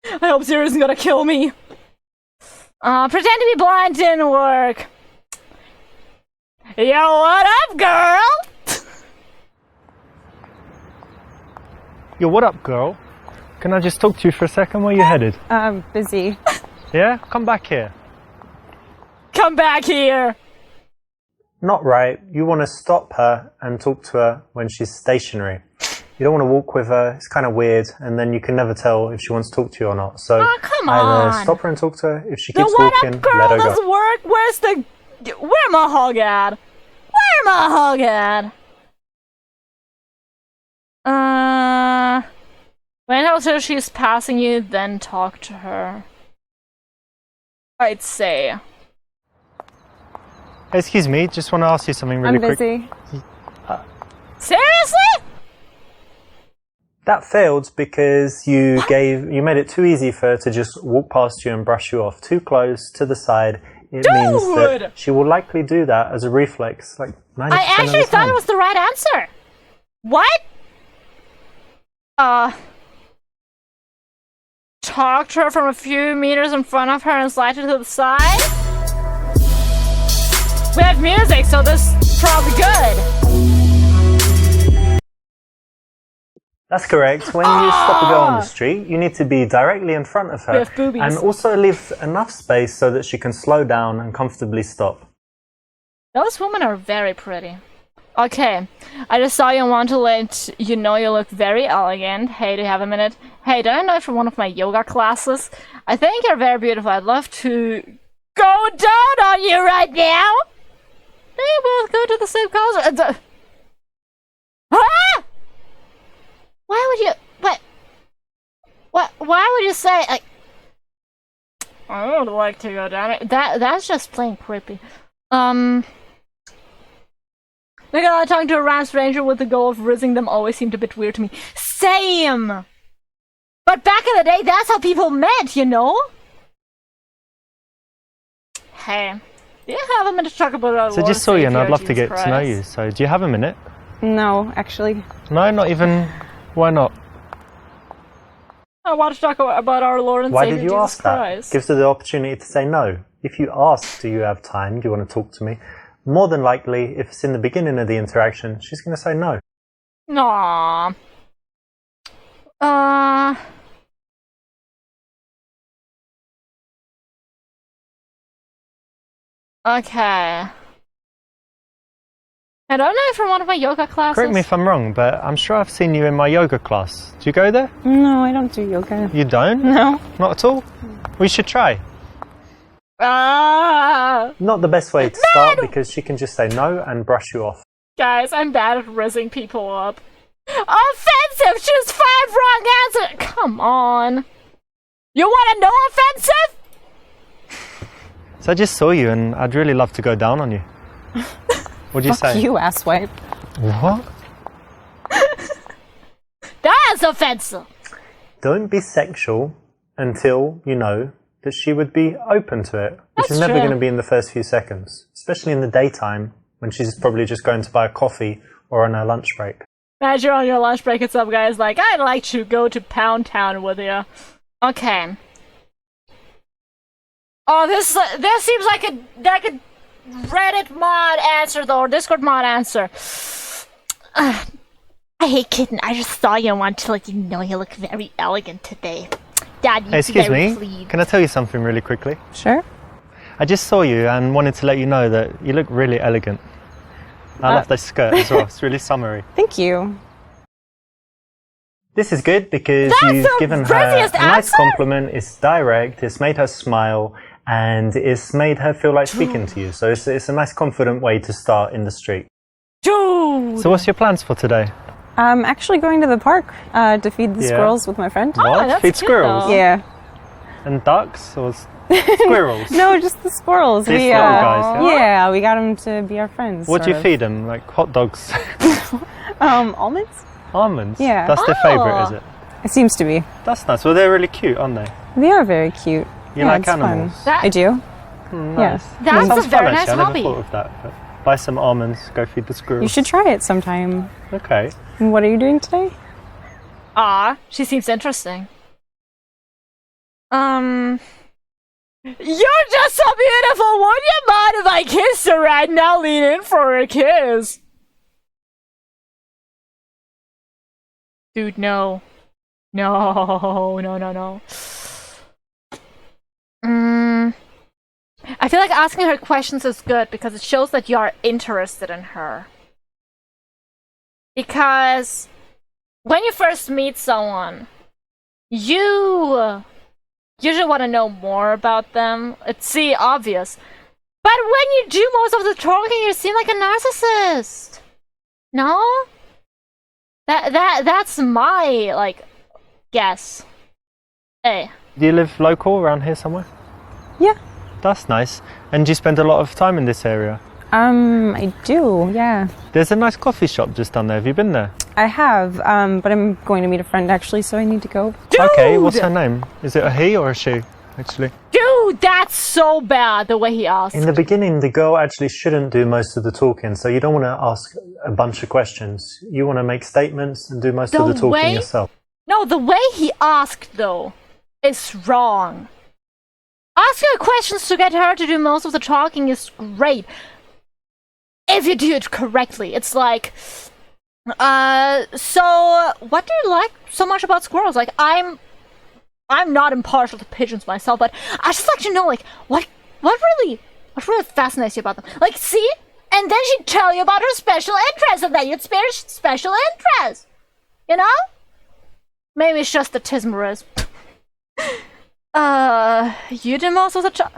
I hope Zier isn't gonna kill me. Pretend to be blind didn't work. Yo, what up, girl? Yo, what up, girl? Can I just talk to you for a second? Where you headed? I'm busy. Yeah? Come back here. Come back here! Not right. You want to stop her and talk to her when she's stationary. You don't want to walk with her. It's kind of weird, and then you can never tell if she wants to talk to you or not. So come either on. stop her and talk to her. If she The keeps what walking, up girl let her doesn't go. work. Where's the... Where my hug at? Where my hug at? Wait until she's passing you, then talk to her. I'd say. Excuse me, just want to ask you something really I'm quick. busy. Seriously? That failed because you made it too easy for her to just walk past you and brush you off. Too close to the side. It means that she will likely do that as a reflex, like 90% I actually of the thought time. it was the right answer. What? Talk to her from a few meters in front of her and slide her to the side? We have music, so this is probably good. That's correct. When you stop a girl on the street, you need to be directly in front of her. We have boobies. And also leave enough space so that she can slow down and comfortably stop. Those women are very pretty. Okay, I just saw you and want to let you know you look very elegant. Hey, do you have a minute? Hey, did I know you from one of my yoga classes? I think you're very beautiful. I'd love to go down on you right now. They both go to the same college. Ah! Why would you... What? Why would you say... Like, I would like to go down it. That's just plain creepy. Like talking to a random stranger with the goal of rizzing them always seemed a bit weird to me. Same! But back in the day, that's how people met, you know? Hey, do you have a minute to talk about our So Lord just saw you and Savior, I'd love to Jesus get to know Christ? you. So do you have a minute? No, actually. No, not even... Why not? I want to talk about our Lord and Why Savior, did you Jesus ask that? Christ. Gives her the opportunity to say no. If you ask, do you have time? Do you want to talk to me? more than likely, if it's in the beginning of the interaction, she's going to say no. Aww. Okay. I don't know if from one of my yoga classes. Correct me if I'm wrong, but I'm sure I've seen you in my yoga class. Do you go there? No, I don't do yoga. You don't? No. Not at all? We should try. Not the best way to start because she can just say no and brush you off. Guys, I'm bad at rizzing people up. Offensive! Choose 5 wrong answers! Come on. You want to know offensive? So I just saw you and I'd really love to go down on you. What'd you Fuck say? you, asswipe. What? That's offensive. Don't be sexual until you know that she would be open to it, which That's is never true. going to be in the first few seconds, especially in the daytime when she's probably just going to buy a coffee or on her lunch break. Imagine on your lunch break and some guy's like, I'd like to go to Pound Town with you. Okay. Oh, this seems like a Reddit mod answer though, or Discord mod answer. Hey kitten, I just saw you and wanted to let you know you look very elegant today. Dad, you Hey, excuse very me, pleased. can I tell you something really quickly? Sure. I just saw you and wanted to let you know that you look really elegant. I love this skirt as well, it's really summery. Thank you. This is good because That's you've the given her rosiest a nice answer? compliment, it's direct, it's made her smile, and it's made her feel like speaking to you. So it's a nice confident way to start in the street. Dude! So what's your plans for today? I'm actually going to the park to feed the Yeah. squirrels with my friend. What? that's Feed cute, squirrels? though. Yeah. And ducks or squirrels? No, just the squirrels. These little guys, yeah? Yeah, we got them to be our friends. What do you sort feed them? Like hot dogs? of. Almonds? Almonds? Yeah. That's their favourite, is it? It seems to be. That's nice. Well, they're really cute, aren't they? They are very cute. You Yeah, like it's fun. animals? That- I do. Nice. That's Sounds a very fun, nice actually. I hobby. never thought of that. But buy some almonds, go feed the squirrels. You should try it sometime. Okay. And what are you doing today? She seems interesting. You're just so beautiful. Would you mind if I kissed her right now? Lean in for a kiss. Dude, no. No. I feel like asking her questions is good because it shows that you are interested in her. Because when you first meet someone, you usually want to know more about them. It's obvious. But when you do most of the talking, you seem like a narcissist. No? That's my, like, guess. Hey. Do you live local around here somewhere? Yeah. That's nice. And do you spend a lot of time in this area? I do, yeah. There's a nice coffee shop just down there. Have you been there? I have, but I'm going to meet a friend actually, so I need to go. Okay, what's her name? Is it a he or a she, actually? Dude, that's so bad, the way he asked. In the beginning, the girl actually shouldn't do most of the talking, so you don't want to ask a bunch of questions. You want to make statements and do most of the talking yourself. No, the way he asked, though, is wrong. Asking her questions to get her to do most of the talking is great. If you do it correctly. It's like, so what do you like so much about squirrels? Like, I'm not impartial to pigeons myself, but I just like to know, like, what really fascinates you about them? Like, see? And then she'd tell you about her special interest, and then you'd spare special interest. You know? Maybe it's just the tismerism. You do most of the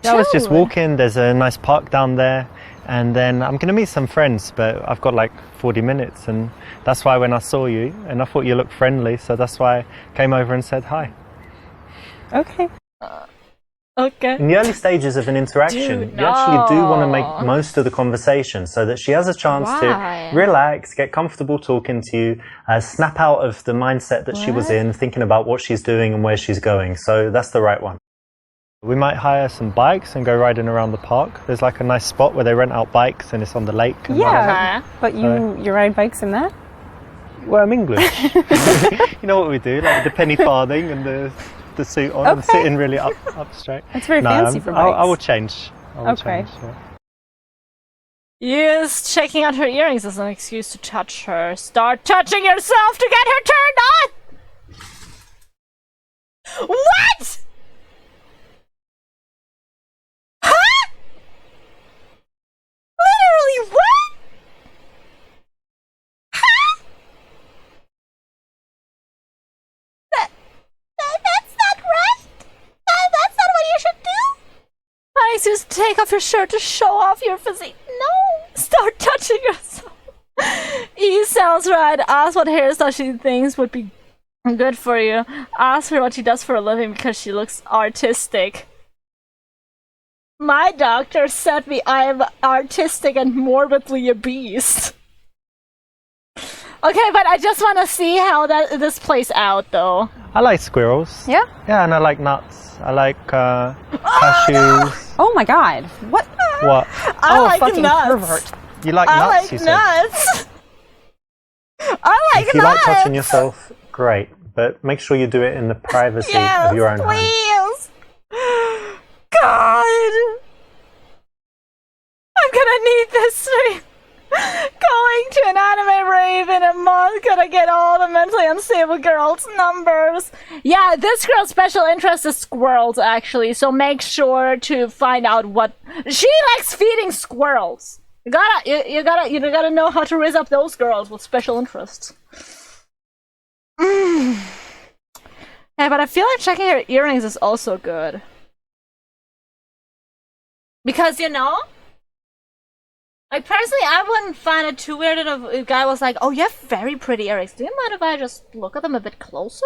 Yeah, I was just walking. There's a nice park down there. And then I'm going to meet some friends, but I've got like 40 minutes. And that's why when I saw you, and I thought you looked friendly, so that's why I came over and said hi. Okay. Okay. In the early stages of an interaction, Dude, you actually do want to no. make most of the conversation so that she has a chance Why? to relax, get comfortable talking to you, snap out of the mindset that she was What? in, thinking about what she's doing and where she's going. So that's the right one. We might hire some bikes and go riding around the park. There's like a nice spot where they rent out bikes and it's on the lake. And Yeah. Okay. But you ride bikes in that? Well, I'm English. You know what we do, like the penny farthing and the suit on and Okay. sitting really up straight. That's very fancy for bikes. I will change. I will Okay. change, yeah. Use checking out her earrings as an excuse to touch her. Start touching yourself to get her turned on! What?! Huh?! Literally what?! Huh?! That's not right! That's not what you should do! I excuse to take off your shirt to show off your physique. No! Start touching yourself! E sounds right. Ask what hairstyle she thinks would be good for you. Ask her what she does for a living because she looks artistic. My doctor said I'm artistic and morbidly obese. Okay, but I just want to see how this plays out, though. I like squirrels. Yeah? Yeah, and I like nuts. I like cashews. Oh my god. What? What? I like fucking nuts. pervert. You like I nuts, like you said? nuts. I like If you nuts. like touching yourself, great. But make sure you do it in the privacy Yes, of your own home. please. God. I'm gonna need this stream. Going to an anime rave in a month, gonna get all the mentally unstable girls' numbers. Yeah, this girl's special interest is squirrels, actually, so make sure to find out what... She likes feeding squirrels. You gotta know how to raise up those girls with special interests. Yeah, but I feel like checking her earrings is also good. Because, you know... Like, personally, I wouldn't find it too weird if a guy was like, oh, you have very pretty earrings. Do you mind if I just look at them a bit closer?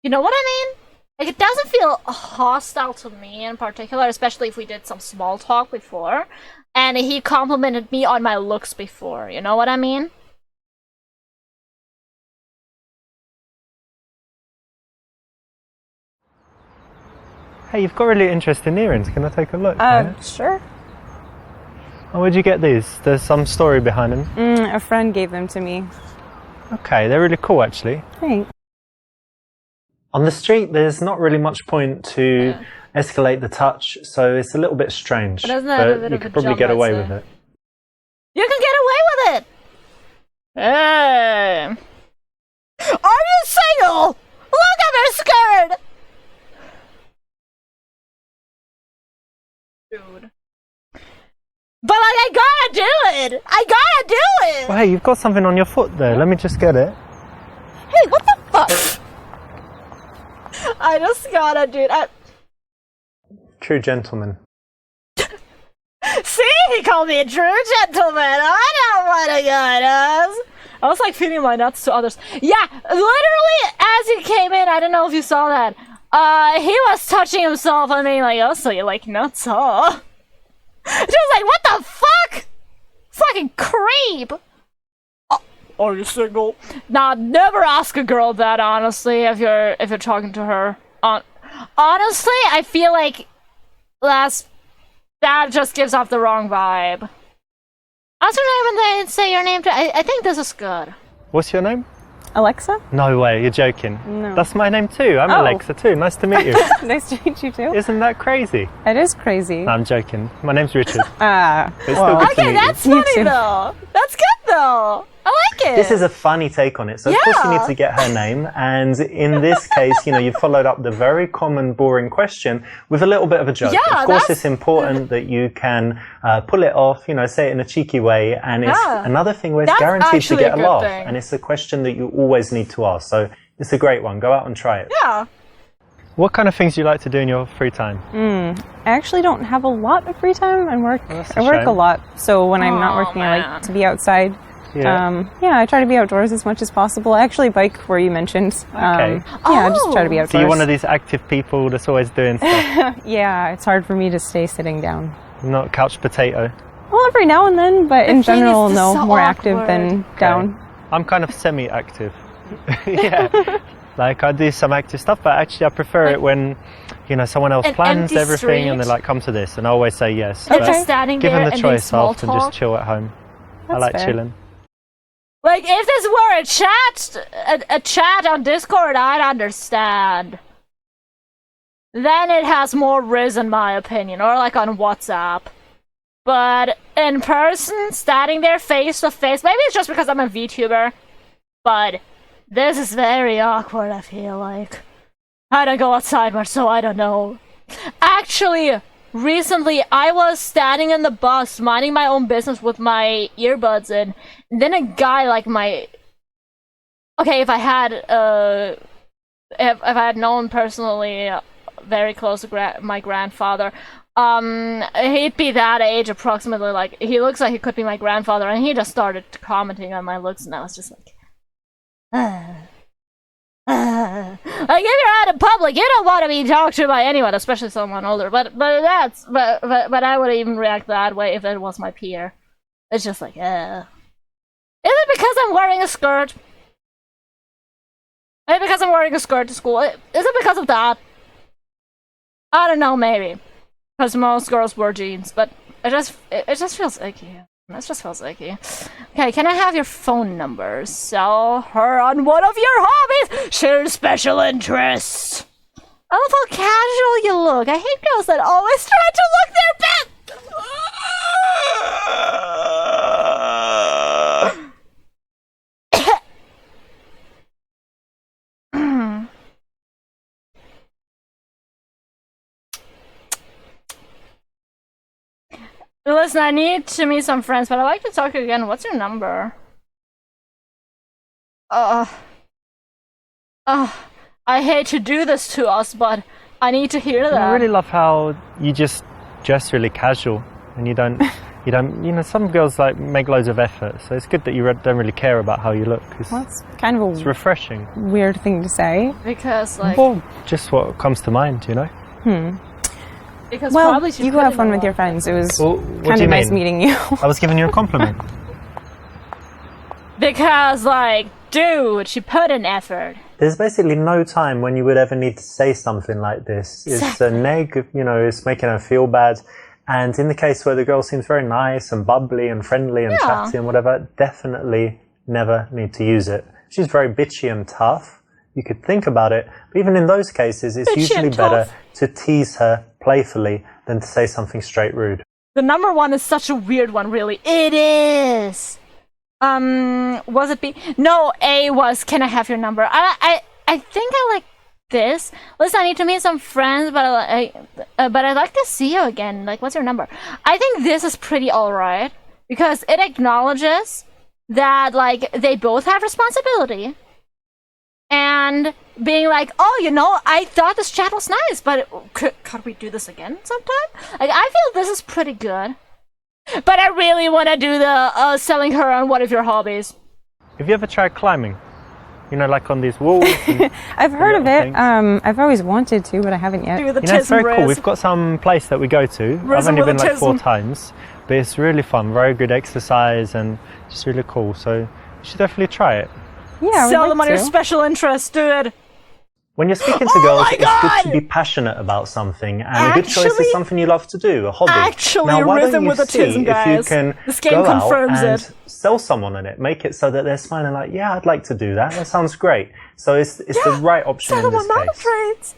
You know what I mean? Like, it doesn't feel hostile to me in particular, especially if we did some small talk before. And he complimented me on my looks before. You know what I mean? Hey, you've got really interesting earrings. Can I take a look? Sure. Oh, where'd you get these? There's some story behind them. A friend gave them to me. Okay, they're really cool, actually. Thanks. On the street, there's not really much point to escalate the touch, so it's a little bit strange. But doesn't that have a bit you of a could probably jump, get I'd away say? with it. You can get away with it! Hey! Are you single? Look at her skirt! Dude. But like, I gotta do it! I gotta do it! Well, hey, you've got something on your foot there. Let me just get it. Hey, what the fuck? I just gotta do it. True gentleman. See? He called me a true gentleman. I know what a guy does. I was like feeding my nuts to others. Yeah, literally as he came in, I don't know if you saw that. He was touching himself on me like, oh, so you like nuts, huh? She was like, what the fuck? Fucking creep. Are you single? Nah, never ask a girl that, honestly, if you're talking to her. Honestly, I feel like that just gives off the wrong vibe. What's your name and then say your name? I think this is good. What's your name? Alexa? No way, you're joking. No. That's my name too. I'm Oh. Alexa too. Nice to meet you. Nice to meet you too. Isn't that crazy? It is crazy. No, I'm joking. My name's Richard. Ah, It's still good to Okay, meet that's You funny too. though. That's good though. I like it. This is a funny take on it. So of course you Yeah. need to get her name. And in this case, you followed up the very common, boring question with a little bit of a joke. Yeah, of course, that's- it's important that you can pull it off, say it in a cheeky way. And it's Yeah. another thing where it's That's guaranteed to actually get a a good laugh. thing. And it's a question that you always need to ask. So it's a great one. Go out and try it. Yeah. What kind of things do you like to do in your free time? I actually don't have a lot of free time and work. Well, that's a I work shame. a lot, so when I'm not Aw, working, I man. like to be outside. Yeah. I try to be outdoors as much as possible. I actually bike where you mentioned. Okay. I just try to be outdoors. So you're one of these active people that's always doing stuff, Yeah, it's hard for me to stay sitting down. not couch potato. Well, every now and then, but in thing general, is, this no, is so more active than awkward. down. I'm kind of semi-active. Yeah. Like I do some active stuff, but actually I prefer it when, someone else An plans empty everything and they're street? like, come to this. And I always say yes. They're But just standing given there the and doing choice, I small often talk. just chill at home. I That's like fair. chilling. Like, if this were a chat on Discord, I'd understand. Then it has more riz, in my opinion, or like on WhatsApp. but in person, standing there face to face, maybe it's just because I'm a VTuber, but this is very awkward, I feel like. I don't go outside much, so I don't know. Actually, recently, I was standing in the bus, minding my own business with my earbuds in, and then a guy like my... Okay, if I had known personally, very close to my grandfather, he'd be that age approximately, like, he looks like he could be my grandfather, and he just started commenting on my looks, and I was just like... Like, if you're out in public, you don't want to be talked to by anyone, especially someone older. But I would even react that way if it was my peer. It's just like, Is it because I'm wearing a skirt? Is it because I'm wearing a skirt to school? Is it because of that? I don't know, maybe. Because most girls wear jeans, but it just feels icky. It just feels icky. Okay, can I have your phone number? Sell her on one of your hobbies! Share special interests! I love how casual you look. I hate girls that always try to look their best! Listen, I need to meet some friends, but I'd like to talk to you again. What's your number? I hate to do this to us, but I need to hear that. I really love how you just dress really casual, and you don't, some girls like make loads of effort, so it's good that you don't really care about how you look. Well, it's kind of it's refreshing. Weird thing to say. Because, like... Well, just what comes to mind, Because well, probably you go have fun with your friends. It was what kind do of you nice mean? meeting you. I was giving you a compliment. Because, like, dude, she put in effort. There's basically no time when you would ever need to say something like this. It's a neg, it's making her feel bad. And in the case where the girl seems very nice and bubbly and friendly and chatty and whatever, definitely never need to use it. She's very bitchy and tough. You could think about it, but even in those cases, it's usually better to tease her playfully than to say something straight rude. The number one is such a weird one, really. It is. Was it B? No, A was, can I have your number? I think I like this. Listen, I need to meet some friends, but I'd like to see you again. Like, what's your number? I think this is pretty alright, because it acknowledges that, like, they both have responsibility. And being like, I thought this chat was nice, but could we do this again sometime? Like, I feel this is pretty good. But I really want to do the selling her on one of your hobbies. Have you ever tried climbing? Like on these walls? I've heard of it. I've always wanted to, but I haven't yet. It's very cool. We've got some place that we go to. I've only been like 4 times, but it's really fun. Very good exercise and just really cool. So you should definitely try it. Yeah, sell them on your special interest, dude. When you're speaking to girls, it's good to be passionate about something, and a good choice is something you love to do, a hobby. Actually, rhythm with autism, guys. If you can this game go confirms out and it. sell someone on it, make it so that they're smiling like, yeah, I'd like to do that. That sounds great. So it's the right option in this case.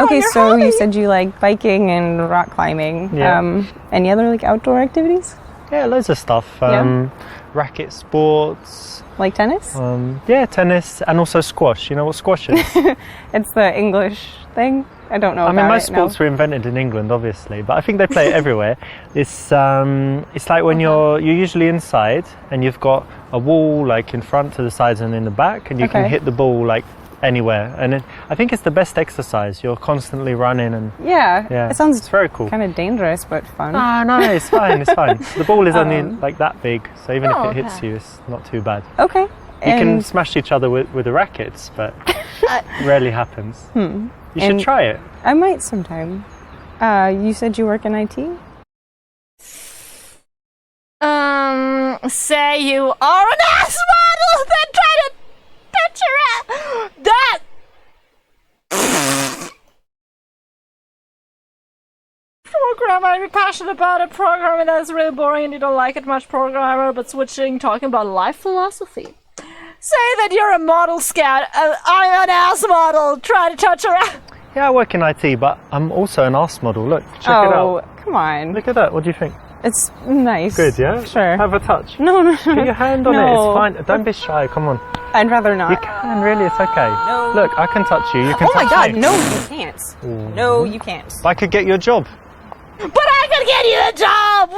Okay, so you said you like biking and rock climbing. Yeah. Any other like outdoor activities? Yeah, loads of stuff. Racket sports. Like tennis? Yeah, tennis and also squash. You know what squash is? It's the English thing. I don't know. I mean, most sports were invented in England, obviously, but I think they play it everywhere. It's like when you're usually inside and you've got a wall like in front, to the sides, and in the back, and you can hit the ball like anywhere. And I think it's the best exercise. You're constantly running and it sounds it's very cool. Kind of dangerous, but fun. Oh no, it's fine. It's fine. The ball is only like that big, so even if it hits you, it's not too bad. Okay. You can smash each other with the rackets, but rarely happens. You should try it. I might sometime. You said you work in IT? Say you are an ass model that tried to touch your ass. That. Program I'd be passionate about a programming that is really boring and you don't like it much, programmer, but talking about life philosophy. Say that you're a model scout. I'm an ass model. Try to touch her ass. Yeah, I work in IT, but I'm also an arse model. Look, check it out. Oh, come on. Look at that. What do you think? It's nice. Good, yeah? Sure. Have a touch. No. Put your hand on it, No. it's fine. Don't be shy, come on. I'd rather not. You can, really, it's okay. No. Look, I can touch you, you can Oh my touch god, me. no, you can't. No, you can't. I could get you a job. But I could get you a job!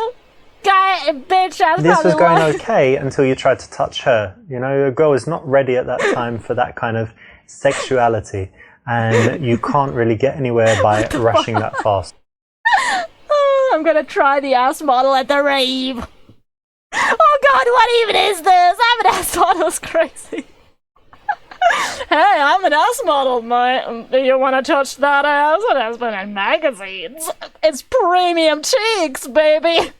Guy, bitch, I This was going probably okay until you tried to touch her. You know, a girl is not ready at that time for that kind of sexuality. And you can't really get anywhere by rushing that fast. I'm gonna try the ass model at the rave. Oh god, what even is this? I'm an ass model, it's crazy. Hey, I'm an ass model, mate. Do you want to touch that ass? It has been in magazines. It's premium cheeks, baby.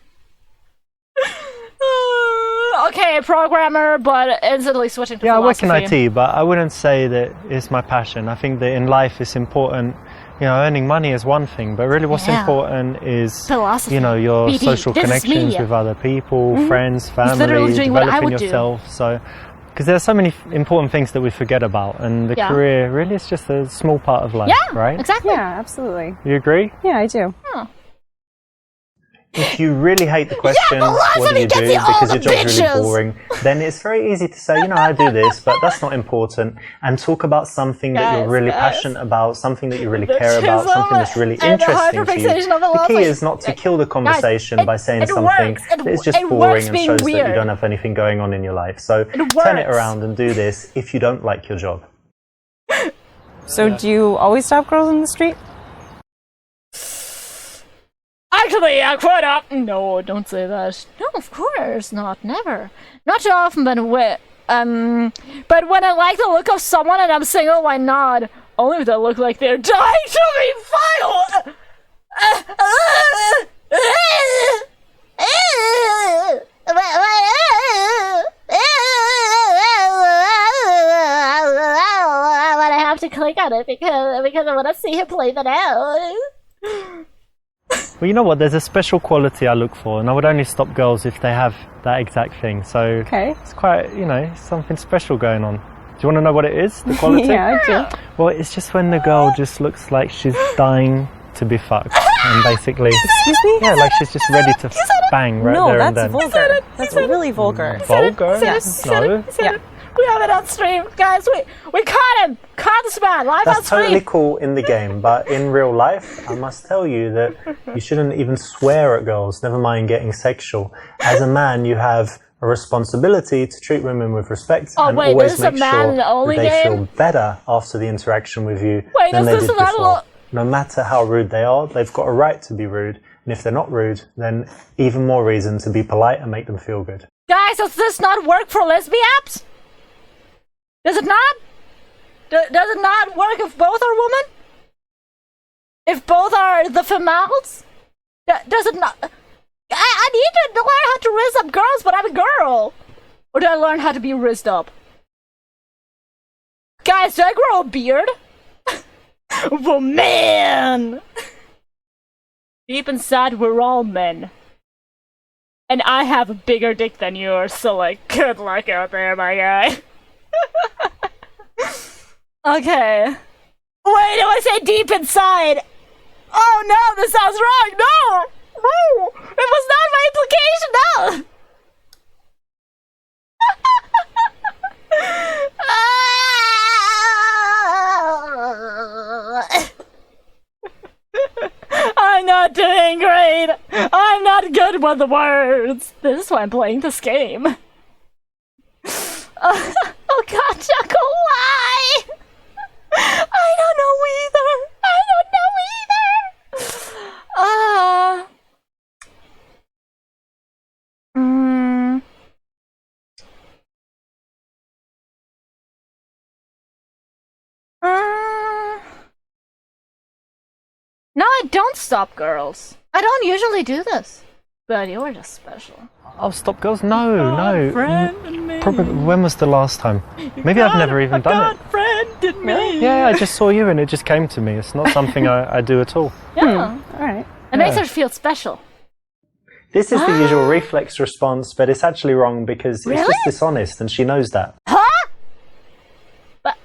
Okay, programmer, but instantly switching to Yeah, I work in philosophy. IT, but I wouldn't say that it's my passion. I think that in life it's important, you know, earning money is one thing, but really what's Yeah. important is, Philosophy. you know, your BD. social This is connections media. with other people, friends, literally family, doing what I developing would do. yourself. So, because there are so many important things that we forget about, and the Yeah. career really is just a small part of life, Yeah, right? exactly. Yeah, absolutely. You agree? Yeah, I do. If you really hate the questions, what do philosophy you do gets you all because the your job's really bitches. boring, then it's very easy to say, you know, I do this, but that's not important, and talk about something that you're Guys, really guys. passionate about, something that you really The care about, chisel something that's really and the interesting to you. hyperfixation of The key philosophy. is not to kill the conversation by saying it something works. It that is just it boring works and being shows that you weird. don't have anything going on in your life. So turn it works. around and do this if you don't like your job. So do you always stop girls in the street? Actually, quite often. No, don't say that. No, of course not. Never. Not too often, but but when I like the look of someone and I'm single, why not? Only if they look like they're dying to be filed. But I have to click on it because I want to see him play that out. Well, you know what? There's a special quality I look for, and I would only stop girls if they have that exact thing. So Okay. it's quite, you know, something special going on. Do you want to know what it is? The quality? Yeah, I do. Well, it's just when the girl just looks like she's dying to be fucked, and basically, Excuse me? yeah, like she's just ready to bang right No, there and that's then. vulgar. That's really vulgar. Vulgar? Yes. No. Yeah. We have it on stream, guys. We caught him. Caught this man live on That's stream. totally cool in the game, but in real life, I must tell you that you shouldn't even swear at girls, never mind getting sexual. As a man, you have a responsibility to treat women with respect and wait, always this is a make man sure and that only they game? feel better after the interaction with you Wait, than is they this did not a before. lo- No matter how rude they are, they've got a right to be rude, and if they're not rude, then even more reason to be polite and make them feel good. Guys, does this not work for lesbian apps? Does it not? Does it not work if both are women? If both are the females? Does it not? I need to learn how to rizz up girls, but I'm a girl. Or do I learn how to be rizzed up? Guys, do I grow a beard? Oh, man! Deep inside, we're all men. And I have a bigger dick than yours, so, like, good luck out there, my guy. Okay. Wait, do I say deep inside? Oh no, this sounds wrong! No! No! It was not my implication, no! I'm not doing great! I'm not good with the words! This is why I'm playing this game. Oh god, Chuckle, why? I don't know either! I don't know either! No, I don't stop girls. I don't usually do this. But you're just special. Oh, stop girls? No. Friend in me. Probably, when was the last time? Maybe I've never even done it. Friend in me. Yeah, I just saw you and it just came to me. It's not something I do at all. Yeah. All right. It makes her feel special. This is the usual reflex response, but it's actually wrong because it's Really? just dishonest and she knows that. Huh? But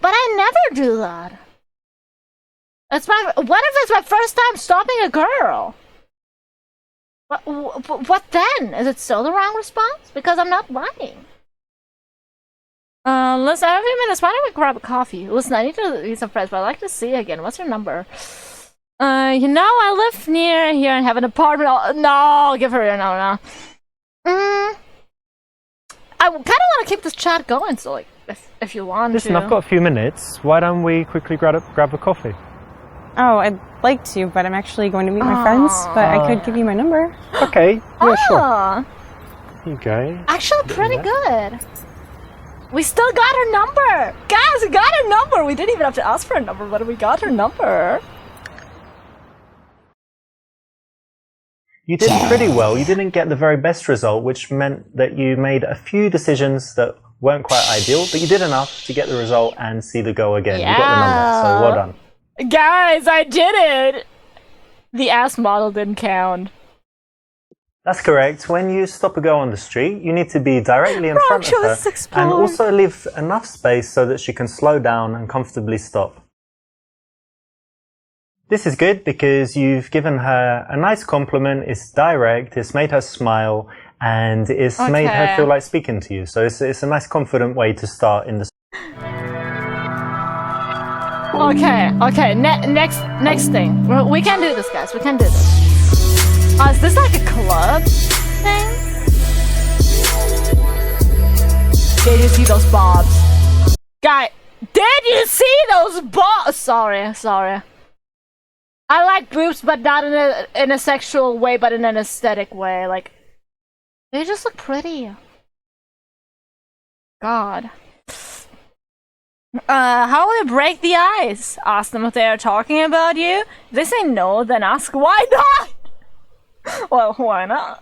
I never do that. What if it's my first time stopping a girl? What then? Is it still the wrong response? Because I'm not lying. Listen, I have a few minutes. Why don't we grab a coffee? Listen, I need to eat some friends, but I'd like to see you again. What's your number? I live near here and have an apartment. No, I'll give her your number. I kind of want to keep this chat going, so like, if you want Listen, to. I've got a few minutes. Why don't we quickly grab a coffee? Oh, I'd like to, but I'm actually going to meet my friends. But I could give you my number. Okay, yeah, sure. Oh, Here you go. actually pretty good. We still got her number! Guys, we got her number! We didn't even have to ask for a number, but we got her number. You did pretty well. You didn't get the very best result, which meant that you made a few decisions that weren't quite ideal, but you did enough to get the result and see the go again. You got the number, so well done. Guys, I did it! The ass model didn't count. That's correct. When you stop a girl on the street, you need to be directly in front of her just and also leave enough space so that she can slow down and comfortably stop. This is good because you've given her a nice compliment, it's direct, it's made her smile, and it's made her feel like speaking to you. So it's a nice confident way to start in the... Okay, next thing. We can do this, guys, we can do this. Is this like a club thing? Did you see those bobs? Guy, did you see those bobs? Sorry. I like boobs, but not in a sexual way, but in an aesthetic way. Like, they just look pretty. God. How will you break the ice? Ask them if they are talking about you. If they say no, then ask why not? Well, why not?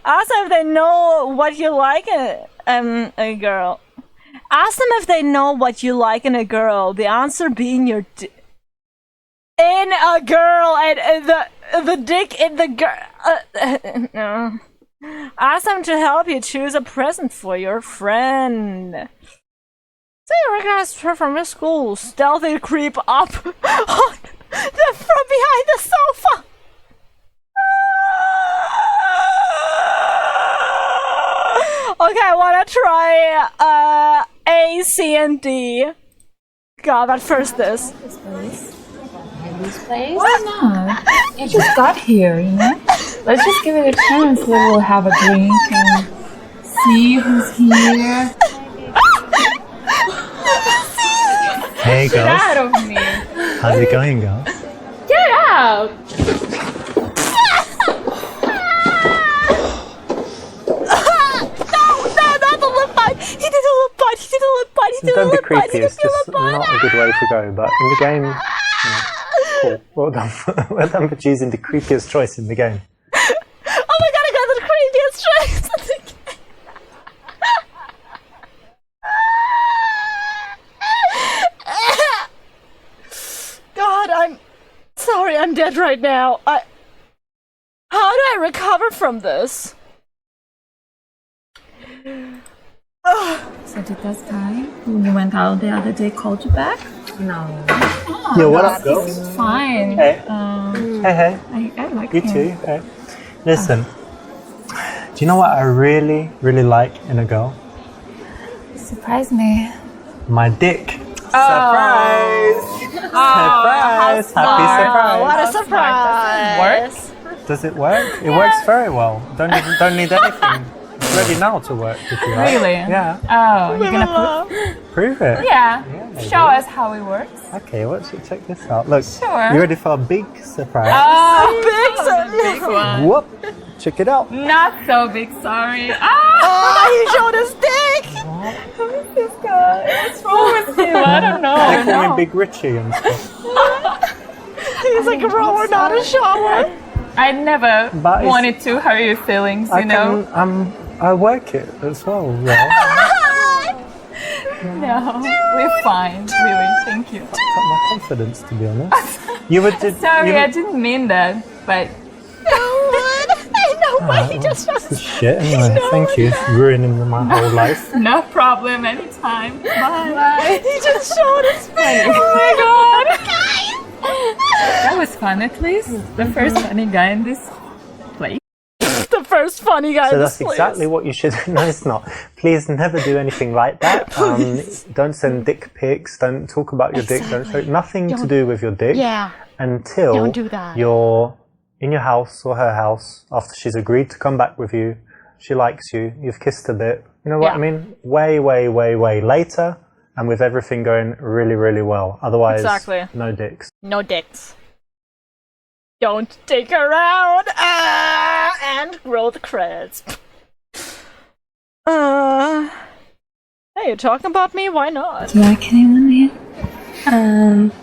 Ask them if they know what you like in a girl. Ask them if they know what you like in a girl. The answer being your in a girl and the dick in the girl. No. Ask them to help you choose a present for your friend. Say you recognize her from your school. Stealthy creep up from behind the sofa. Okay, I wanna try A, C, and D. God, but first this. This place? No. You just got here, you know? Let's just give it a chance. We'll have a drink and see who's here. Hey, girls. Get out of me. How's it going, girls? Get out! Don't be creepy, it's just not a good way to go, but in the game, cool. Well done for choosing the creepiest choice in the game. Oh my god, I got the creepiest choice in the game! God, I'm sorry, I'm dead right now. How do I recover from this? So did that guy who you went out the other day called you back? No. Oh, Yo, what up, girls? He's fine. Hey. Hey. I like You him. too. Hey. Listen, do you know what I really, really like in a girl? Surprise me. My dick. Surprise! Surprise! Happy surprise! What a surprise! Does it work? It works very well. Don't need anything. It's ready now to work if you like. Really? Yeah. Oh, you're gonna Prove it. Yeah. maybe. Show us how it works. Okay, check this out. Look. Sure. You ready for a big surprise? Big one. Whoop! Check it out. Not so big, sorry. He showed his dick! Who is this guy? What's wrong with him? I don't know. They call me Big Richie and stuff. He's like, bro, we're not a shower. I never But it's- wanted to hurt your feelings, you know? I work it as well. Yeah. No, we're fine, really. Thank you. Got my confidence, to be honest. You would. Sorry, I didn't mean that, but I know, but he just was. Shit. Anyway, thank you. Ruining my whole life. no problem anytime. Bye. He just showed his face. Oh my god. That was fun, at least. The first funny guy in this first funny guy. So that's exactly what you should. No, it's not. Please never do anything like that. Don't send dick pics. Don't talk about your dick. Don't show nothing to do with your dick. Yeah. Until Don't do that. you're in your house or her house after she's agreed to come back with you. She likes you. You've kissed a bit. You know what I mean? Way later, and with everything going really, really well. Otherwise, no dicks. No dicks. Don't dick around and grow the credits. Hey, you're talking about me? Why not? Do you like anyone here?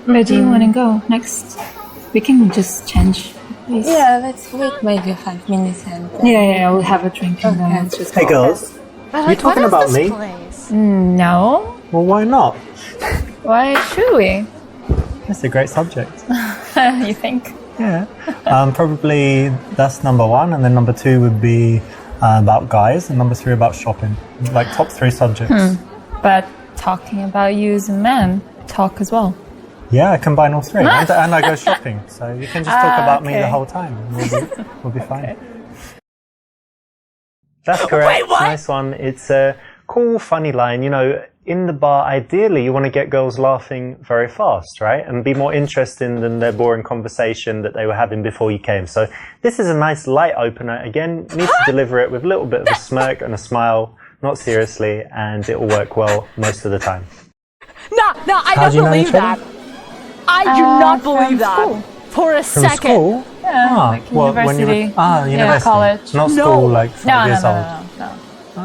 Where do you want to go next? We can just change. Please. Yeah, let's wait maybe 5 minutes and... Yeah, we'll have a drink and then let's just Hey girls, you talking about me? No. Well, why not? Why should we? That's a great subject. You think? Yeah. Probably that's number one, and then number two would be about guys, and number three about shopping. Like top three subjects. But talking about you as a man, talk as well. Yeah, I combine all three, and I go shopping, so you can just talk about me the whole time. We'll be fine. Okay. That's correct. Nice one. It's a cool, funny line. You know, in the bar, ideally, you want to get girls laughing very fast, right? And be more interesting than their boring conversation that they were having before you came. So this is a nice light opener. Again, need to deliver it with a little bit of a smirk and a smile, not seriously, and it will work well most of the time. No, I don't believe that. I do not believe that. For a From second. school? Yeah, like university. University. Yeah, college. Not school, like 5 years old. No.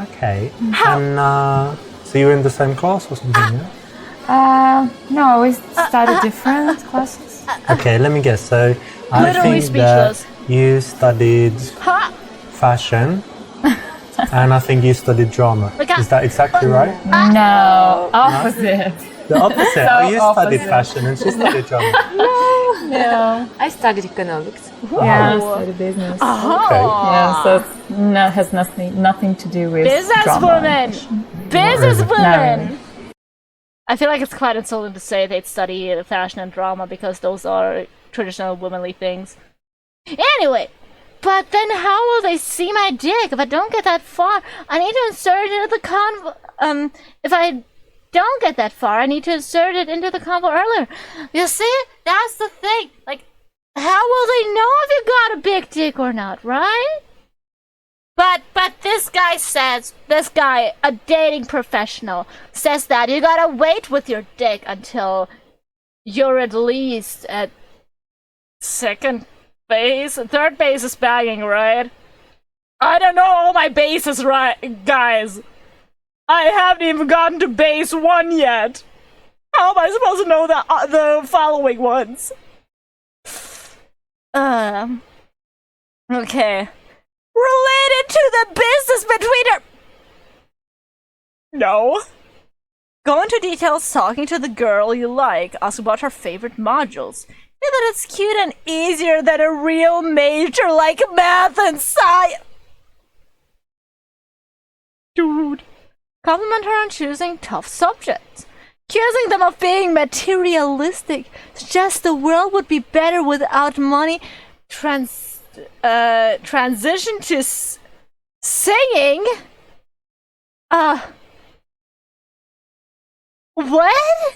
Okay. And so you were in the same class or something, yeah? No, we studied different classes. Okay, let me guess. So I Literally think that speechless. you studied fashion, and I think you studied drama. Is that exactly right? No, opposite. The opposite. So You studied opposite. fashion and she studied drama. No. I studied economics. Yeah, I studied business. Okay. Yeah, so it has nothing to do with Businesswoman! Businesswoman! No. I feel like it's quite insulting to say they'd study fashion and drama because those are traditional womanly things. Anyway, but then how will they see my dick if I don't get that far? I need to insert it into the if I don't get that far, I need to insert it into the convo earlier. You see? That's the thing. Like, how will they know if you got a big dick or not, right? But this guy, a dating professional, says that you gotta wait with your dick until you're at least at second base. Third base is banging, right? I don't know all my bases, right, guys. I haven't even gotten to base 1 yet. How am I supposed to know the following ones? Okay. Related to the business between her. No. Go into details talking to the girl you like. Ask about her favorite modules. Say that it's cute and easier than a real major like math and science. Dude. Compliment her on choosing tough subjects. Accusing them of being materialistic. Suggest the world would be better without money. Transition to singing. What?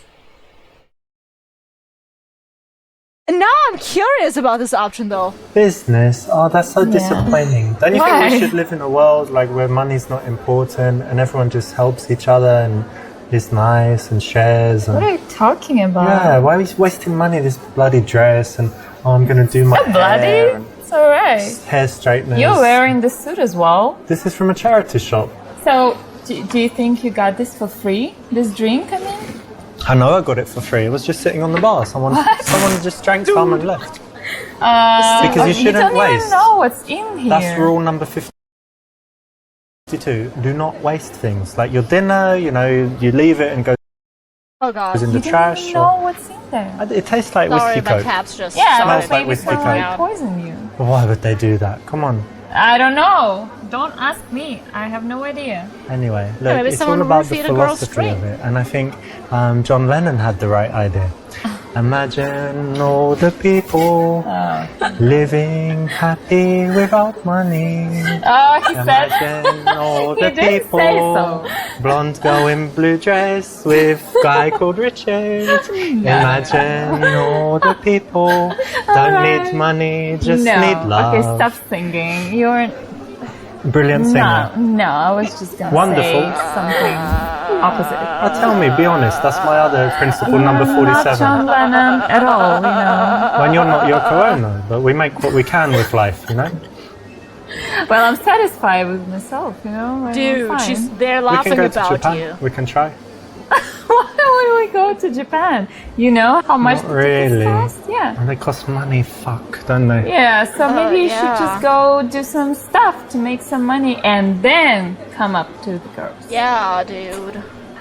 Now I'm curious about this option though. Business? Oh, that's so disappointing. Don't you Why? think we should live in a world like where money's not important and everyone just helps each other and is nice and shares? And What are you talking about? yeah, why are we wasting money this bloody dress and I'm gonna do my hair Bloody? and It's alright. hair straighteners. You're wearing the suit as well. This is from a charity shop. So, do you think you got this for free? This drink, I mean? I know I got it for free. It was just sitting on the bar. Someone just drank some and left. Because you shouldn't don't waste. even know what's in here. That's rule number 52. Do not waste things. Like your dinner, you leave it and goes Oh god. in the You trash. don't even know what's in there. It tastes like Sorry, whiskey my coke. tabs just Yeah, Smells but like maybe whiskey someone coke. poison you. Why would they do that? Come on. I don't know. Don't ask me. I have no idea. Anyway, look, maybe it's someone all about the roofied a girl's philosophy drink. of it. And I think John Lennon had the right idea. Imagine all the people living happy without money. Oh, he said. Imagine all the He did people. say so. Blonde girl in blue dress with guy called Richard. Imagine all the people don't Alright. need money, just No. need love. Okay, stop singing. You're Brilliant singer. no. I was just gonna Wonderful. say something opposite. Oh, tell me, be honest. That's my other principle, number Not John 47. Lennon at all. You know. When you're not Yoko Ono, but we make what we can with life, you know. Well, I'm satisfied with myself. You know. I'm Dude, fine. she's there We can laughing go to about Japan. you. We can try. Why would we go to Japan? You know how much Not the tickets really. cost? Yeah. And they cost money, fuck, don't they? Yeah, so maybe you yeah. should just go do some stuff to make some money and then come up to the girls. Yeah, dude.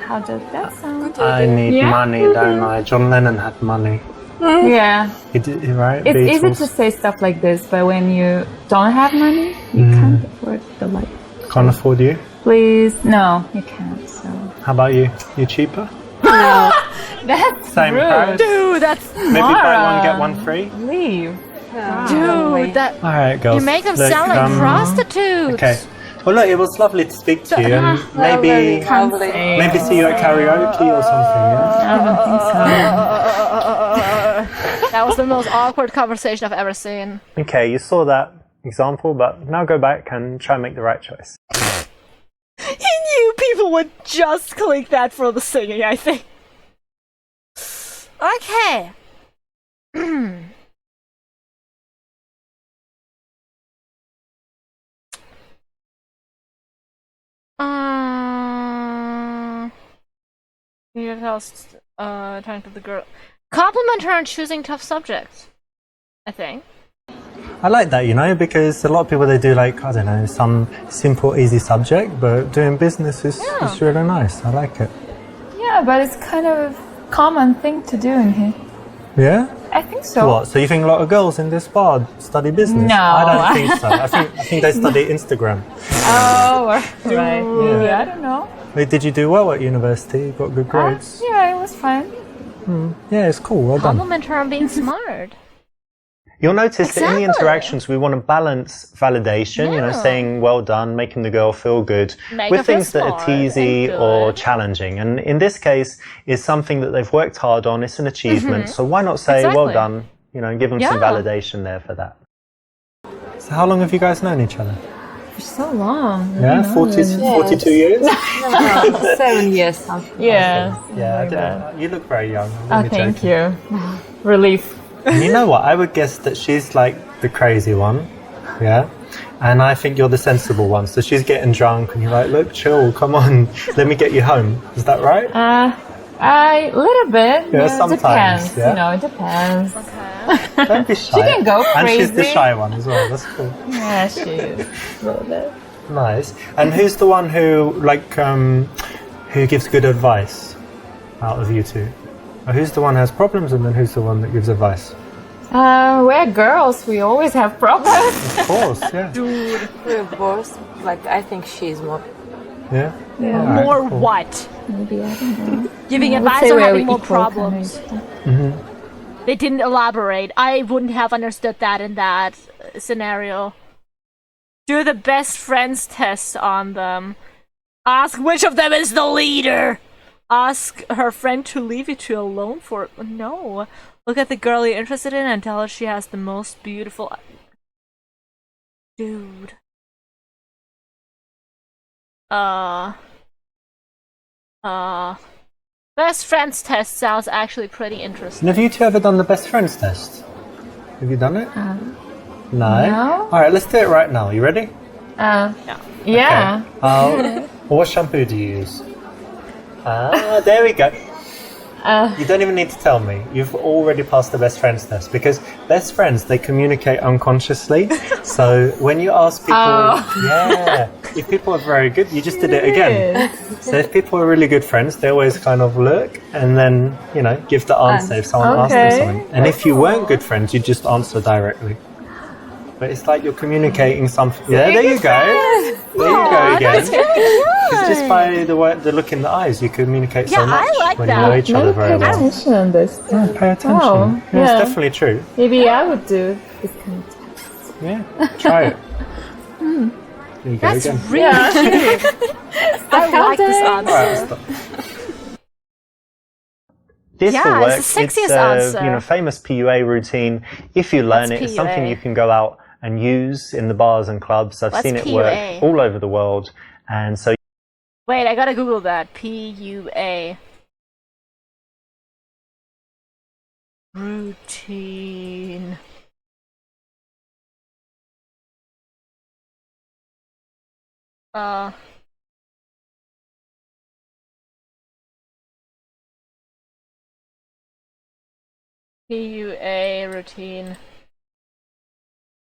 How does that sound? I need Yeah. money, don't I? John Lennon had money. Yeah. He did, right? It's easy Beatles. to say stuff like this, but when you don't have money, you can't afford the life. Can't afford you. Please, no, you can't. So How about you? You cheaper? that's Same rude. price. Dude, that's Maybe buy one, Mara. get one free? Leave. dude. That Alright, girls. you make them Look, sound like prostitutes. Okay. Well, look, it was lovely to speak to you, and maybe maybe see you at karaoke or something. Yeah? I don't think so. That was the most awkward conversation I've ever seen. Okay, you saw that example, but now go back and try and make the right choice. He knew people would just click that for the singing, I think. Okay. You tell us, talking to the girl. Compliment her on choosing tough subjects, I think. I like that, you know, because a lot of people, they do like, I don't know, some simple, easy subject, but doing business is really nice. I like it. Yeah, but it's kind of a common thing to do in here. Yeah? I think so. What? So you think a lot of girls in this bar study business? No. I don't think so. I think they study Instagram. Oh, right. Yeah. Yeah, I don't know. Wait, did you do well at university? You got good grades? Yeah, it was fine. Yeah, it's cool. Well done. Compliment her on being smart. You'll notice that in the Exactly. interactions we want to balance validation, you know, Yeah. saying well done, making the girl feel good, Make with her feel things that are smart teasy and or good. challenging. And in this case, it's something that they've worked hard on, it's an achievement. So why not say well Exactly. done, you know, and give them some Yeah. validation there for that. So how long have you guys known each other? For so long. Yeah, 42 years? 7 years. Something. Yeah. Yeah, I like that. didn't, you look very young. I'm Oh, only thank joking. you. Relief. And you know what? I would guess that she's like the crazy one, yeah? And I think you're the sensible one. So she's getting drunk and you're like, look, chill, come on, let me get you home. Is that right? A little bit. Yeah, It sometimes, depends. yeah. You know, it depends. Don't be shy. She can go And she's the crazy. shy one as well. That's cool. Yeah, she is. A little bit. Nice. And who's the one who, like, who gives good advice out of you two? Or who's the one who has problems and then who's the one that gives advice? We're girls. We always have problems. Of course, yeah. We're both. Like, I think she's more. Yeah? Yeah. Alright, More cool. what? Maybe, I don't know. Giving I would advice say or we're having more equal kind of problems? stuff. They didn't elaborate. I wouldn't have understood that in that scenario. Do the best friends test on them. Ask which of them is the leader. Ask her friend to leave you two alone for... No. Look at the girl you're interested in and tell her she has the most beautiful... Dude. Best friends test sounds actually pretty interesting. And have you two ever done the best friends test? Have you done it? No? no. Alright, let's do it right now. You ready? Yeah. Okay. What shampoo do you use? There we go. You don't even need to tell me. You've already passed the best friends test because best friends, they communicate unconsciously. So when you ask people, yeah, if people are very good, you just did it again. So if people are really good friends, they always kind of look and then, you know, give the answer if someone asks them something. And if you weren't good friends, you just answer directly. but it's like you're communicating something. Yeah, there you go. There you go again. It's just by the look in the eyes, you communicate so much when you know each other very Pay well. attention on this. Yeah, pay attention. Oh, Yeah, it's yeah. definitely true. Maybe I would do this kind of text. Yeah, try it. There you go again. Really cute. I like this answer. Alright, stop. This Yeah, will work. it's the sexiest It's answer. famous PUA routine. If you learn What's it, it's something PUA? you can go out and use in the bars and clubs. I've What's seen it PUA? work all over the world, and so Wait, I gotta Google that. PUA. Routine. PUA routine.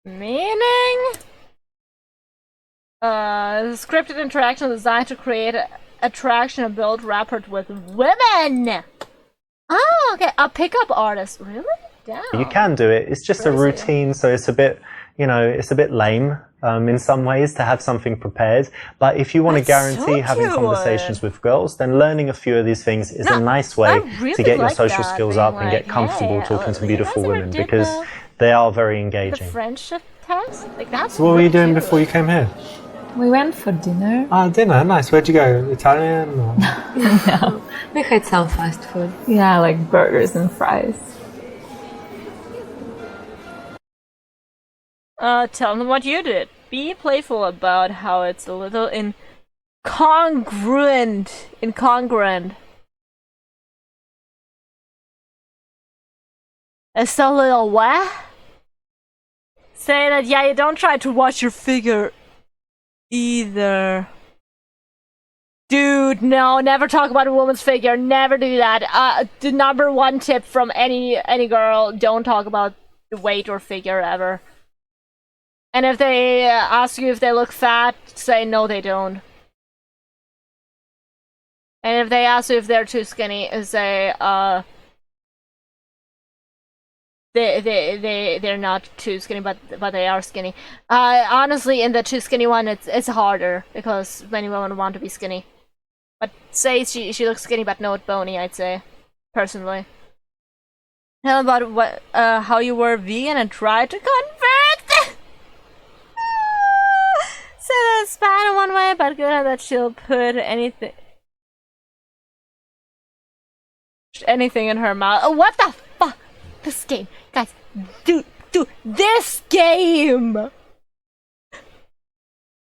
Meaning? Scripted interaction designed to create attraction and build rapport with women! Oh, okay. A pickup artist. Really? Damn. you can do it. It's just a Crazy. routine, so it's a bit, it's a bit lame in some ways to have something prepared. But if you want to That's guarantee so having cute. conversations with girls, then learning a few of these things is a nice way really to get your like social that, skills being up and get like, comfortable hey, talking to you beautiful guys ever women did because they are very the engaging. friendship test? Like, that's So what were you doing really before you came here? We went for dinner. Ah, dinner. Nice. Where'd you go? Italian? Or... No. We had some fast food. Yeah, like burgers and fries. Tell them what you did. Be playful about how it's a little incongruent. It's a little what? Say that, yeah, you don't try to watch your figure either. Dude, no, never talk about a woman's figure. Never do that. The number one tip from any girl, don't talk about the weight or figure ever. And if they ask you if they look fat, say no, they don't. And if they ask you if they're too skinny, say they're not too skinny, but they are skinny. Honestly, in the too skinny one, it's harder because many women want to be skinny. But say she looks skinny but not bony, I'd say, personally. Tell about what how you were vegan and tried to convert. So that's bad in one way, but good at that she'll put anything in her mouth. Oh, what the fuck? This game, guys, dude, this game.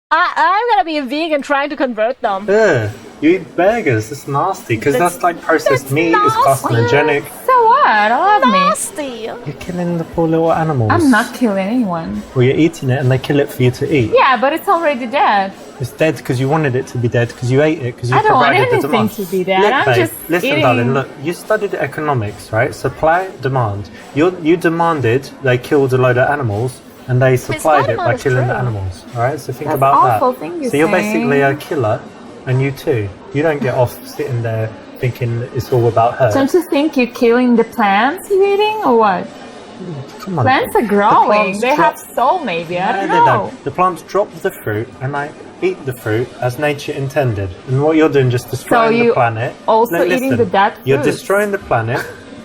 I'm gonna be a vegan trying to convert them. Ugh, you eat burgers. That's nasty because that's like processed that's meat. It's nasty. carcinogenic. So what? I love me. Nasty. You're killing the poor little animals. I'm not killing anyone. Well, you're eating it and they kill it for you to eat. Yeah, but it's already dead. It's dead because you wanted it to be dead because you ate it because you I don't want provided the anything demand. to be dead. Look, I'm babe, just listen, eating. darling. Look, you studied economics, right? Supply, demand. You demanded they killed a load of animals, and they supplied it by is killing true. the animals. All right, so think That's about awful that. thing you're So you're saying. basically a killer, and you too. You don't get off sitting there thinking it's all about her. Don't you think you're killing the plants you're eating, or what? Come on. Plants are growing. plants They drop- have soul, maybe. I don't No, they know. don't. The plants drop the fruit, and I eat the fruit as nature intended. And what you're doing is just destroying the you planet. also eating the dead You're fruits. destroying the planet,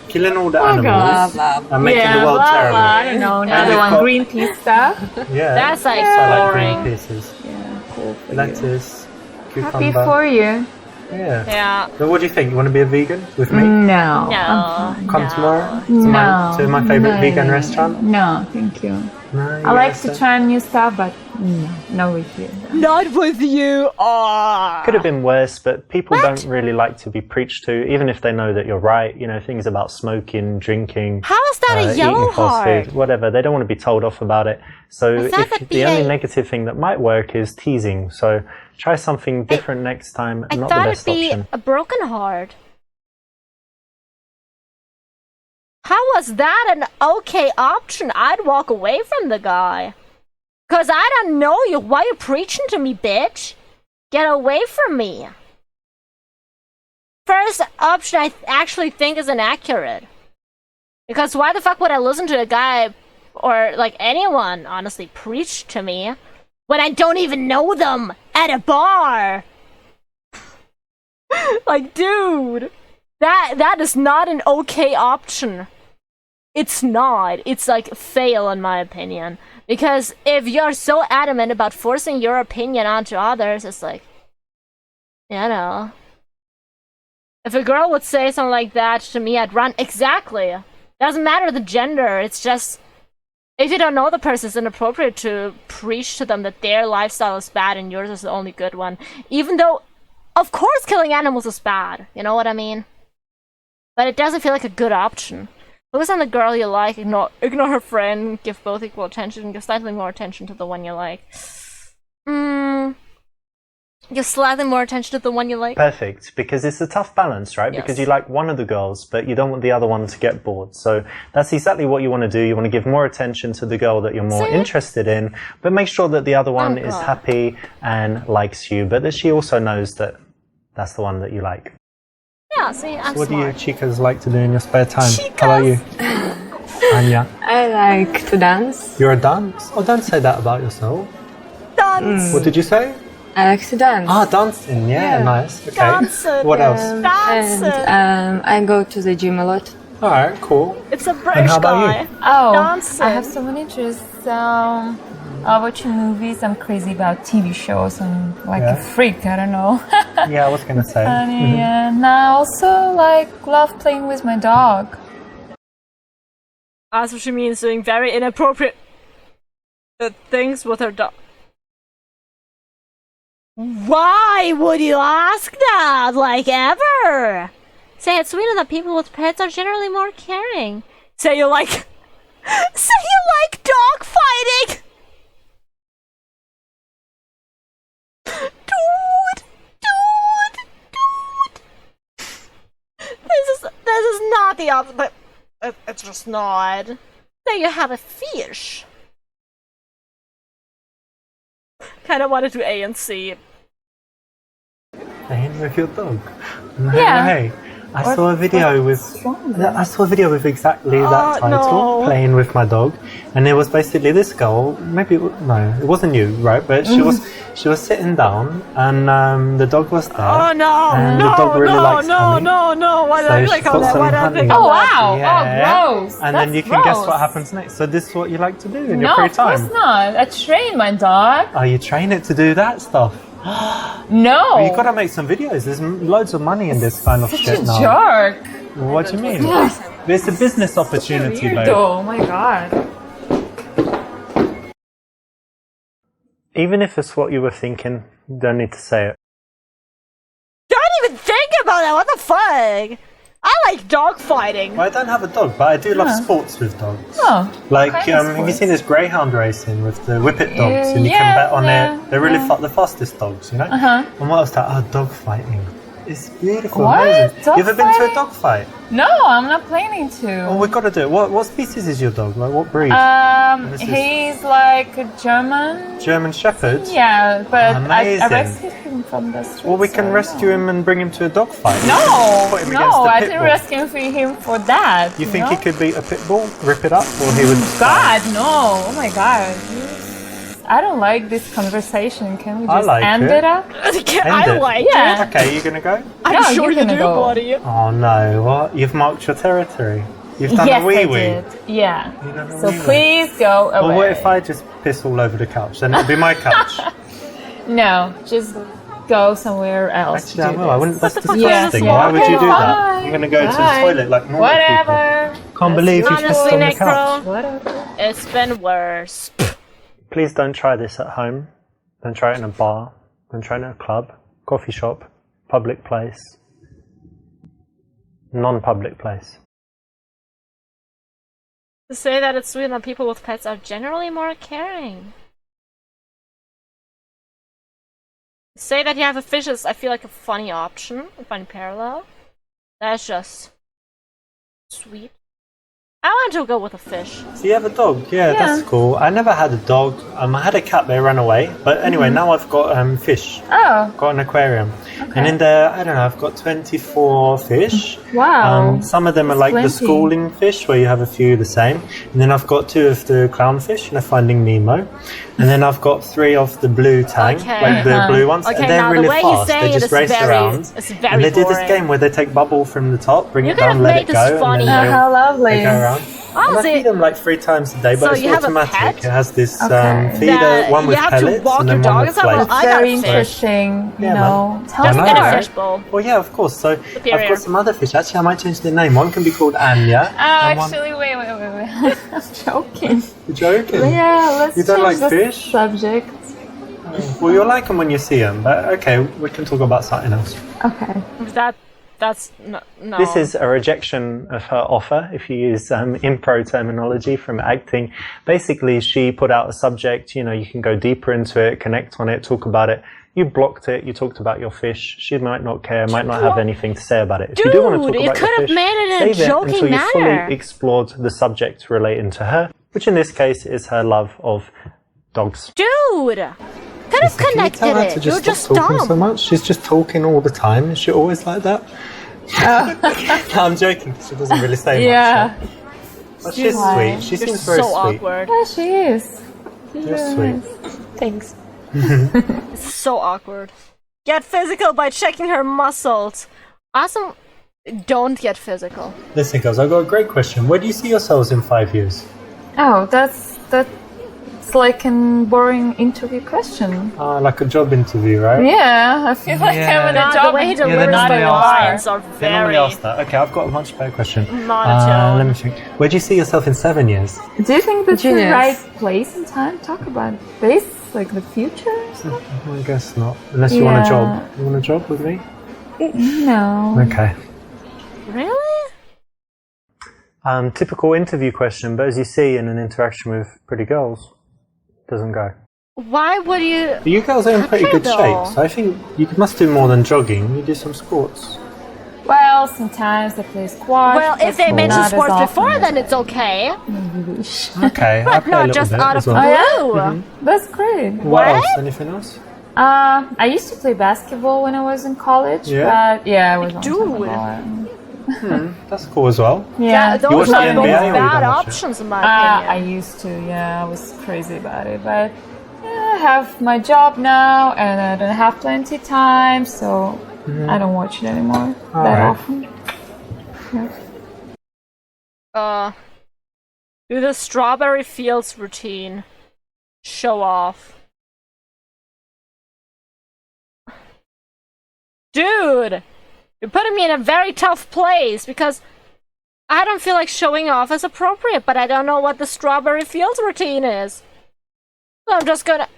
killing all the Oh, animals, God. and making Yeah, the world blah, terrible. blah, I don't know. Another you've one, got- Greenpeace stuff. Yeah, That's like I like green boring. pieces. Yeah, cool for you. Lettuce, Happy cucumber. for you. Yeah. Yeah. But what do you think? You want to be a vegan with me? No. No. Come no. tomorrow to No. my favorite No, vegan no, restaurant. No, thank you. No, I like to try new stuff, but no with you. Not with you. Oh. Could have been worse, but people What? don't really like to be preached to, even if they know that you're right. You know, things about smoking, drinking, How is that a yellow eating fast heart? food, whatever. They don't want to be told off about it. So I thought if that'd the be only a- negative thing that might work is teasing. So try something different next time. I Not the thought it'd best be option. a broken heart. How was that an okay option? I'd walk away from the guy. Cause I don't know you. Why you preaching to me, bitch? Get away from me. First option I actually think is inaccurate. Because why the fuck would I listen to a guy or like anyone, honestly, preach to me when I don't even know them at a bar. Like, dude, that is not an okay option. It's not. It's like fail in my opinion. Because if you're so adamant about forcing your opinion onto others, it's like, you know. If a girl would say something like that to me, I'd run. Exactly. Doesn't matter the gender, it's just, if you don't know the person, it's inappropriate to preach to them that their lifestyle is bad and yours is the only good one. Even though, of course, killing animals is bad. You know what I mean? But it doesn't feel like a good option. Focus on the girl you like, ignore her friend, give both equal attention, give slightly more attention to the one you like. Give slightly more attention to the one you like. Perfect, because it's a tough balance, right? Yes. Because you like one of the girls, but you don't want the other one to get bored. So that's exactly what you want to do. You want to give more attention to the girl that you're more interested in, but make sure that the other one is happy and likes you, but that she also knows that that's the one that you like. Yeah, see, I'm What smart. do you chicas like to do in your spare time? How about you? Anya? I like to dance. You're a dance? Oh, don't say that about yourself. Dance! What did you say? I like to dance. Ah, dancing. Yeah, nice. Okay. Dancing. What else? Dancing! And I go to the gym a lot. All right, cool. It's a British And how about guy. you? Oh, Dancing. I have so many interests. Watching movies. I'm crazy about TV shows. I'm like a freak. I don't know. Yeah, I was going to say. And I also love playing with my dog. That's what she means, doing very inappropriate things with her dog. Why would you ask that? Like, ever? Say it's Sweden that people with pets are generally more caring. Say you like... Say you like dog fighting! Dude! This is not the option, but it's just not. Say you have a fish. Kind of want to do A and C. Playing with your dog. No Yeah. way. I saw a video with exactly that title, no. Playing with My Dog, and it was basically this girl. Maybe it wasn't you, right? But she was sitting down, and the dog was there. Oh no! And no! the dog really likes honey. No! Why So don't you she like put on that? some Why don't you honey. like Oh on that? wow! Yeah. Oh gross! And then you can guess what happens next. So this is what you like to do in your No, free of course time. not. I train my dog. Oh, you train it to do that stuff. No. Well, you've got to make some videos. There's loads of money in this kind of Such shit a now. jerk. What do you mean? It's a business opportunity, babe. Oh my god. Even if it's what you were thinking, you don't need to say it. Don't even think about that. What the fuck? I like dog fighting. Well, I don't have a dog, but I do love sports with dogs. Oh. Like, what kind of have you sports? seen this greyhound racing with the whippet dogs? And you can Yeah, bet on yeah, it. They're really the fastest dogs, you know? Uh-huh. And what else? Dog fighting. It's beautiful, What? amazing. Dog You ever been to a fighting? dog fight? No, I'm not planning to. Oh, we've got to do it. What species is your dog? Like, what breed? This is- He's like a German. German Shepherd? Yeah, but I Amazing. rescued him from the street. Well, we can rescue him and bring him to a dog fight. No, Put him against no, the I pit didn't bull. rescue him for that. You think know? he could beat a pit bull, rip it up, or he would... God, no! Oh my God! I don't like this conversation. Can we I just like end it. it up? I it. like Yeah. Okay, you gonna go? I'm No, sure you're you gonna do, go. buddy. Oh no, what? You've marked your territory. You've done Yes, a wee I wee. did. Yeah. You've done a So wee wee. please go away. Well, what if I just piss all over the couch? Then it'll be my couch. No, just go somewhere else. Actually, I do will. I this. wouldn't. That's Yes, disgusting. yeah. Why would you do that? Bye. I'm gonna go to the Bye. toilet like normal Whatever. people. Can't believe you pissed Honestly, on the couch. Necro, Whatever. it's been worse. Please don't try this at home. Don't try it in a bar. Don't try it in a club, coffee shop, public place, non-public place. To say that it's Sweden that people with pets are generally more caring. Say that you have a fish is, I feel like, a funny option, a funny parallel. That's just sweet. I want to go with a fish. So you have a dog? Yeah, that's cool. I never had a dog. I had a cat, they ran away. But anyway, now I've got fish. Oh. Got an aquarium. And in there, I don't know, I've got 24 fish. Wow. Some of them are like the plenty. schooling fish, where you have a few the same. And then I've got 2 of the clownfish, Finding Nemo. And then I've got 3 of the blue tang, like the blue ones. Okay, and they're now really the way fast. you say They it just is race around. it's very And they did boring. this game where they take bubble from the top, bring You it could have down, let made it this go, funny. and then How lovely. they go around. Oh, And I so feed them like 3 times a day, but So it's you have a automatic. pet? It has this Okay. feeder, That one with you have to pellets walk and your then dog one and with stuff? flakes. I got Very a fish. interesting, Yeah, know. Tell Yeah, me no, And no. a more. fishbowl. Well, yeah, of course. So I've Superior. got some other fish. Actually, I might change the name. One can be called Anya. Oh, and one- actually, wait. I'm joking. You're joking? Yeah, let's You don't change like the fish? subject. Well, you'll like them when you see them, but okay, we can talk about something else. Okay. That's no. This is a rejection of her offer, if you use impro terminology from acting. Basically, she put out a subject, you can go deeper into it, connect on it, talk about it. You blocked it, you talked about your fish. She might not care, might not have anything to say about it. If you do want to talk Dude, about you your could have fish, made it in a save it joking until you manner. fully explored the subject relating to her, which in this case is her love of dogs. Dude! Could have Can you connected tell her it. to You're just just stop talking so dumb. much? She's just talking all the time. Is she always like that? No, I'm joking. She doesn't really say Yeah. much. But she's Why? sweet. She You're seems very so sweet. awkward. Yeah, she is. You're sweet. Thanks. It's so awkward. Get physical by checking her muscles. Awesome. Don't get physical. Listen, guys, I've got a great question. Where do you see yourselves in 5 years? Oh, that's like a boring interview question. Like a job interview, right? Yeah, I feel like Yeah. I'm in a God, job. the way he delivers they the normally ask that. lines are They normally very ask that. Okay, I've got a much better question. monotone. Let me think. Where do you see yourself in 7 years? Do you think that's the Genius. right place and time to talk about this? Like the future or something? I guess not. Unless you want a Yeah. job. You want a job with me? No. Okay. Really? Typical interview question, but as you see in an interaction with pretty girls, doesn't go. Why would you? But you girls are in pretty good though. shape, so I think you must do more than jogging. You do some sports. Well, sometimes they play squash. Well, if they but mentioned not as sports often before, as then it's okay. Okay, I But play a not little just bit out as of well. blue. That's great. What else? Anything else? I used to play basketball when I was in college, Yeah? but yeah, I was on Dude. That's cool as well. Yeah, Those watch the are both NBA or you bad don't watch it? options in my I opinion. used to. Yeah, I was crazy about it, but yeah, I have my job now, and I don't have plenty time, so I don't watch it anymore that Alright. often. Yeah. Do the strawberry fields routine. Show off. Dude! You're putting me in a very tough place because I don't feel like showing off is appropriate, but I don't know what the strawberry fields routine is. So I'm just gonna.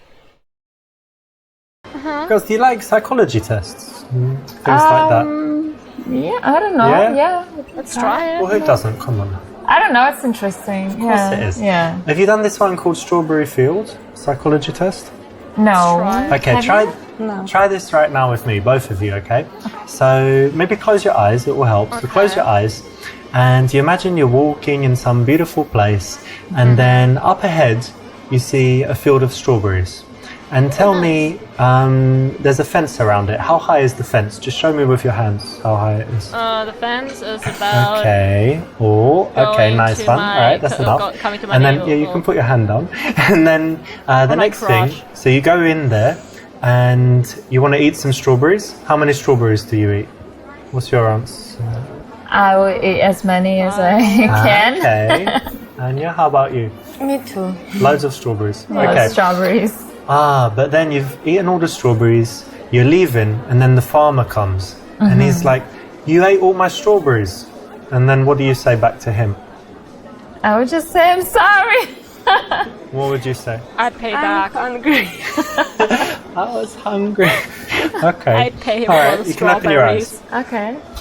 Girls, do you like psychology tests? Things like that. Yeah, I don't know. Yeah? Yeah, Let's try it. Well, who doesn't? Come on. I don't know. It's interesting. Of course it is. Yeah. Have you done this one called Strawberry Field Psychology Test? No. Try. Okay, try this right now with me, both of you, okay? So maybe close your eyes, it will help. So close your eyes and you imagine you're walking in some beautiful place and then up ahead you see a field of strawberries. And tell me, there's a fence around it. How high is the fence? Just show me with your hands how high it is. The fence is about. Okay. Oh, okay, going nice to one. my- All right, that's enough. coming to my And then navel. yeah, you can put your hand down. And then the my next thing, crotch. so you go in there and you want to eat some strawberries. How many strawberries do you eat? What's your answer? I will eat as many as I can. Okay. Anya, how about you? Me too. Loads of strawberries. Love Okay. strawberries. But then you've eaten all the strawberries, you're leaving, and then the farmer comes and he's like, "You ate all my strawberries." And then what do you say back to him? I would just say I'm sorry. What would you say? I'd pay back. Hungry. I was hungry. Okay. I'd pay him All for right, the you can open your eyes. strawberries.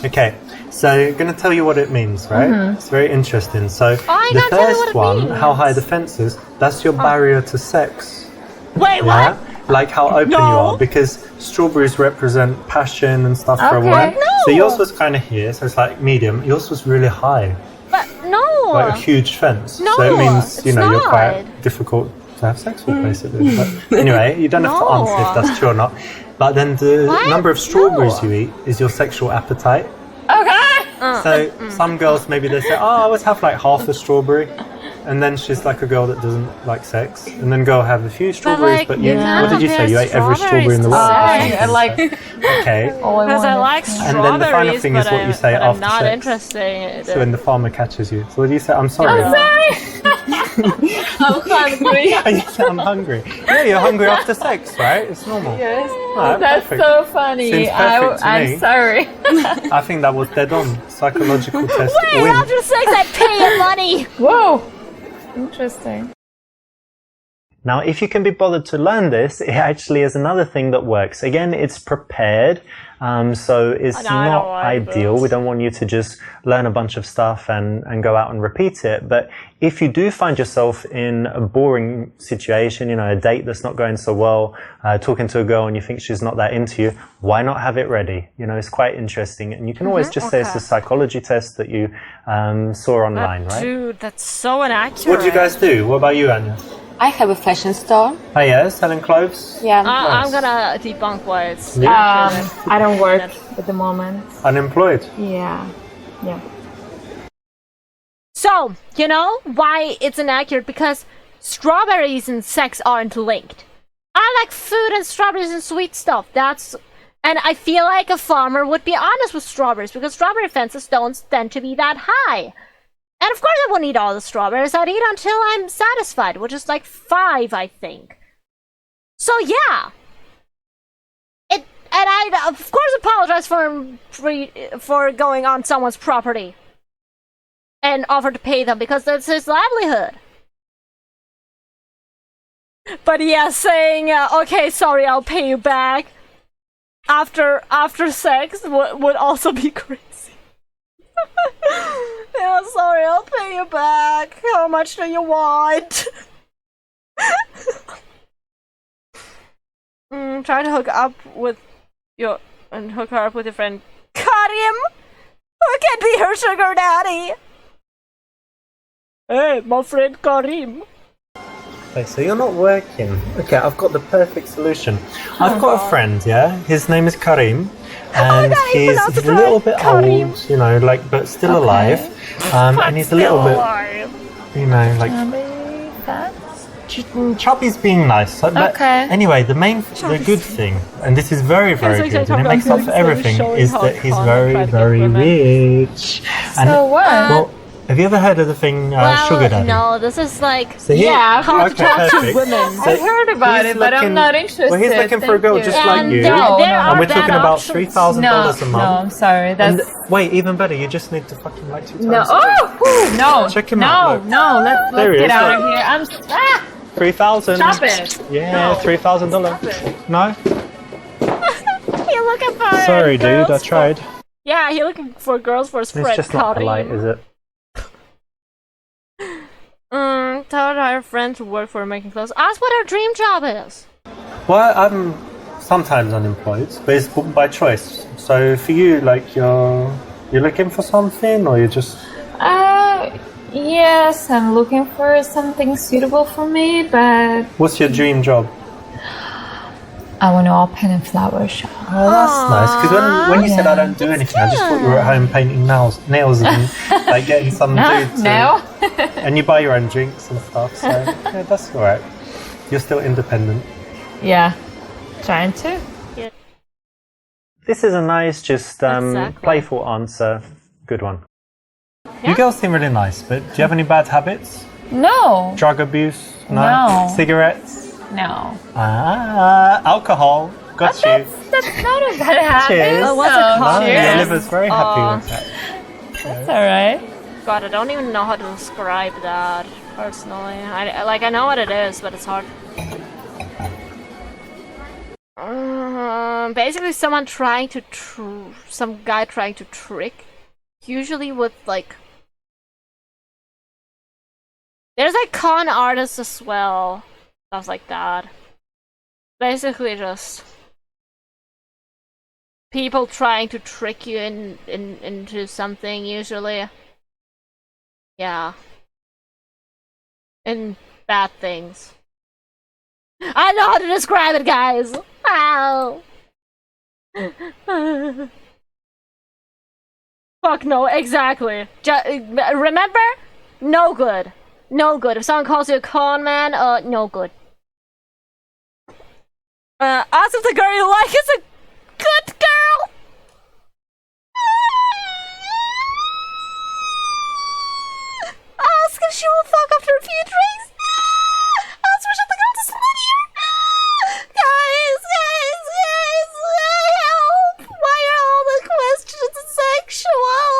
Okay. Okay, so I'm going to tell you what it means, right? It's very interesting. So I the gotta tell you what first it one, means. how high the fence is, that's your barrier to sex. Wait, Yeah? what? Like how open you No. are, because strawberries represent passion and stuff for a Okay. woman. No. So yours was kind of here, so it's like medium. Yours was really high. But No. like a huge fence. No, so it means, it's you're quite not. difficult to have sex with, basically. But anyway, you don't have to No. answer if that's true or not. But then the What? number of strawberries No. you eat is your sexual appetite. Okay. So some girls, maybe they say, oh, I always have like half a strawberry. And then she's like a girl that doesn't like sex. And then go have a few strawberries. like, But you, yeah. what did you say? You ate every strawberry in the world. Strawberries or to something. sex. Okay. All I Because I wanted. like And strawberries, then the final thing is what you say but I'm after not sex. interested. So when the farmer catches you. So what do you say? I'm sorry. I'm hungry. You say, I'm hungry. Yeah, you're hungry after sex, right? It's normal. Yes. Alright, That's perfect. so funny. Seems perfect to me. I'm sorry. I think that was dead on. Psychological test Wait, win. after sex I pay you money! Whoa. Interesting. Now, if you can be bothered to learn this, it actually is another thing that works. Again, it's prepared, so it's No, I don't not like ideal. this. We don't want you to just learn a bunch of stuff and go out and repeat it. But if you do find yourself in a boring situation, a date that's not going so well, talking to a girl and you think she's not that into you, why not have it ready? It's quite interesting. And you can always just say it's a psychology test that you saw online, right? Dude, that's so inaccurate. What do you guys do? What about you, Anya? I have a fashion store. Oh yeah, selling clothes? Yeah. I'm gonna debunk why it's I don't work at the moment. Unemployed? Yeah. Yeah. So, you know why it's inaccurate? Because strawberries and sex aren't linked. I like food and strawberries and sweet stuff. And I feel like a farmer would be honest with strawberries because strawberry fences don't tend to be that high. And of course I wouldn't eat all the strawberries. I'd eat until I'm satisfied, which is like 5, I think. So yeah. And I'd of course apologize for going on someone's property and offer to pay them because that's his livelihood. But yeah, saying okay, sorry, I'll pay you back after sex would also be crazy. Yeah, sorry, I'll pay you back. How much do you want? Try to hook her up with your friend Karim, who can be her sugar daddy. Hey, my friend Karim. Okay, so you're not working. Okay, I've got the perfect solution. I've got a friend, yeah? His name is Karim. And he's a little bit old, but still alive. And he's a little bit, chubby's being nice. So, but anyway, the good thing, and this is very, very good, and it makes up for everything, is that he's very, very rich. And, So what? well, have you ever heard of the thing sugar daddy? No, this is like So he- how to talk to perfect. women. I've heard about he's it, but I'm looking- not interested. Well, he's looking for a girl Thank just you. like And you. there No, are And we're bad talking about options. $3,000 a No, month. I'm sorry. And That's wait, even better, you just need to fucking like 2 times. no. Oh, whew, no. Check him out, No, look. let's There he get is, out look. of here. 3,000. Stop it. Yeah, $3,000. No? You're looking for Sorry, dude, I girls tried. Yeah, he's looking for girls for his friend It's just not Karim. polite, is it? Tell our friends who work for making clothes. Ask what our dream job is. Well, I'm sometimes unemployed, but it's by choice. So for you, like you're looking for something, or you're just Yes, I'm looking for something suitable for me, but what's your dream job? I want to open a flower shop. Oh, that's nice. Because when you said I don't do anything, I just thought you were at home painting nails and like getting some dude to. No. And you buy your own drinks and stuff. So yeah, that's all right. You're still independent. Yeah, trying to. This is a nice, just Exactly. playful answer. Good one. You girls seem really nice, but do you have any bad habits? No. Drug abuse? No. Cigarettes? No. Alcohol. Got you. That's not a bad habit. Cheers. Oh, what's it So, called? Oh, your cheers. liver's very happy with that. That's alright. God, I don't even know how to describe that personally. I know what it is, but it's hard. Basically, someone trying to some guy trying to trick, usually with like. There's like con artists as well, stuff like that. Basically, just people trying to trick you into something usually. Yeah. And bad things. I know how to describe it, guys! Ow! Fuck no, exactly. Remember? No good. No good. If someone calls you a con man, no good. Ask if the girl you like is a good girl! Ask if she will fuck after a few drinks! Ask if the girl to split here! Guys, help! Why are all the questions sexual?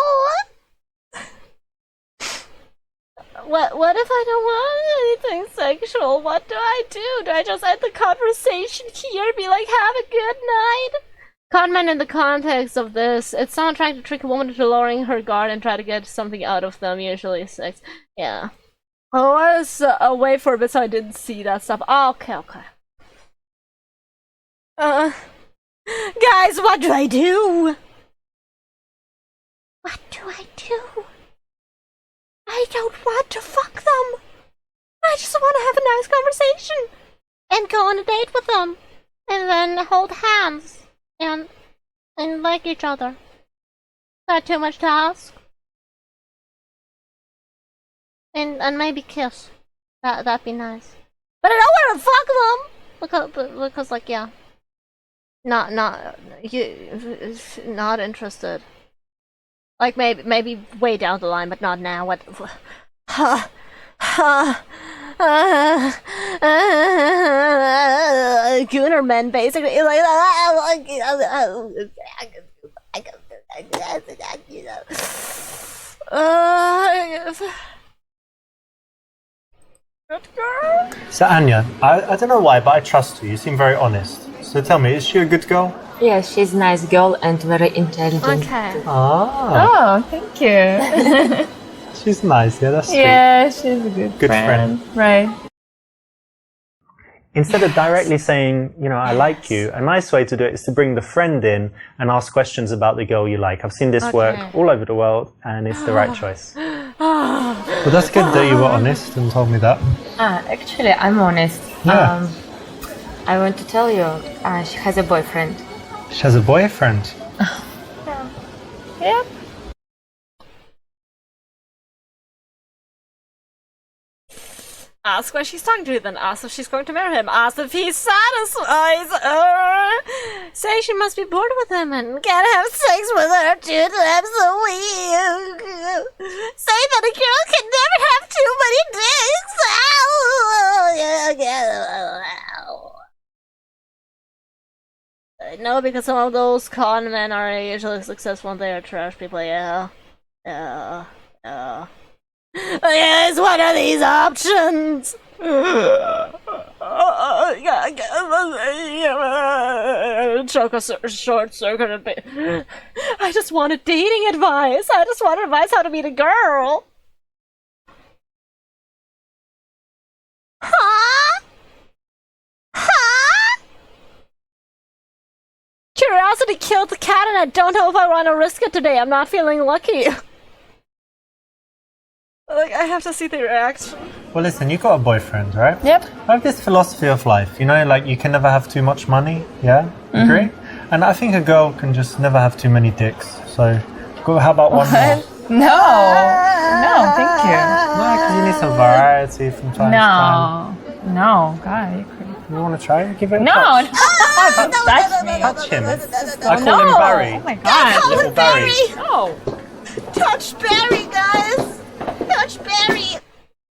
What if I don't want anything sexual? What do I do? Do I just end the conversation here? Be like, have a good night? Conman in the context of this, it's someone trying to trick a woman into lowering her guard and try to get something out of them, usually sex. Yeah. I was away for a bit, so I didn't see that stuff. Oh, okay. Guys, what do I do? What do I do? I don't want to fuck them. I just want to have a nice conversation and go on a date with them, and then hold hands and like each other. Not too much to ask. And maybe kiss. That'd be nice. But I don't want to fuck them because like yeah. Not interested. Like maybe way down the line, but not now. What? Gooner men, basically. So Anya, I don't know why, but I trust you. You seem very honest. So tell me, is she a good girl? Yes, she's a nice girl and very intelligent. Okay. Ah. Oh, thank you. She's nice, yeah, that's sweet. Yeah, she's a good friend. Right. Instead of directly saying, you know, I like you, a nice way to do it is to bring the friend in and ask questions about the girl you like. I've seen this work all over the world, and it's the right choice. Well, that's good that you were honest and told me that. Actually, I'm honest. Yeah. I want to tell you, she has a boyfriend. She has a boyfriend? Yep. Ask why she's talking to, then ask if she's going to marry him. Ask if he's satisfies her. Say she must be bored with him and can't have sex with her 2 times a week. Say that a girl can never have too many dicks. No, because some of those con men are usually successful and they are trash people. Yeah. Yes, what are these options? Choke a short circuit a bit. I just wanted dating advice. I just wanted advice how to meet a girl. Huh? Curiosity killed the cat and I don't know if I want to risk it today. I'm not feeling lucky. Like, I have to see the reaction. Well, listen, you got a boyfriend, right? Yep. I have this philosophy of life, you know, like you can never have too much money, yeah? Agree? And I think a girl can just never have too many dicks. So, how about one more? No, thank you. No, because you need some variety from time to time. No, God, you're crazy. You want to try it? Give it a No, touch. don't touch me. Touch him. I call him Barry. Oh my God. Little Barry. No. Touch Barry, guys! Touch Barry!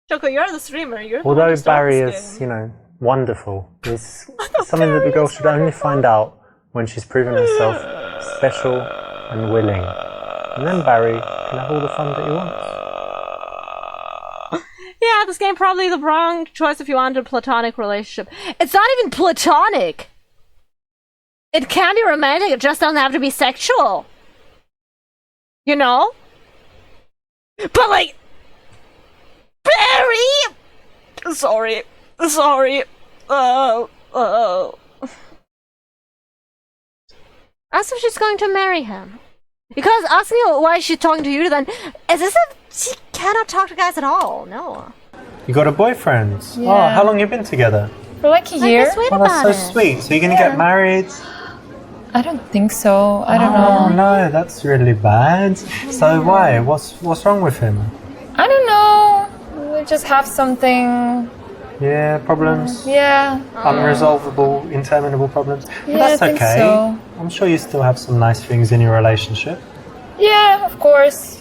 Choco, you're the streamer. You're the one Although who started Barry this is, game. you know, wonderful, it's something that the girl should only find out when she's proven herself special and willing. And then Barry can have all the fun that he wants. Yeah, this game probably the wrong choice if you want a platonic relationship. It's not even platonic! It can be romantic, it just doesn't have to be sexual. You know? But like... Barry! Sorry. Ask if she's going to marry him. Because asking her why she's talking to you then, is this a... cannot talk to guys at all. No. You got a boyfriend? Yeah. Oh, how long you been together? For like a year. Be sweet Oh, about that's so it. sweet. So you're gonna get married? I don't think so. I don't Oh know. no, that's really bad. So why? What's wrong with him? I don't know. We just have something. Yeah, problems. Yeah. Unresolvable, interminable problems. But Yeah, that's I think okay. so. I'm sure you still have some nice things in your relationship. Yeah, of course.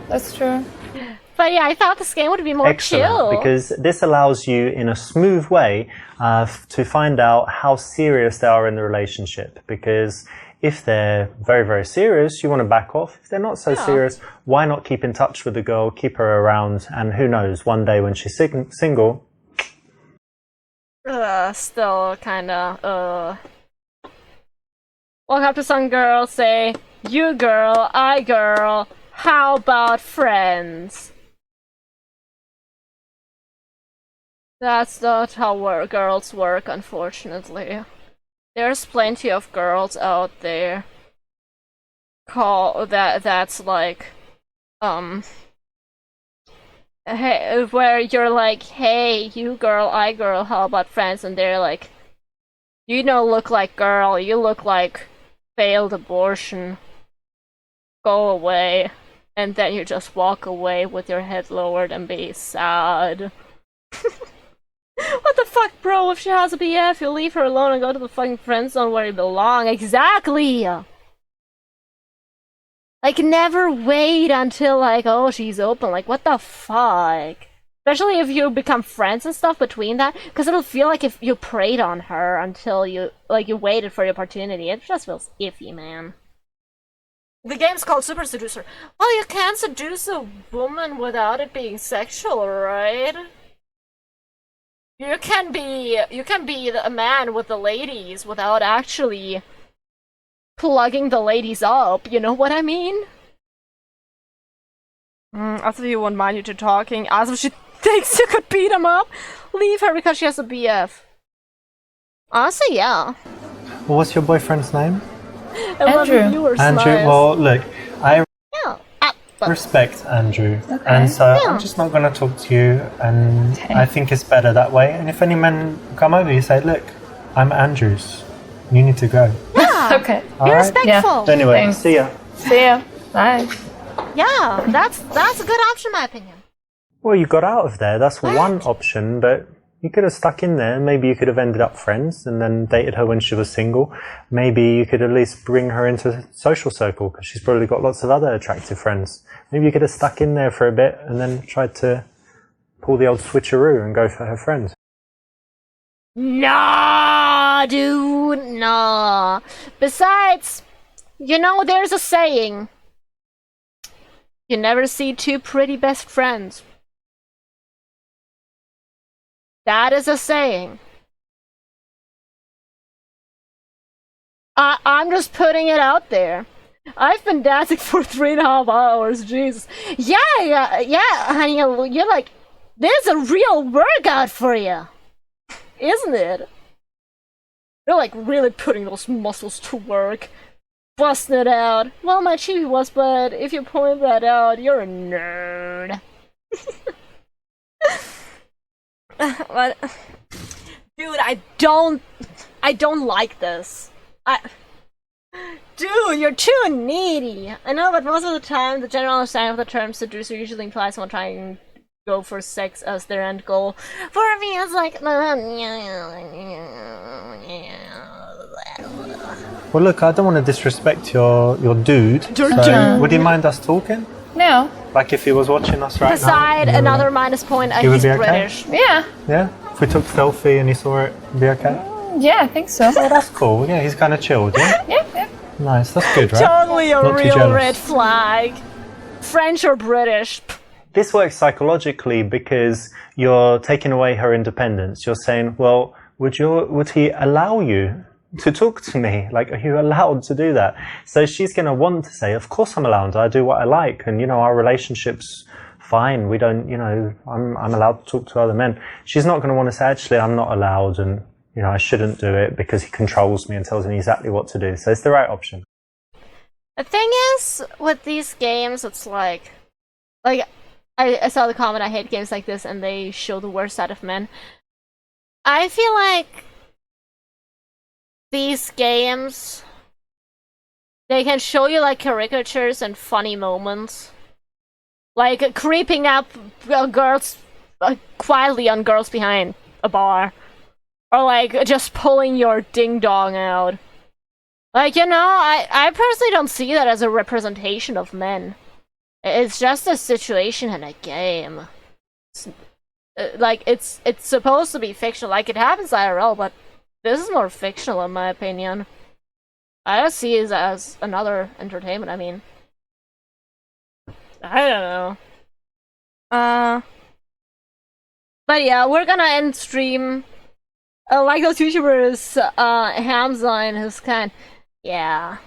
That's true. But yeah, I thought this game would be more Excellent, chill. because this allows you in a smooth way to find out how serious they are in the relationship. Because if they're very, very serious, you want to back off. If they're not so serious, why not keep in touch with the girl, keep her around, and who knows, one day when she's single. Still kinda, walk up to some girl, say, you girl, I girl, how about friends? That's not how girls work, unfortunately. There's plenty of girls out there that's like, hey, where you're like, hey, you girl, I girl, how about friends? And they're like, you don't look like girl, you look like failed abortion. Go away. And then you just walk away with your head lowered and be sad. What the fuck, bro? If she has a BF, you leave her alone and go to the fucking friend zone where you belong. Exactly! Like, never wait until, like, oh, she's open. Like, what the fuck? Especially if you become friends and stuff between that, because it'll feel like if you preyed on her until you waited for the opportunity. It just feels iffy, man. The game's called Super Seducer. Well, you can't seduce a woman without it being sexual, right? You can be a man with the ladies without actually plugging the ladies up, you know what I mean? As if you wouldn't mind you two talking, as if she thinks you could beat him up. Leave her because she has a BF. Honestly, yeah. Well, what's your boyfriend's name? Andrew. Andrew, Nice. well, look, I Yeah. respect Andrew, Okay. and so Yeah. I'm just not going to talk to you, and Okay. I think it's better that way. And if any men come over, you say, look, I'm Andrews, you need to go. Yeah. Okay. All Be right? respectful. Anyway, Thanks. see ya. See ya. Bye. Yeah, that's a good option, in my opinion. Well, you got out of there. That's one option, but you could have stuck in there. Maybe you could have ended up friends and then dated her when she was single. Maybe you could at least bring her into a social circle because she's probably got lots of other attractive friends. Maybe you could have stuck in there for a bit and then tried to pull the old switcheroo and go for her friend. Nah, dude, nah. Besides, you know, there's a saying. You never see two pretty best friends. That is a saying. I'm just putting it out there. I've been dancing for 3.5 hours, Jesus. Yeah, honey, you're like, there's a real workout for you. Isn't it? You're like really putting those muscles to work. Busting it out. Well, my chibi was, but if you point that out, you're a nerd. What? Dude, I don't like this. Dude, you're too needy. I know, but most of the time, the general understanding of the term seducer usually implies someone trying to go for sex as their end goal. For me, it's like... Well, look, I don't want to disrespect your dude. So would you mind us talking? No. Like if he was watching us right Beside now? another minus point, He would he's be okay? British. Yeah. Yeah? If we took selfie and he saw it, it'd be okay? Yeah, I think so. Oh, that's cool. Yeah, he's kind of chilled, yeah? Yeah. Nice, that's good, right? Totally a Not too real jealous. red flag. French or British. This works psychologically because you're taking away her independence. You're saying, well, would he allow you to talk to me? Like, are you allowed to do that? So she's going to want to say, of course I'm allowed. I do what I like. And, our relationship's fine. We don't, I'm allowed to talk to other men. She's not going to want to say, actually, I'm not allowed. And, I shouldn't do it because he controls me and tells me exactly what to do. So it's the right option. The thing is, with these games, it's like I saw the comment, I hate games like this and they show the worst side of men. I feel like these games, they can show you like caricatures and funny moments. Like creeping up girls quietly on girls behind a bar. Or like just pulling your ding dong out. Like, you know, I personally don't see that as a representation of men. It's just a situation in a game. It's supposed to be fictional. Like, it happens IRL, but this is more fictional in my opinion. I don't see it as another entertainment, I mean. I don't know. But yeah, we're gonna end stream. Like those YouTubers, Hamza and his kind. Yeah.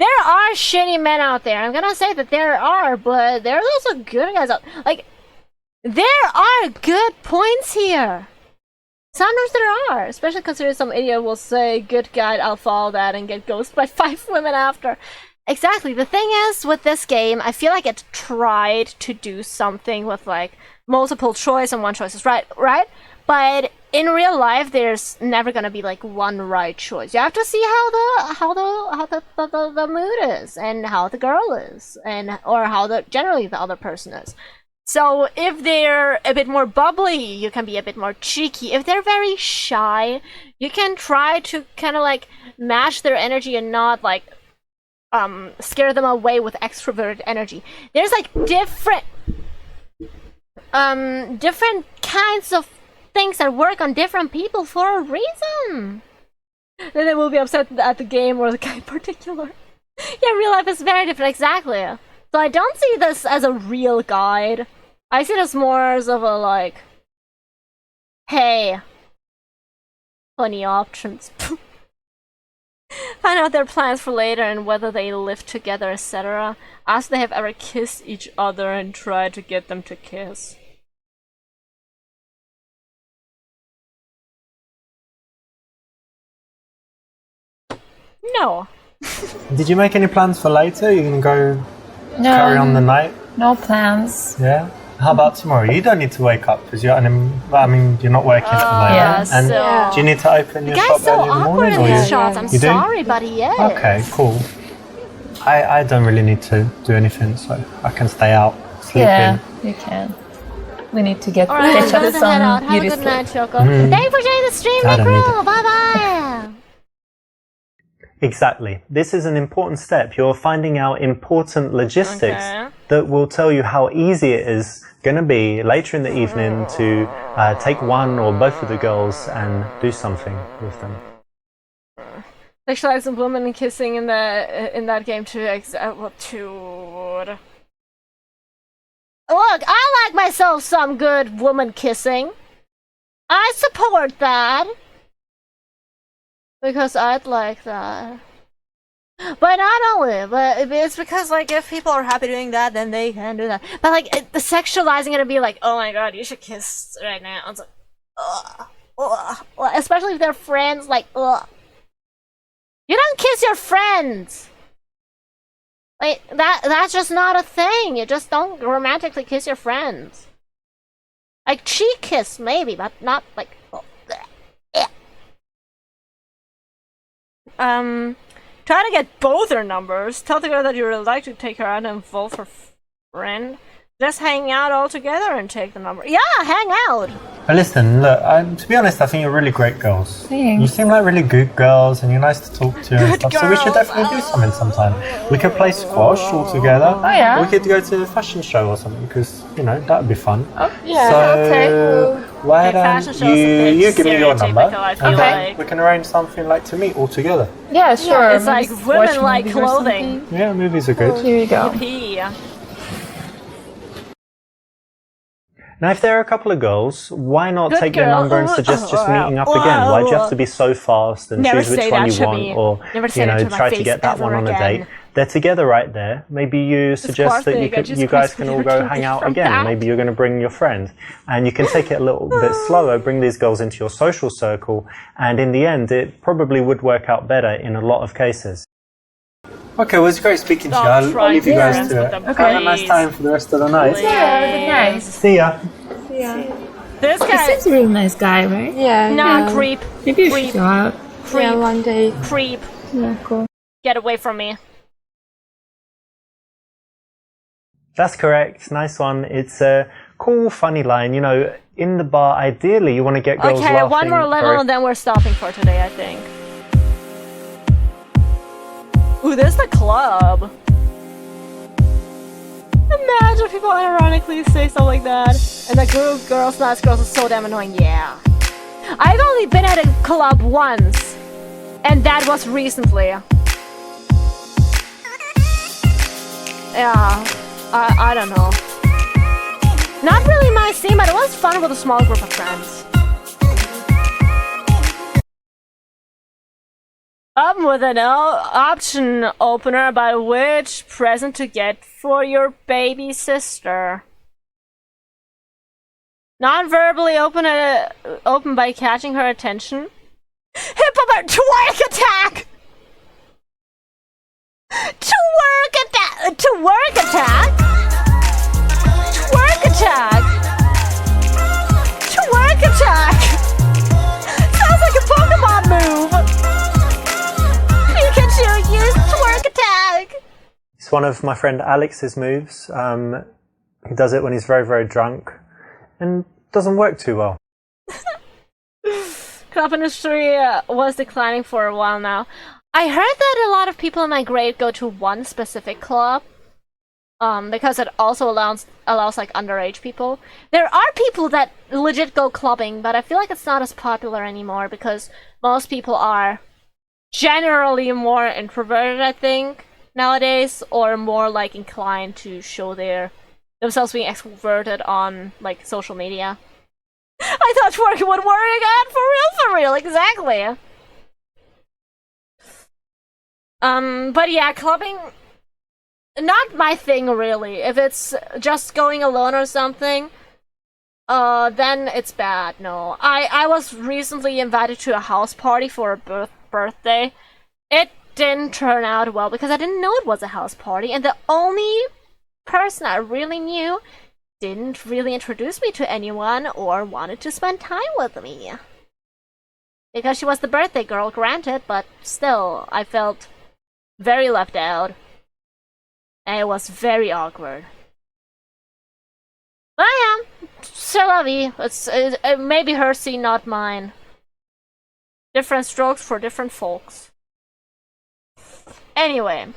There are shitty men out there. I'm gonna say that there are, but there's also good guys out. Like, there are good points here. Sometimes there are, especially considering some idiot will say, good guy, I'll follow that, and get ghosted by 5 women after. Exactly. The thing is, with this game, I feel like it tried to do something with, like, multiple choice and one choice is right? But in real life, there's never gonna be like one right choice. You have to see how the mood is, and how the girl is, and or how generally the other person is. So if they're a bit more bubbly, you can be a bit more cheeky. If they're very shy, you can try to kind of like match their energy and not like scare them away with extroverted energy. There's like different kinds of things that work on different people for a reason. Then they will be upset at the game or the guy in particular. Yeah, real life is very different, exactly. So I don't see this as a real guide. I see this more as of a like, hey, funny options. Find out their plans for later and whether they live together, etc. Ask if they have ever kissed each other and try to get them to kiss. No. Did you make any plans for later? You're gonna go carry on the night? No plans. Yeah. How about tomorrow? You don't need to wake up because you're you're not working at the moment. Yeah, and so... do you need to open your the shop guy's so early in the awkward morning? in Or these you, shots. I'm you sorry, but he is. Okay, cool. I don't really need to do anything, so I can stay out, sleep in. You can. We need to get Alright, catch up I'm with gonna head out. some Have a beauty good sleep. night, Choco. Thank you for joining the stream, I don't need Necro. it. Bye-bye. Exactly. This is an important step. You're finding out important logistics that will tell you how easy it is going to be later in the evening to take one or both of the girls and do something with them. Sexualizing women and kissing in that game too. Dude. Look, I like myself some good woman kissing. I support that. Because I'd like that. But not only, but it's because, like, if people are happy doing that, then they can do that. But, like, the sexualizing it and be like, oh my god, you should kiss right now. It's like, ugh, ugh. Well, especially if they're friends, like, ugh. You don't kiss your friends! Like, that's just not a thing. You just don't romantically kiss your friends. Like, cheek kiss, maybe, but not, like, oh, try to get both their numbers. Tell the girl that you would like to take her out and involve her friend. Just hang out all together and take the number. Yeah, hang out! But listen, look, to be honest, I think you're really great girls. Thanks. You seem like really good girls and you're nice to talk to and Good stuff. So we should girls. definitely do something sometime. We could play squash all together. Oh, yeah. Or we could go to a fashion show or something because, you know, that would be fun. Oh, yeah, So, okay. why fashion don't show's a bit you give me your number stereotypical, I feel and like. we can arrange something like to meet all together. Yeah, sure. It's like Maybe women watch like movies or clothing. something. Yeah, movies are good. Here you go. Yippee. Now, if there are a couple of girls, why not Good take their girl. number and suggest just meeting up again? Why do you have to be so fast and Never choose which say one that you to want, me. or Never say that to my try to face get that one ever on a again. date? They're together right there. Maybe you suggest that you guys can all go hang out again. Maybe you're going to bring your friend, and you can take it a little bit slower. Bring these girls into your social circle, and in the end, it probably would work out better in a lot of cases. Okay, well, it's great speaking to you. Stop I'll trying leave you to guys dance to with it. them, Have a nice please. time for the rest of the night. Please. Yeah, it was nice. See ya. Yeah. This He guy, seems a real nice guy, right? Yeah. nah, Yeah. creep, Maybe you Creep. should go out. Yeah, creep, one day. creep. Yeah, cool. Get away from me. That's correct. Nice one. It's a cool, funny line. You know, in the bar, ideally, you want to get girls Okay, laughing. one more level very- and then we're stopping for today, I think. Ooh, there's the club. Imagine people ironically say stuff like that. And the girls, nice girls are so damn annoying. Yeah. I've only been at a club once. And that was recently. Yeah. I don't know. Not really my scene, but it was fun with a small group of friends. With an option opener about which present to get for your baby sister. Non-verbally open by catching her attention. Hip hop twerk attack! Twerk attack! Twerk attack! Twerk attack! Twerk attack! Sounds like a Pokemon move! Pikachu, use twerk attack! It's one of my friend Alex's moves. He does it when he's very, very drunk and doesn't work too well. Club industry was declining for a while now. I heard that a lot of people in my grade go to one specific club. Because it also allows like underage people. There are people that legit go clubbing, but I feel like it's not as popular anymore because most people are generally more introverted, I think, nowadays, or more like inclined to show themselves being extroverted on like social media. I thought twerking would work again, for real, exactly. But yeah, clubbing, not my thing really. If it's just going alone or something, then it's bad. No, I was recently invited to a house party for a birthday. It didn't turn out well because I didn't know it was a house party, and the only person I really knew didn't really introduce me to anyone or wanted to spend time with me. Because she was the birthday girl, granted, but still, I felt very left out. And it was very awkward. But I am. C'est la vie. It may be her scene, not mine. Different strokes for different folks. Anyway.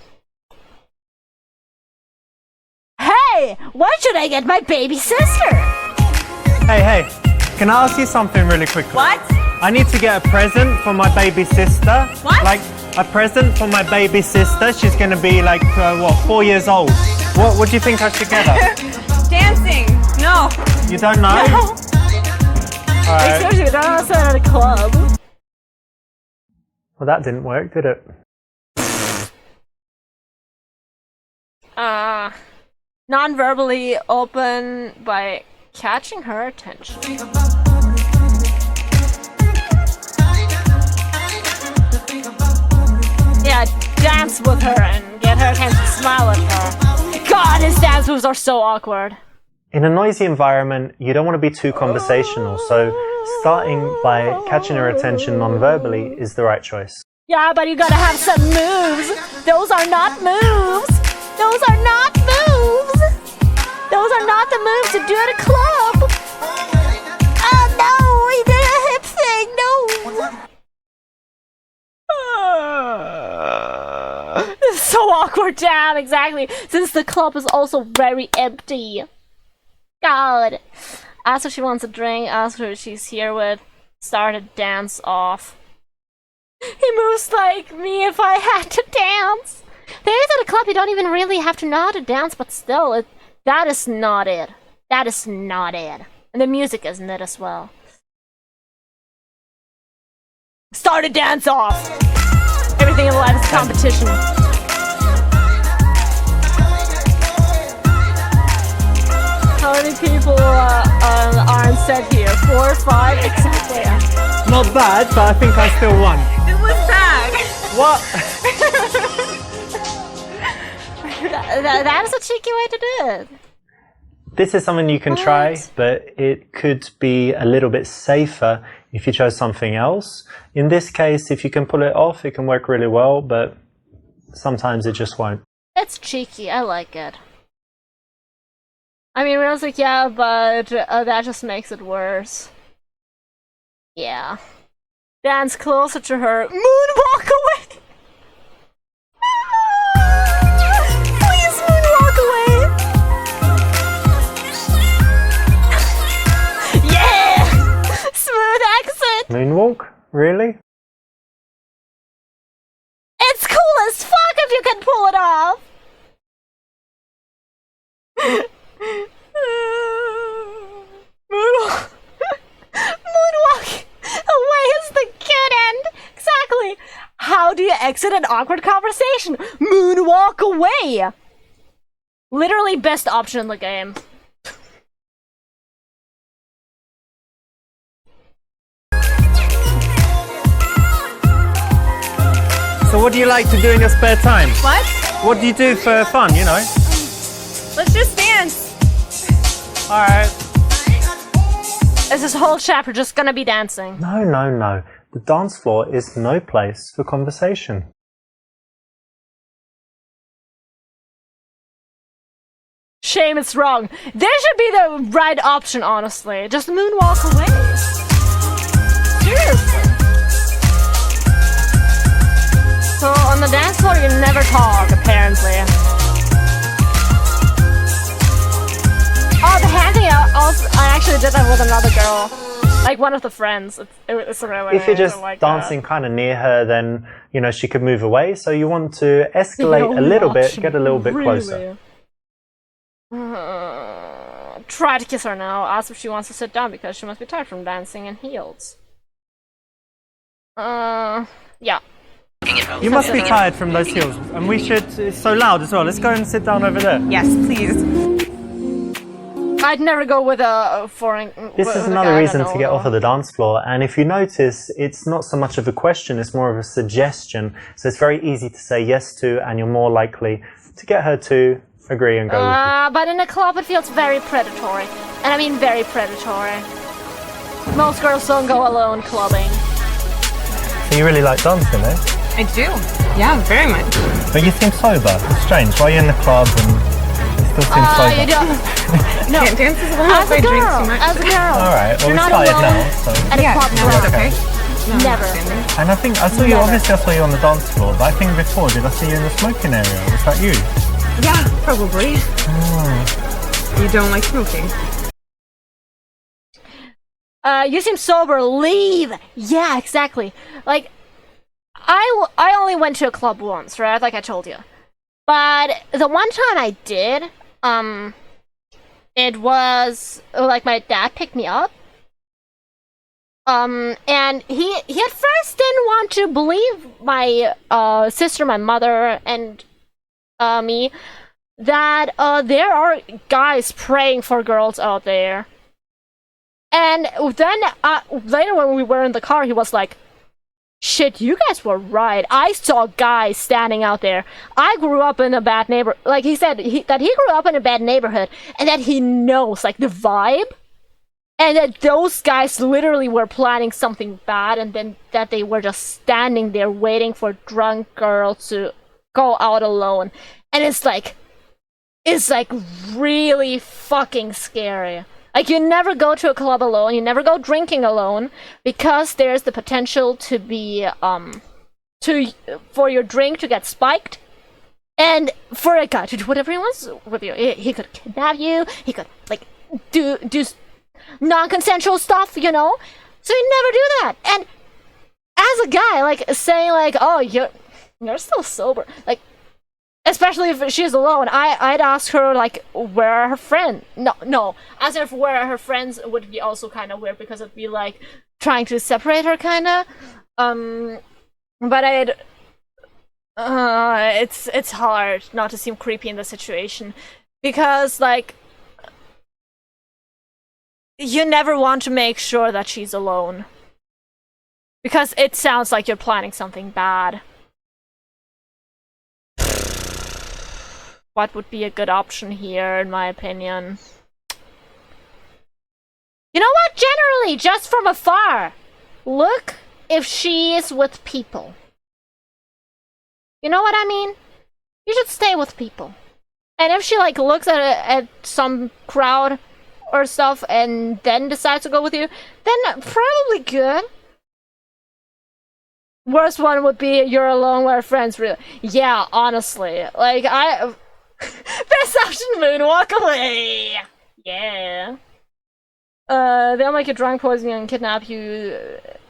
Hey! What should I get my baby sister? Hey, can I ask you something really quickly? What? I need to get a present for my baby sister. What? Like, a present for my baby sister. She's gonna be like, 4 years old. What do you think I should get her? Dancing. No. You don't know? No. Alright. Seriously, we don't also at a club. Well, that didn't work, did it? Non-verbally open by catching her attention. Yeah, dance with her and get her attention, smile at her. God, his dance moves are so awkward. In a noisy environment, you don't want to be too conversational, so starting by catching her attention non-verbally is the right choice. Yeah, but you gotta have some moves. Those are not moves. Those are not moves. Those are not the moves to do at a club. Oh no, he did a hip thing. No. This is so awkward, damn, exactly. Since the club is also very empty. God. Ask if she wants a drink, ask her if she's here with, start a dance off. He moves like me if I had to dance. There is at a club you don't even really have to know how to dance, but still, that is not it. That is not it. And the music isn't it as well. Start a dance off! Everything in life is competition. How many people are on set here? 4 or 5? Exactly. Not bad, but I think I still won. It was bad. What? That is a cheeky way to do it. This is something you can try, but it could be a little bit safer if you chose something else. In this case, if you can pull it off, it can work really well, but sometimes it just won't. It's cheeky. I like it. I mean, I was like, yeah, but that just makes it worse. Yeah. Dance closer to her. Moonwalk away! Please moonwalk away! Yeah! Smooth exit! Moonwalk? Really? It's cool as fuck if you can pull it off! Moonwalk! Moonwalk away is the good end! Exactly! How do you exit an awkward conversation? Moonwalk away! Literally best option in the game. So what do you like to do in your spare time? What? What do you do for fun, you know? Let's just dance. Alright. Is this whole chapter just gonna be dancing? No, no, no. The dance floor is no place for conversation. Shame it's wrong. There should be the right option, honestly. Just moonwalk away. Seriously. So on the dance floor you never talk, apparently. Oh, the hand thing, I actually did that with another girl. Like one of the friends. It's really If you're just like dancing kind of near her, then, you know, she could move away. So you want to escalate a little bit, get a little bit closer. Try to kiss her now. Ask if she wants to sit down because she must be tired from dancing in heels. Yeah. You must be tired from those heels, and we should. It's so loud as well. Let's go and sit down over there. Yes, please. I'd never go with a foreign. This is another reason to get off of the dance floor, and if you notice, it's not so much of a question, it's more of a suggestion. So it's very easy to say yes to, and you're more likely to get her to agree and go with you. But in a club it feels very predatory. And I mean very predatory. Most girls don't go alone clubbing. So you really like dancing, eh? I do. Yeah, very much. But you seem sober. It's strange. Why are you in the club and you still seem sober? You don't. No. Can't dance as well if I drink too much. As a girl. Alright, well You're we not started alone now, so... at a club no, drunk. okay. No, Never. And I think, I saw you, obviously I saw you on the dance floor, but I think before, did I see you in the smoking area? Was that you? Yeah, probably. You don't like smoking? You seem sober. Leave. Yeah, exactly. Like, I only went to a club once, right? Like I told you. But the one time I did, it was like my dad picked me up. And he at first didn't want to believe my sister, my mother, and me that there are guys praying for girls out there. And then later when we were in the car, he was like, shit, you guys were right. I saw guys standing out there. I grew up in a bad neighborhood. Like he said, that he grew up in a bad neighborhood and that he knows like the vibe. And that those guys literally were planning something bad and then that they were just standing there waiting for drunk girls to go out alone. And it's like really fucking scary. Like, you never go to a club alone, you never go drinking alone, because there's the potential to be, for your drink to get spiked, and for a guy to do whatever he wants with you. He could kidnap you, he could, like, do non-consensual stuff, you know? So you never do that. And as a guy, like, saying, like, oh, you're still sober, like, especially if she's alone, I'd ask her, like, where are her friends? No. As if where are her friends would be also kind of weird, because it'd be, like, trying to separate her, kind of. But it's hard not to seem creepy in the situation. Because, like, you never want to make sure that she's alone. Because it sounds like you're planning something bad. what would be a good option here, in my opinion. You know what? Generally, just from afar, look if she is with people. You know what I mean? You should stay with people. And if she like looks at some crowd or stuff and then decides to go with you, then probably good. Worst one would be you're alone with friends. Really, yeah. Honestly, like best option, moonwalk away. Yeah. They'll make you drunk, poison you, and kidnap you.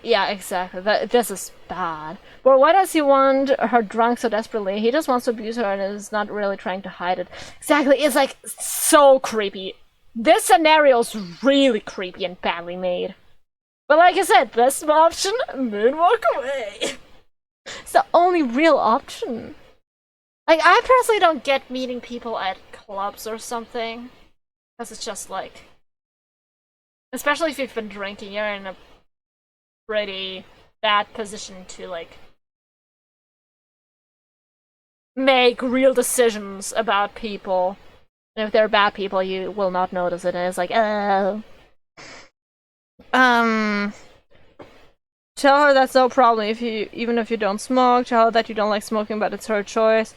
Yeah, exactly. This is bad. But why does he want her drunk so desperately? He just wants to abuse her and is not really trying to hide it. Exactly. It's like so creepy. This scenario's really creepy and badly made. But like I said, best option, moonwalk away. It's the only real option. Like, I personally don't get meeting people at clubs or something. Because it's just like... Especially if you've been drinking, you're in a pretty bad position to, like... make real decisions about people. And if they're bad people, you will not notice it. And it's like, oh... Tell her that's no problem even if you don't smoke. Tell her that you don't like smoking, but it's her choice.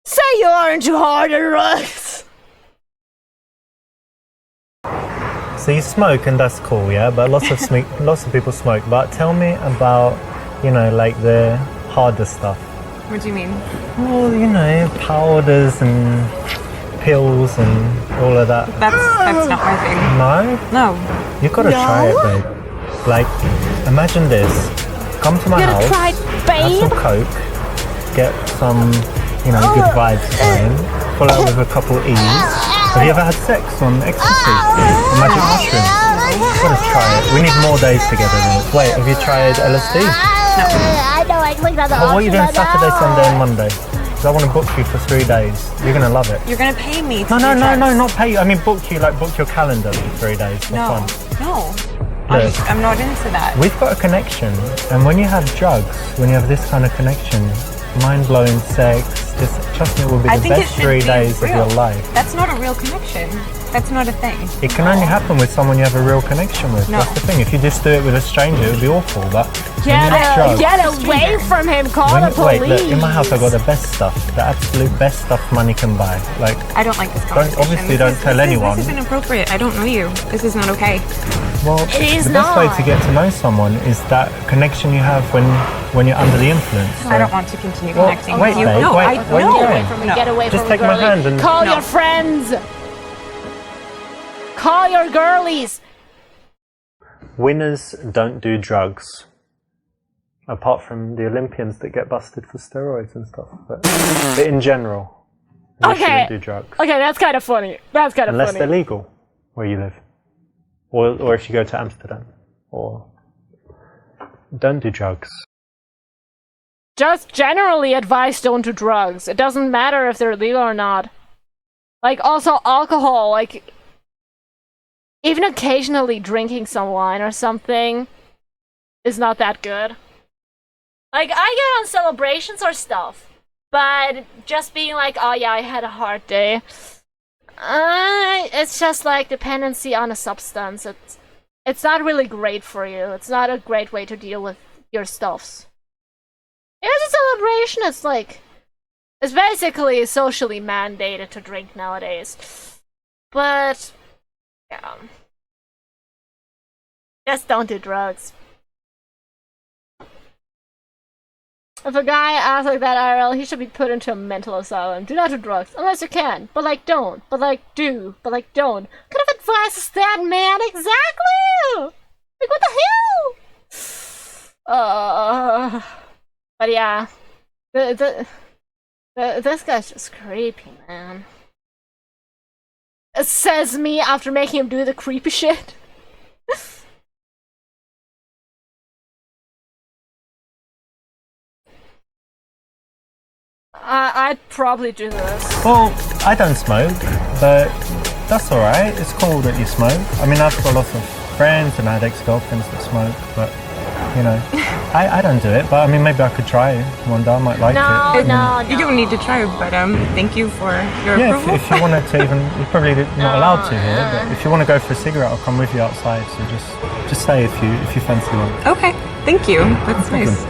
Say you aren't too hard on drugs. So you smoke and that's cool, yeah? But lots of people smoke. But tell me about, like the harder stuff. What do you mean? Well, powders and pills and all of that. That's not my thing. No? No. You gotta try it, babe. Like, imagine this. Come to my house, have some Coke, get some, good vibes going, follow up with a couple E's. Have you ever had sex on ecstasy? Or magic mushrooms? Let us try it. We need more days together then. Wait, have you tried LSD? No. I know, I clicked on the What are you doing Saturday, Sunday and Monday? Because I want to book you for 3 days. You're going to love it. You're going to pay me to No, do drugs. not pay you. I mean book your calendar for 3 days for fun. No. Look, I'm not into that. we've got a connection, and when you have drugs, when you have this kind of connection, mind-blowing sex, just trust me, it will be the best 3 days of your life. That's not a real connection. That's not a thing. It can only happen with someone you have a real connection with. No. That's the thing. If you just do it with a stranger, it would be awful. But Get away from him, call the police. Wait, look, in my house I got the best stuff, the absolute best stuff money can buy. Like, I don't like this conversation. Obviously don't tell anyone. This is inappropriate. I don't know you. This is not okay. Well, the best way to get to know someone is that connection you have when you're under the influence. So. I don't want to continue connecting wait, with you. babe, No, wait, where are you going? Get away from Just me, take my girlie. hand and... Call your friends. Call your girlies. Winners don't do drugs. Apart from the Olympians that get busted for steroids and stuff. But in general, you shouldn't do drugs. Okay, that's kind of funny. Unless they're legal where you live. Or if you go to Amsterdam. Or don't do drugs. Just generally advise don't do drugs. It doesn't matter if they're legal or not. Like, also alcohol, like... Even occasionally drinking some wine or something is not that good. Like, I get on celebrations or stuff, but just being like, oh yeah, I had a hard day. It's just like dependency on a substance. It's not really great for you. It's not a great way to deal with your stuffs. If it's a celebration, it's like... It's basically socially mandated to drink nowadays. But... yeah. Just don't do drugs. If a guy acts like that IRL, he should be put into a mental asylum. Do not do drugs, unless you can. But like, don't. But like, do. But like, don't. What kind of advice is that, man? Exactly! Like, what the hell? But yeah. This guy's just creepy, man. It says me after making him do the creepy shit. I'd probably do this. Well, I don't smoke, but that's alright. It's cool that you smoke. I mean, I've got lots of friends and I had ex-girlfriends that smoke, but, I don't do it, but I mean, maybe I could try one day. I might like it. No. You don't need to try, but thank you for your Yeah, approval. if you wanted to even, you're probably not allowed to here, but if you want to go for a cigarette, I'll come with you outside. So just say if you fancy one. Okay, thank you. That's nice.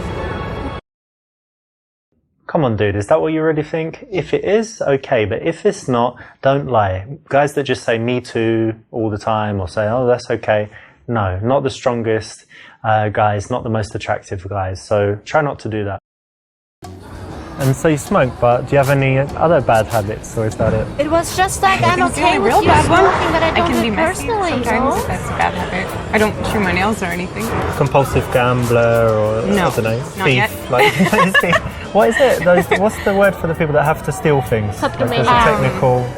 Come on, dude, is that what you really think? If it is, okay, but if it's not, don't lie. Guys that just say me too all the time or say, oh, that's okay. No, not the strongest guys, not the most attractive guys. So try not to do that. And so you smoke, but do you have any other bad habits, or is that it? It was just like, I'm It's the okay only with real you bad one. smoking, but I don't can do be it messy personally, sometimes. no? That's a bad habit. I don't chew my nails or anything. Compulsive gambler, or No, I don't know, not thief. yet. Like, what is it? What's the word for the people that have to steal things? Like, there's a Kleptomaniac. technical.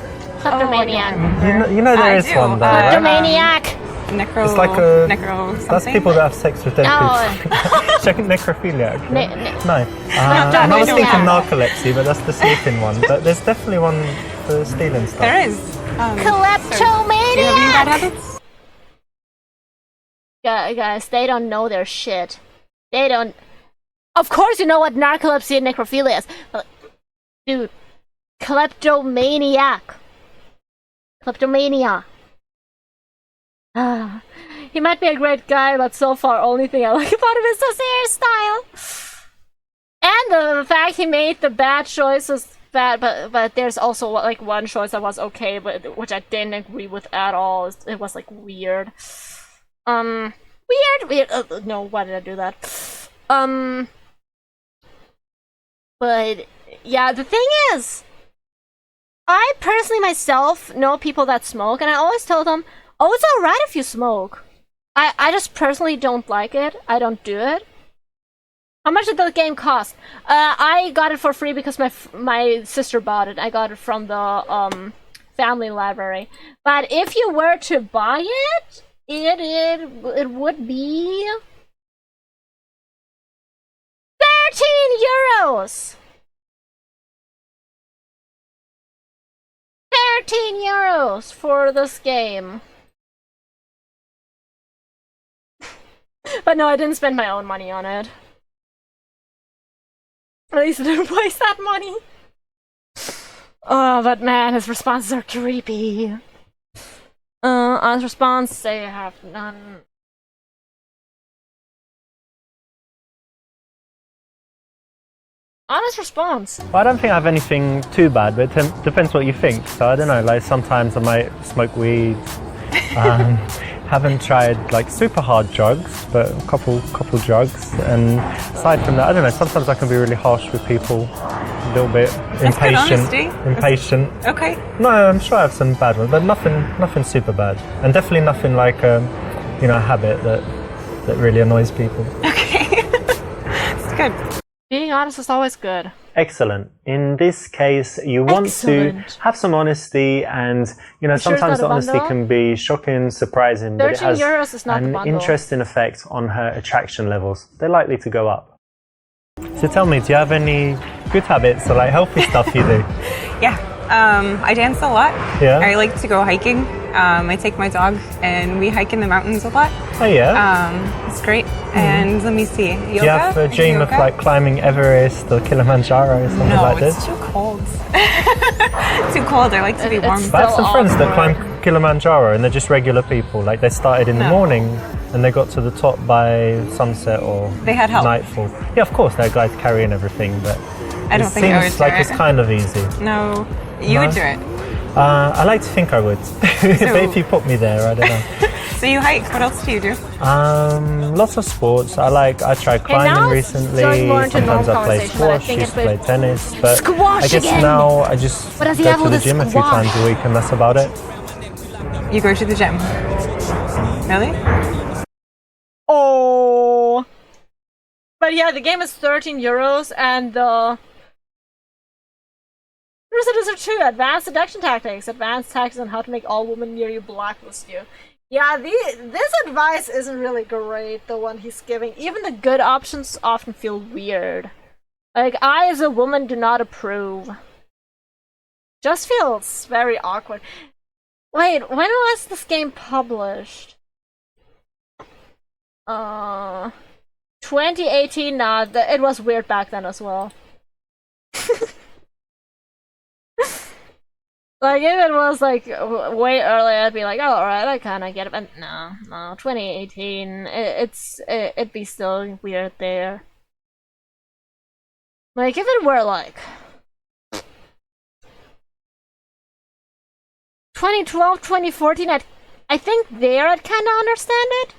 Kleptomaniac. You know there I is do. one though, right? Kleptomaniac. Necro. It's like a. necro something. That's people that have sex with dead No. people. Check necrophiliac. No. Not And I was thinking necrophiliac. narcolepsy, but that's the sleeping one. But there's definitely one for stealing stuff. There is. Do you have any bad Kleptomaniac. habits? Guys, they don't know their shit. They don't. Of course, you know what narcolepsy and necrophilia is. But, dude, kleptomaniac. Kleptomania. He might be a great guy, but so far, only thing I like about him is his hairstyle. And the fact he made the bad choices bad, but there's also like one choice that was okay, but which I didn't agree with at all. It was like weird. Weird. No, why did I do that? But yeah, the thing is, I personally myself know people that smoke, and I always tell them, oh, it's alright if you smoke. I just personally don't like it. I don't do it. How much did the game cost? I got it for free because my sister bought it. I got it from the family library. But if you were to buy it, it would be 13 euros. 13 euros for this game. But no, I didn't spend my own money on it. At least I didn't waste that money. Oh, but man, his responses are creepy. On his response, they have none. Honest response. Well, I don't think I have anything too bad, but it depends what you think. So I don't know, like sometimes I might smoke weed. Haven't tried like super hard drugs, but a couple drugs. And aside from that, I don't know, sometimes I can be really harsh with people, a little bit That's good impatient. honesty. Okay. No, I'm sure I have some bad ones, but nothing super bad. And definitely nothing like a habit that really annoys people. Okay. It's good. Being honest is always good. Excellent. In this case, you want Excellent. to have some honesty, and sure it's sometimes not the a honesty bundle? can be shocking, surprising, but it 13 has euros is not the an bundle. interesting effect on her attraction levels. They're likely to go up. So tell me, do you have any good habits or like healthy stuff you do? Yeah. I dance a lot. Yeah. I like to go hiking. I take my dog and we hike in the mountains a lot. Oh yeah. It's great. And let me see. Yoga? Do you have a dream of Yoga? like climbing Everest or Kilimanjaro or something No, like it's this? too cold. Too cold. I like to be It's warm. But I have some still friends that awkward. climb Kilimanjaro and they're just regular people. Like they started in the No. morning and they got to the top by sunset or They had help. nightfall. Yeah, of course, they're guys carrying everything, but I don't it think I would seems do like it. it's kind of easy. No, you No? would do it. I like to think I would, but if you put me there, I don't know. So you hike. What else do you do? Lots of sports. I tried now climbing it's going recently. more into Sometimes I play non-conversation, but I squash, think used to it's play with tennis, but squash I guess again. now I just What does he go have to with the the gym a few squash? times a week, and that's about it. You go to the gym. Really? Oh. But yeah, the game is 13 euros, and the Resistors are 2, advanced seduction tactics, advanced tactics on how to make all women near you blacklist you. Yeah, this advice isn't really great, the one he's giving. Even the good options often feel weird. Like, I as a woman do not approve. Just feels very awkward. Wait, when was this game published? 2018, nah, it was weird back then as well. Like, if it was, like, way earlier, I'd be like, oh, alright, I kinda get it, but no, 2018, it'd be still weird there. Like, if it were, like, 2012, 2014, I think there I'd kinda understand it,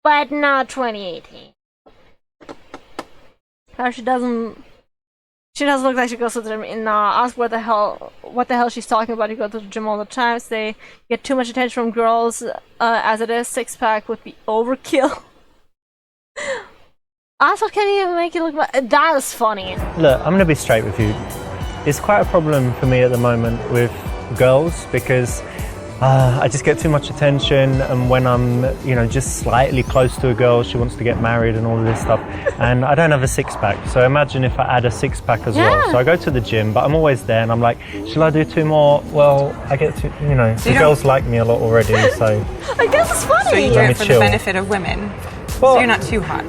but not 2018. She doesn't look like she goes to the gym. And ask what the hell she's talking about. You go to the gym all the time. They get too much attention from girls. As it is, 6-pack would be overkill. Ask what can you make it look like? That is funny. Look, I'm gonna be straight with you. It's quite a problem for me at the moment with girls because I just get too much attention, and when I'm, just slightly close to a girl, she wants to get married and all of this stuff, and I don't have a 6-pack. So imagine if I add a 6-pack as well. So I go to the gym, but I'm always there, and I'm like, shall I do 2 more? Well, I get to, the girls like me a lot already, so I guess it's funny. So you do it for the benefit of women. Well, so you're not too hot.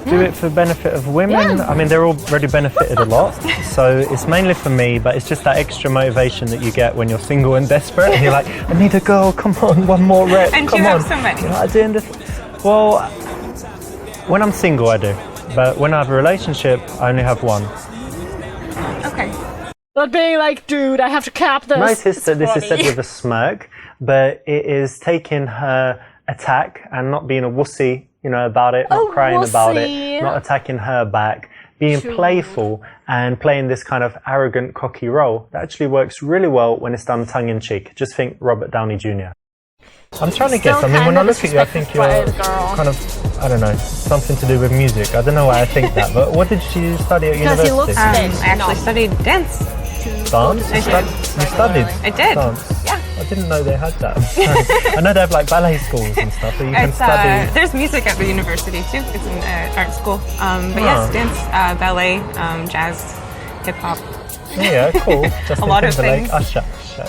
Do it for benefit of women. I mean, they're already benefited a lot, so it's mainly for me, but it's just that extra motivation that you get when you're single and desperate, and you're like, I need a girl, come on, 1 more rep, and come you on. have so many. I do well, when I'm single I do, but when I have a relationship I only have 1. Okay. But being like, dude, I have to cap this. Notice that this is said with a smirk, but it is taking her attack and not being a wussy, about it, not crying about it, not attacking her back, being playful and playing this kind of arrogant, cocky role. That actually works really well when it's done tongue-in-cheek. Just think Robert Downey Jr. I'm trying to guess. I mean, when I look at you, I think you're kind of, I don't know, something to do with music. I don't know why I think that, but what did you study at university? Because he looks fit. I actually studied dance. Dance? You studied? I did. Dance? Yeah. I didn't know they had that. I know they have like ballet schools and stuff, but you can study. There's music at the university too. It's an art school. But yes, dance, ballet, jazz, hip hop. Yeah, cool. Just a lot of things. Usher.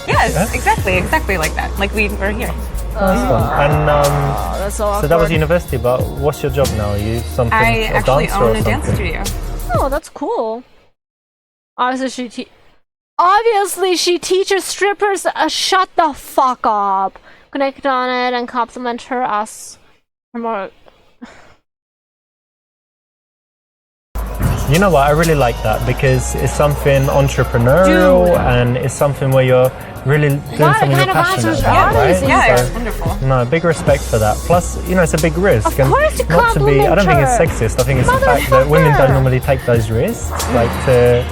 Yes, exactly like that. Like we were here. Nice one. And that's so that was university, but what's your job now? Are you something? I a actually dancer own or a dance something? studio. Oh, that's cool. Obviously, she teaches strippers. Shut the fuck up. Connect on it and compliment her as more. You know what? I really like that because it's something entrepreneurial and it's something where you're really doing something you're passionate about, right? Yeah, it's wonderful. No, big respect for that. Plus, it's a big risk. Of course, you not to be. I don't think it's sexist. I think it's the fact that women don't normally take those risks, like to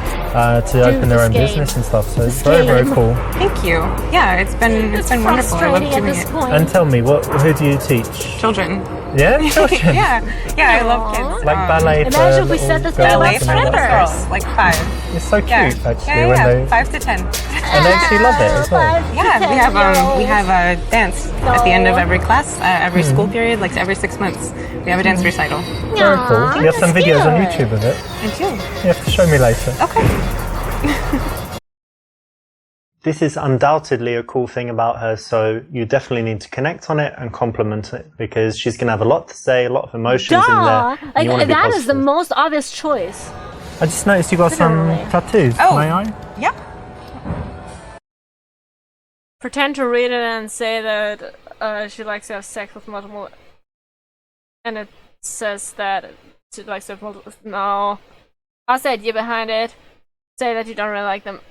open their own business and stuff. So it's very, very cool. Thank you. Yeah, it's been wonderful. I love doing it. And tell me, who do you teach? Children. Yeah, children. yeah, I love kids. Like ballet. Imagine if we said this ballet for little girls, like 5. It's so cute, actually. Yeah, when they 5 to 10. And they actually love it as well. Yeah, we have a dance at the end of every class, every school period, like every 6 months. We have a dance recital. Very cool. You have some videos on YouTube of it. I do. You have to show me later. Okay. This is undoubtedly a cool thing about her, so you definitely need to connect on it and compliment it because she's going to have a lot to say, a lot of emotions in there. Like, that is the most obvious choice. I just noticed you got some tattoos. Oh. May I? Yeah. Pretend to read it and say that she likes to have sex with multiple. And it says that she likes to have multiple. No. What's the idea behind it? Say that you don't really like them.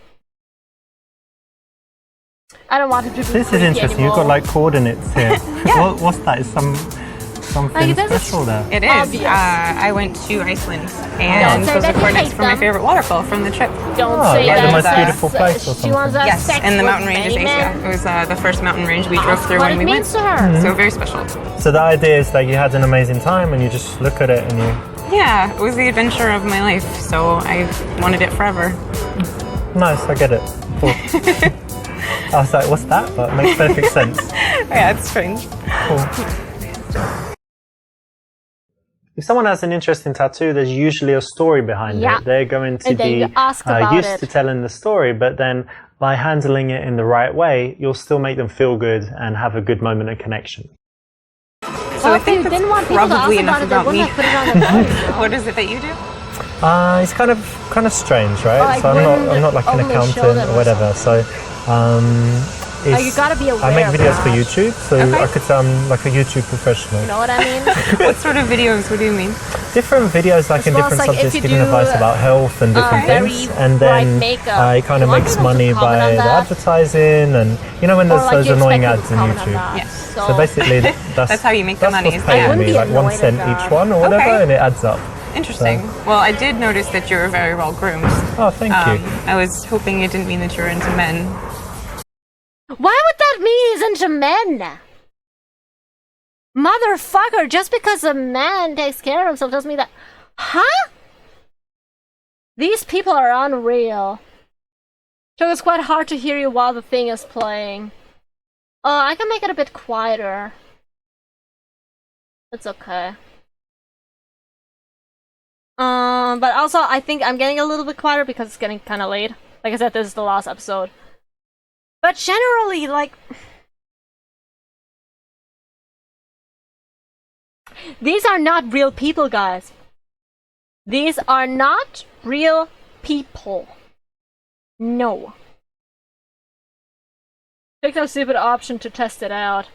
I don't want it to be This is interesting. Anymore. You've got like coordinates here. What's that? Is something special there? It is. I went to Iceland and those are coordinates for my favorite waterfall from the trip. Don't say like that. the most beautiful place or something. Yes, and the mountain range is Asia. It was the first mountain range we drove through when we went. To her. So very special. So the idea is that you had an amazing time and you just look at it and you... Yeah, it was the adventure of my life, so I wanted it forever. Nice, I get it. Cool. I was like, what's that? But it makes perfect sense. Yeah, it's strange. Cool. If someone has an interesting tattoo, there's usually a story behind it. They're going to be used to telling the story, but then by handling it in the right way, you'll still make them feel good and have a good moment of connection. So Well, I if they think that's didn't want people to ask probably enough about it, they about me. wouldn't have put it on the blog. What is it that you do? It's kind of strange, right? Like, so I'm not like an wouldn't only show accountant them or or whatever. So you gotta be aware I make of videos for that. YouTube, so Okay. I could say I'm like a YouTube professional. You know what I mean? What sort of videos? What do you mean? Different videos, like in Well, it's different like if subjects, you giving do, advice about health and different very things, and bright then makeup, it kind you of want makes people to money comment by on the that? advertising, and you know when Or there's like those you annoying expect ads people in to comment on YouTube. that. Yes. So basically, That's how you make the that's money, what's is by paying wouldn't me, be like 1 annoyed cent at each that. one or whatever, Okay. and it adds up. Interesting. Well, I did notice that you were very well groomed. Oh, thank you. I was hoping it didn't mean that you were into men. Why would that mean he's into men? Motherfucker, just because a man takes care of himself doesn't mean that. Huh? These people are unreal. So it's quite hard to hear you while the thing is playing. I can make it a bit quieter. It's okay. But also I think I'm getting a little bit quieter because it's getting kind of late. Like I said, this is the last episode. But generally, like, these are not real people, guys. These are not real people. No. Pick some stupid option to test it out.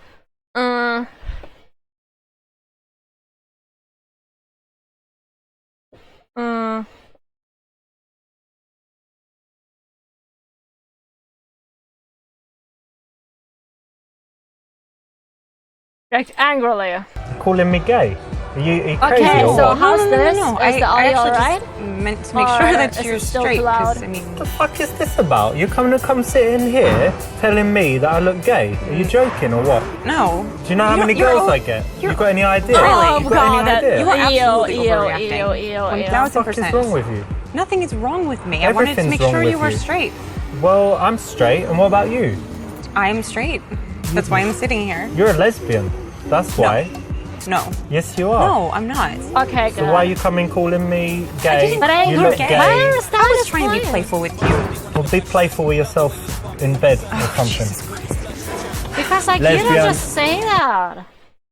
React angrily. Calling me gay? Are you crazy Okay, or so what? how's this? No. Is the I audio actually alright? just meant to make Or sure that is you're it still straight. too 'Cause, loud? I mean, What the fuck is this about? You're coming to come sit in here telling me that I look gay? Are you joking or what? no. Do you know how many girls I get? You got any idea? Really? You got any idea? You are absolutely Ew, overreacting. ew. 1000%. What is wrong with you? Nothing is wrong with me. I wanted to Everything's make wrong sure with you were you. straight. Well, I'm straight, and what about you? I'm straight. That's why I'm sitting here. You're a lesbian. That's why. No. Yes, you are. No, I'm not. Okay, good. So why are you coming calling me gay? But I you you're look gay. gay. I understand I was it's trying to be fine. playful with you. Well, be playful with yourself in bed or something. Because like you Lesbian. don't just say that.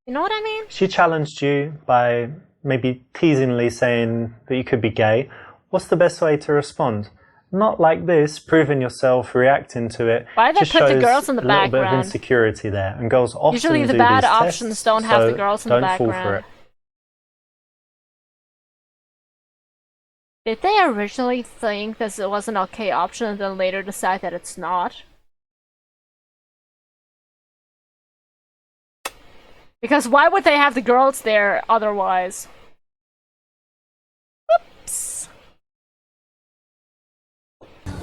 You know what I mean? She challenged you by maybe teasingly saying that you could be gay. What's the best way to respond? Not like this, proving yourself, reacting to it. Why they just put the shows girls in the a little bit of background? insecurity there, and girls often Usually the do bad these options tests, don't have the so girls in the don't fall for background. it. Did they originally think this was an okay option and then later decide that it's not? Because why would they have the girls there otherwise? Oops.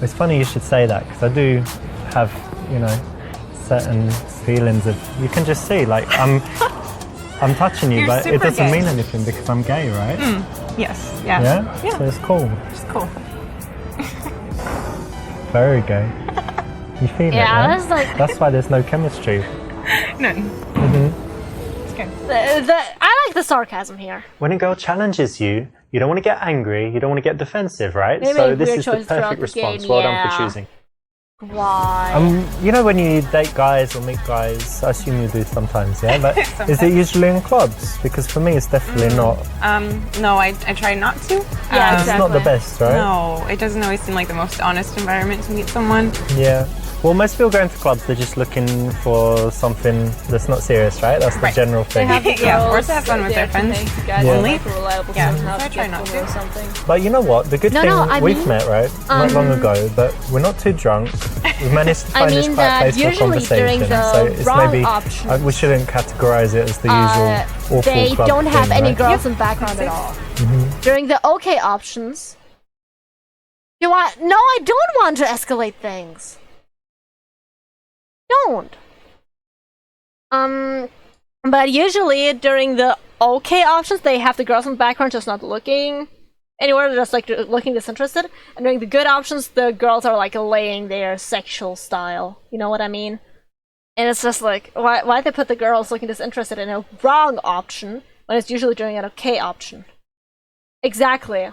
It's funny you should say that, because I do have, you know, certain feelings of, you can just see, like, I'm touching you, You're but it super doesn't gay. mean anything because I'm gay, right? Yes. Yeah. Yeah? Yeah. So it's cool. It's cool. Very gay. You feel it, Yeah, right? that's like That's why there's no chemistry. No. hmm It's good. I like the sarcasm here. When a girl challenges you, you don't want to get angry, you don't want to get defensive, right? They So make this weird is the choices throughout perfect the game, response. Well done yeah. for choosing. Why? You know when you date guys or meet guys, I assume you do sometimes, yeah? But is it usually in clubs? Because for me it's definitely not. No, I try not to. Yeah, It's not the best, right? No, it doesn't always seem like the most honest environment to meet someone. Yeah. Well, most people go into clubs, they're just looking for something that's not serious, right? That's the Right. general They thing. have the Yeah, or girls to have fun with there their friends. to make guys Yeah. like reliable Yeah, somehow so I to try get not food or to. something. But you know what? The good No, thing no, I we've mean, met, right? Not long ago, but we're not too drunk. We've managed to I find this mean quiet that place for usually conversation. during the So it's wrong maybe options, we shouldn't categorize it as the usual awful they club don't have thing, any right? girls in the background at all. During the okay options, you want? No, I don't want to escalate things. Don't. But usually during the okay options, they have the girls in the background just not looking anywhere, they're just like looking disinterested. And during the good options, the girls are like laying their sexual style. You know what I mean? And it's just like, why they put the girls looking disinterested in a wrong option when it's usually during an okay option? Exactly.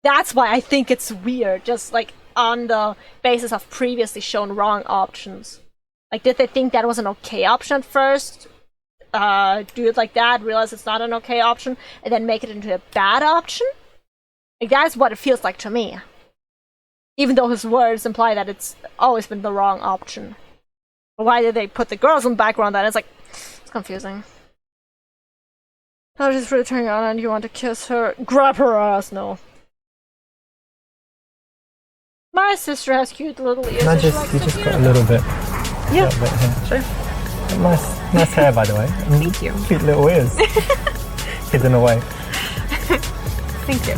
That's why I think it's weird, just like on the basis of previously shown wrong options. Like, did they think that was an okay option at first? do it like that, realize it's not an okay option, and then make it into a bad option. Like, that's what it feels like to me. Even though his words imply that it's always been the wrong option. Why did they put the girls in the background then? It's like, it's confusing. Oh, she's really turning on and you want to kiss her. Grab her ass, no. My sister has cute little ears. You just got a little bit. Yeah, little bit here. sure. Nice hair, by the way. Thank you. Cute little ears. Hidden away. Thank you.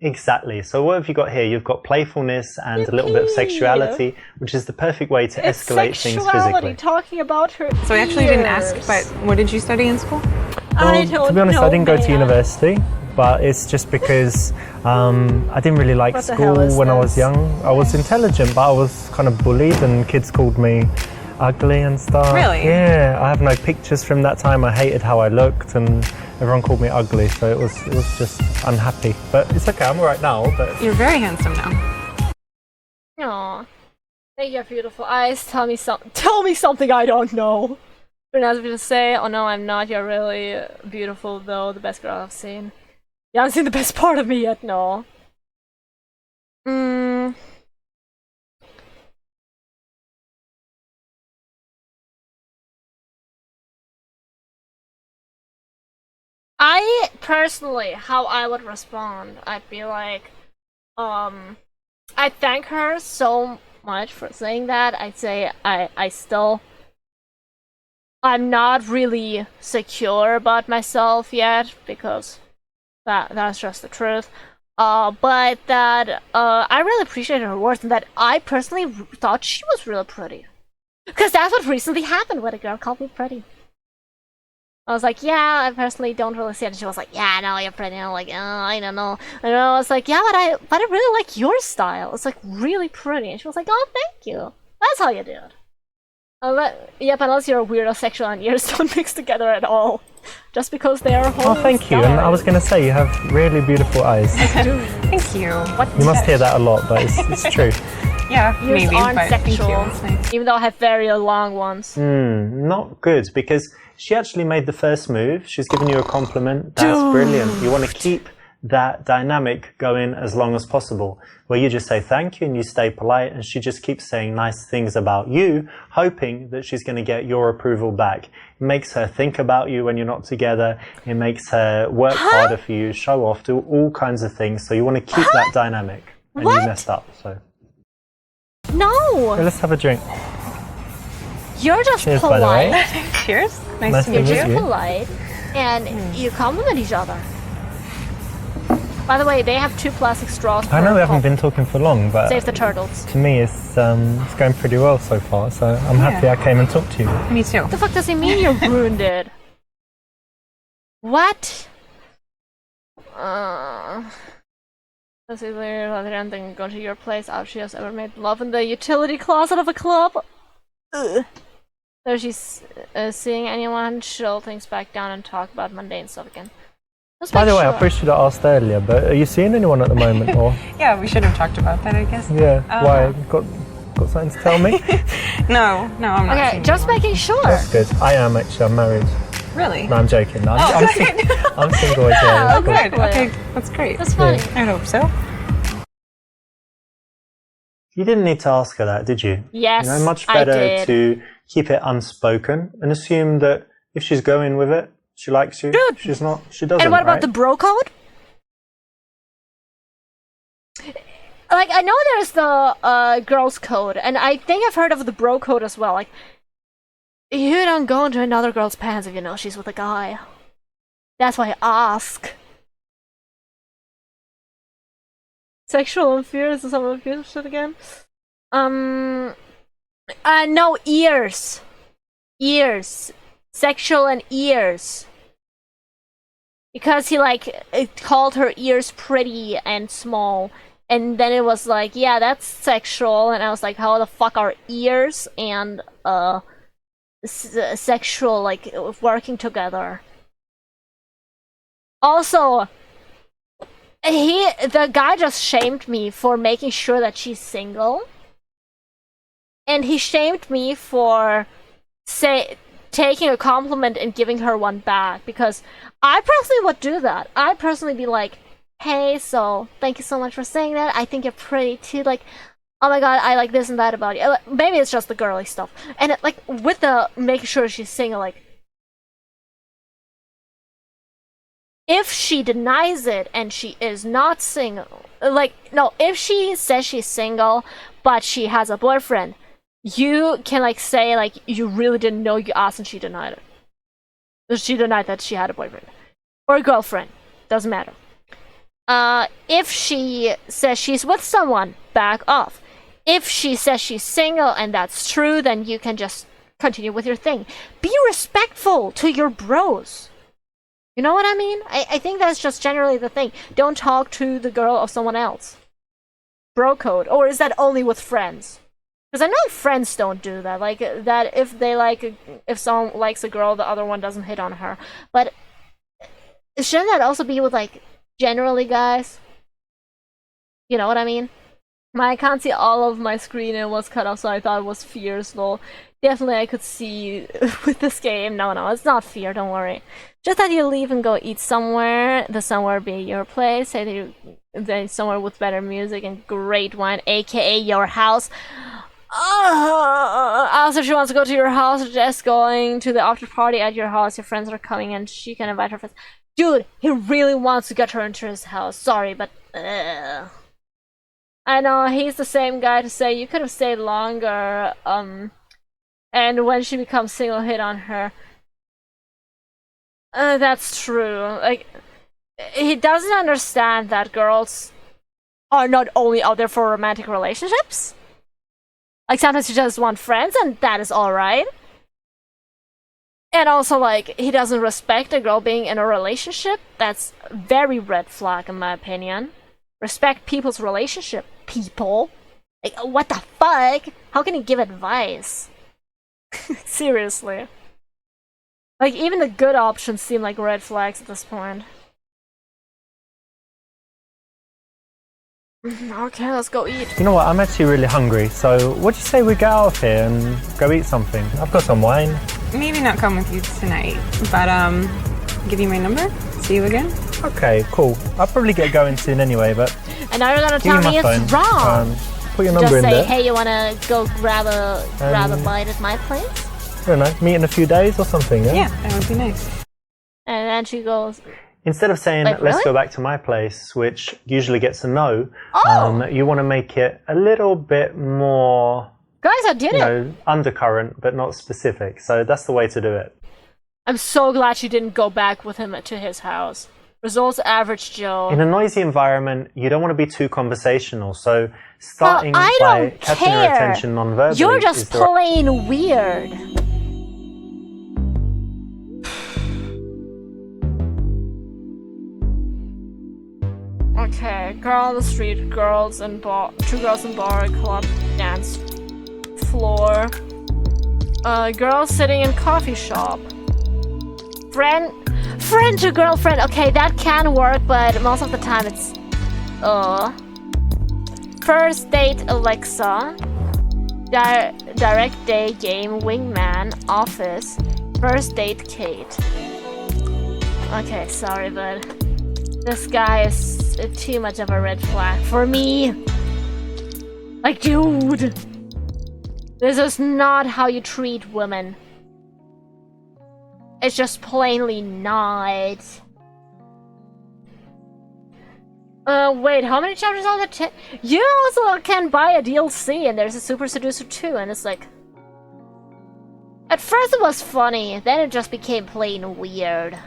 Exactly. So what have you got here? You've got playfulness and a little bit of sexuality, which is the perfect way to escalate things physically. Talking about her. So I actually didn't ask, but what did you study in school? I don't to be honest, know, I didn't go to man. university, but it's just because I didn't really like What the hell school is when I was this? young. I was intelligent, but I was kind of bullied, and kids called me ugly and stuff. Really? Yeah. I have no pictures from that time. I hated how I looked, and everyone called me ugly, so it was just unhappy. But it's okay. I'm alright now. But You're very handsome now. Aw. Thank you, beautiful eyes. Tell me something I don't know. Very nice of you to say. Oh no, I'm not. You're really beautiful, though. The best girl I've seen. You haven't seen the best part of me yet, no. I personally, how I would respond, I'd be like, I thank her so much for saying that. I'd say I'm not really secure about myself yet, because that's just the truth. But that I really appreciated her words, and that I personally thought she was really pretty. Because that's what recently happened when a girl called me pretty. I was like, yeah, I personally don't really see it. And she was like, yeah, no, you're pretty. And I'm like, oh, I don't know. And I was like, yeah, but I really like your style. It's like really pretty. And she was like, oh, thank you. That's how you do it. Yep, unless you're a weirdo, sexual, and ears don't mix together at all. Just because they are whole. oh, thank you. And I was going to say, you have really beautiful eyes. Thank you. You must hear that a lot, but it's true. Yeah, Ears maybe, aren't but thank sexual, you. It's nice. even though I have very long ones. Not good, because she actually made the first move. She's given you a compliment. That's brilliant. You want to keep that dynamic going as long as possible, where you just say thank you and you stay polite, and she just keeps saying nice things about you, hoping that she's going to get your approval back. It makes her think about you when you're not together. It makes her work harder for you, show off, do all kinds of things. So you want to keep that dynamic, and you messed up. So No! well, let's have a drink. You're just Cheers, by the way. polite. Cheers. Nice Nice to to meet meet you. You're you. polite, and you compliment each other. By the way, they have 2 plastic straws. I know per we haven't cup. been talking for long, but Save the turtles. to me it's going pretty well so far. So I'm happy I came and talked to you. Me too. What the fuck does he mean you're wounded? What? This is weird. Other than go to your place after she has ever made love in the utility closet of a club. Ugh. So she's seeing anyone, she'll things back down and talk about mundane stuff again. Just By make the way, I sure. probably should have asked earlier, but are you seeing anyone at the moment? Or Yeah, we should have talked about that, I guess. yeah, why? Got something to tell me? No, I'm not. Okay, seeing just anyone. making sure. That's good. I am actually. I'm married. Really? No, I'm joking. No, Oh, I'm, good. I'm single as well. Oh, It's cool. good. Okay, that's great. That's funny. I hope so. You didn't need to ask her that, did you? Yes, You know, much I better did. to keep it unspoken and assume that if she's going with it, she likes you. Dude. She's not. She doesn't. And what about right? the bro code? Like, I know there's the girls code, and I think I've heard of the bro code as well. Like, you don't go into another girl's pants if you know she's with a guy. That's why I ask. Sexual and fear is some of the shit again. No, ears. Ears. Sexual and ears. Because he, like, it called her ears pretty and small. And then it was like, yeah, that's sexual. And I was like, how the fuck are ears and, sexual, like, working together? Also, the guy just shamed me for making sure that she's single. And he shamed me for taking a compliment and giving her one back, because I personally would do that. I'd personally be like, hey, so thank you so much for saying that. I think you're pretty too. Like, oh my god, I like this and that about you. Maybe it's just the girly stuff. And it, like with the making sure she's single, like if she denies it and she is not single, like no, if she says she's single but she has a boyfriend, you can like say like you really didn't know, you asked and she denied it. She denied that she had a boyfriend or a girlfriend. Doesn't matter. If she says she's with someone, back off. If she says she's single and that's true, then you can just continue with your thing. Be respectful to your bros. You know what I mean? I think that's just generally the thing. Don't talk to the girl of someone else. Bro code. Or is that only with friends? Because I know friends don't do that. Like, that if they like, if someone likes a girl, the other one doesn't hit on her. But shouldn't that also be with, like, generally guys? You know what I mean? I can't see all of my screen, it was cut off, so I thought it was fierce, lol. Definitely I could see with this game. No, it's not fear, don't worry. Just that you leave and go eat somewhere, the somewhere be your place, say that somewhere with better music and great wine, aka your house. Also, if she wants to go to your house, just going to the after party at your house, your friends are coming and she can invite her friends. Dude, he really wants to get her into his house, sorry, but I know, he's the same guy to say, you could have stayed longer, and when she becomes single, hit on her. That's true. Like, he doesn't understand that girls are not only out there for romantic relationships. Like, sometimes you just want friends, and that is alright. And also, like, he doesn't respect a girl being in a relationship. That's very red flag, in my opinion. Respect people's relationship, people. Like, what the fuck? How can he give advice? Seriously. Like, even the good options seem like red flags at this point. Okay, let's go eat. You know what, I'm actually really hungry, so what do you say we get out of here and go eat something? I've got some wine. Maybe not come with you tonight, but give you my number. See you again. Okay, cool. I'll probably get going soon anyway, but... And now you're gonna give tell me me my it's phone. wrong. Put your number just in say, there. hey, you wanna go grab a bite at my place? I don't know, meet in a few days or something, yeah? Yeah, that would be nice. And then she goes... Instead of saying, like, let's really? go back to my place, which usually gets a no, Oh! you want to make it a little bit more, Guys, I did it! undercurrent, but not specific. So that's the way to do it. I'm so glad she didn't go back with him to his house. Results average Joe. In a noisy environment, you don't want to be too conversational. So starting I by don't catching her care. attention non-verbally. You're just is the right- plain weird. Okay, girl on the street, girls in bar, two girls in bar, club, dance floor. Girl sitting in coffee shop. Friend to girlfriend. Okay, that can work, but most of the time it's first date Alexa. Direct day game wingman office. First date Kate. Okay, sorry, but this guy is too much of a red flag for me. Like, dude, this is not how you treat women. It's just plainly not. Wait, how many chapters are there? You also can buy a DLC, and there's a Super Seducer 2, and it's like... At first it was funny, then it just became plain weird.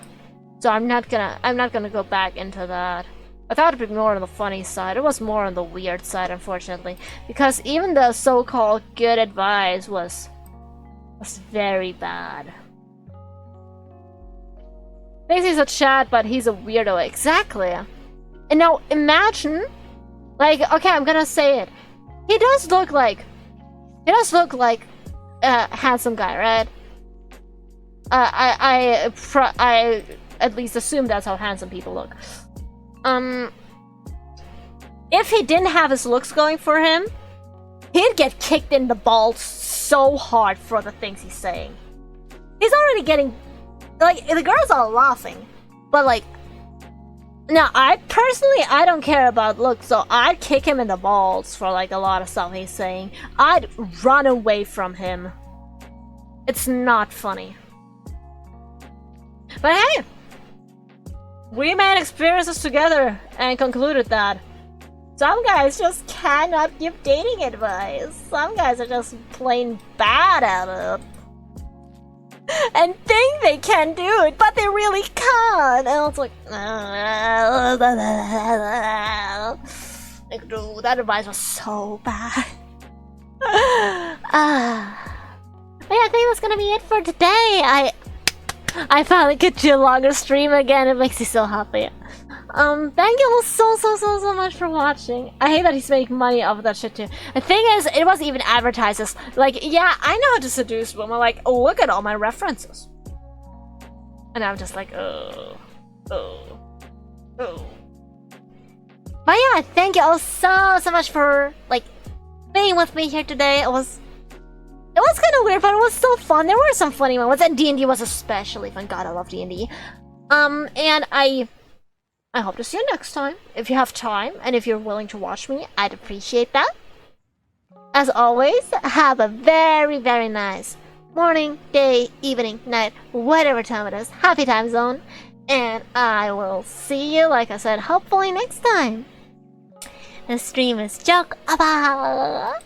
So I'm not gonna go back into that. I thought it'd be more on the funny side. It was more on the weird side, unfortunately. Because even the so-called good advice was very bad. Thinks he's a Chad, but he's a weirdo. Exactly. And now imagine, like, okay, I'm gonna say it. He does look like a handsome guy, right? I at least assume that's how handsome people look. If he didn't have his looks going for him, he'd get kicked in the balls so hard for the things he's saying. He's already getting, like, the girls are laughing, but like, now I don't care about looks, so I'd kick him in the balls for like a lot of stuff he's saying. I'd run away from him. It's not funny. But hey, we made experiences together and concluded that some guys just cannot give dating advice. Some guys are just plain bad at it. And think they can do it, but they really can't. And it's like, dude, that advice was so bad. But yeah, I think that's gonna be it for today. I finally could do a longer stream again. It makes me so happy. Thank you all so much for watching. I hate that he's making money off of that shit too. The thing is, it wasn't even advertised as, like, yeah, I know how to seduce women. Like, oh, look at all my references. And I'm just like, oh. But yeah, thank you all so much for, like, being with me here today. It was kind of weird, but it was still fun. There were some funny moments, and D&D was especially fun. God, I love D&D. And I hope to see you next time. If you have time, and if you're willing to watch me, I'd appreciate that. As always, have a very nice morning, day, evening, night, whatever time it is. Happy time zone. And I will see you, like I said, hopefully next time. The stream is joke about.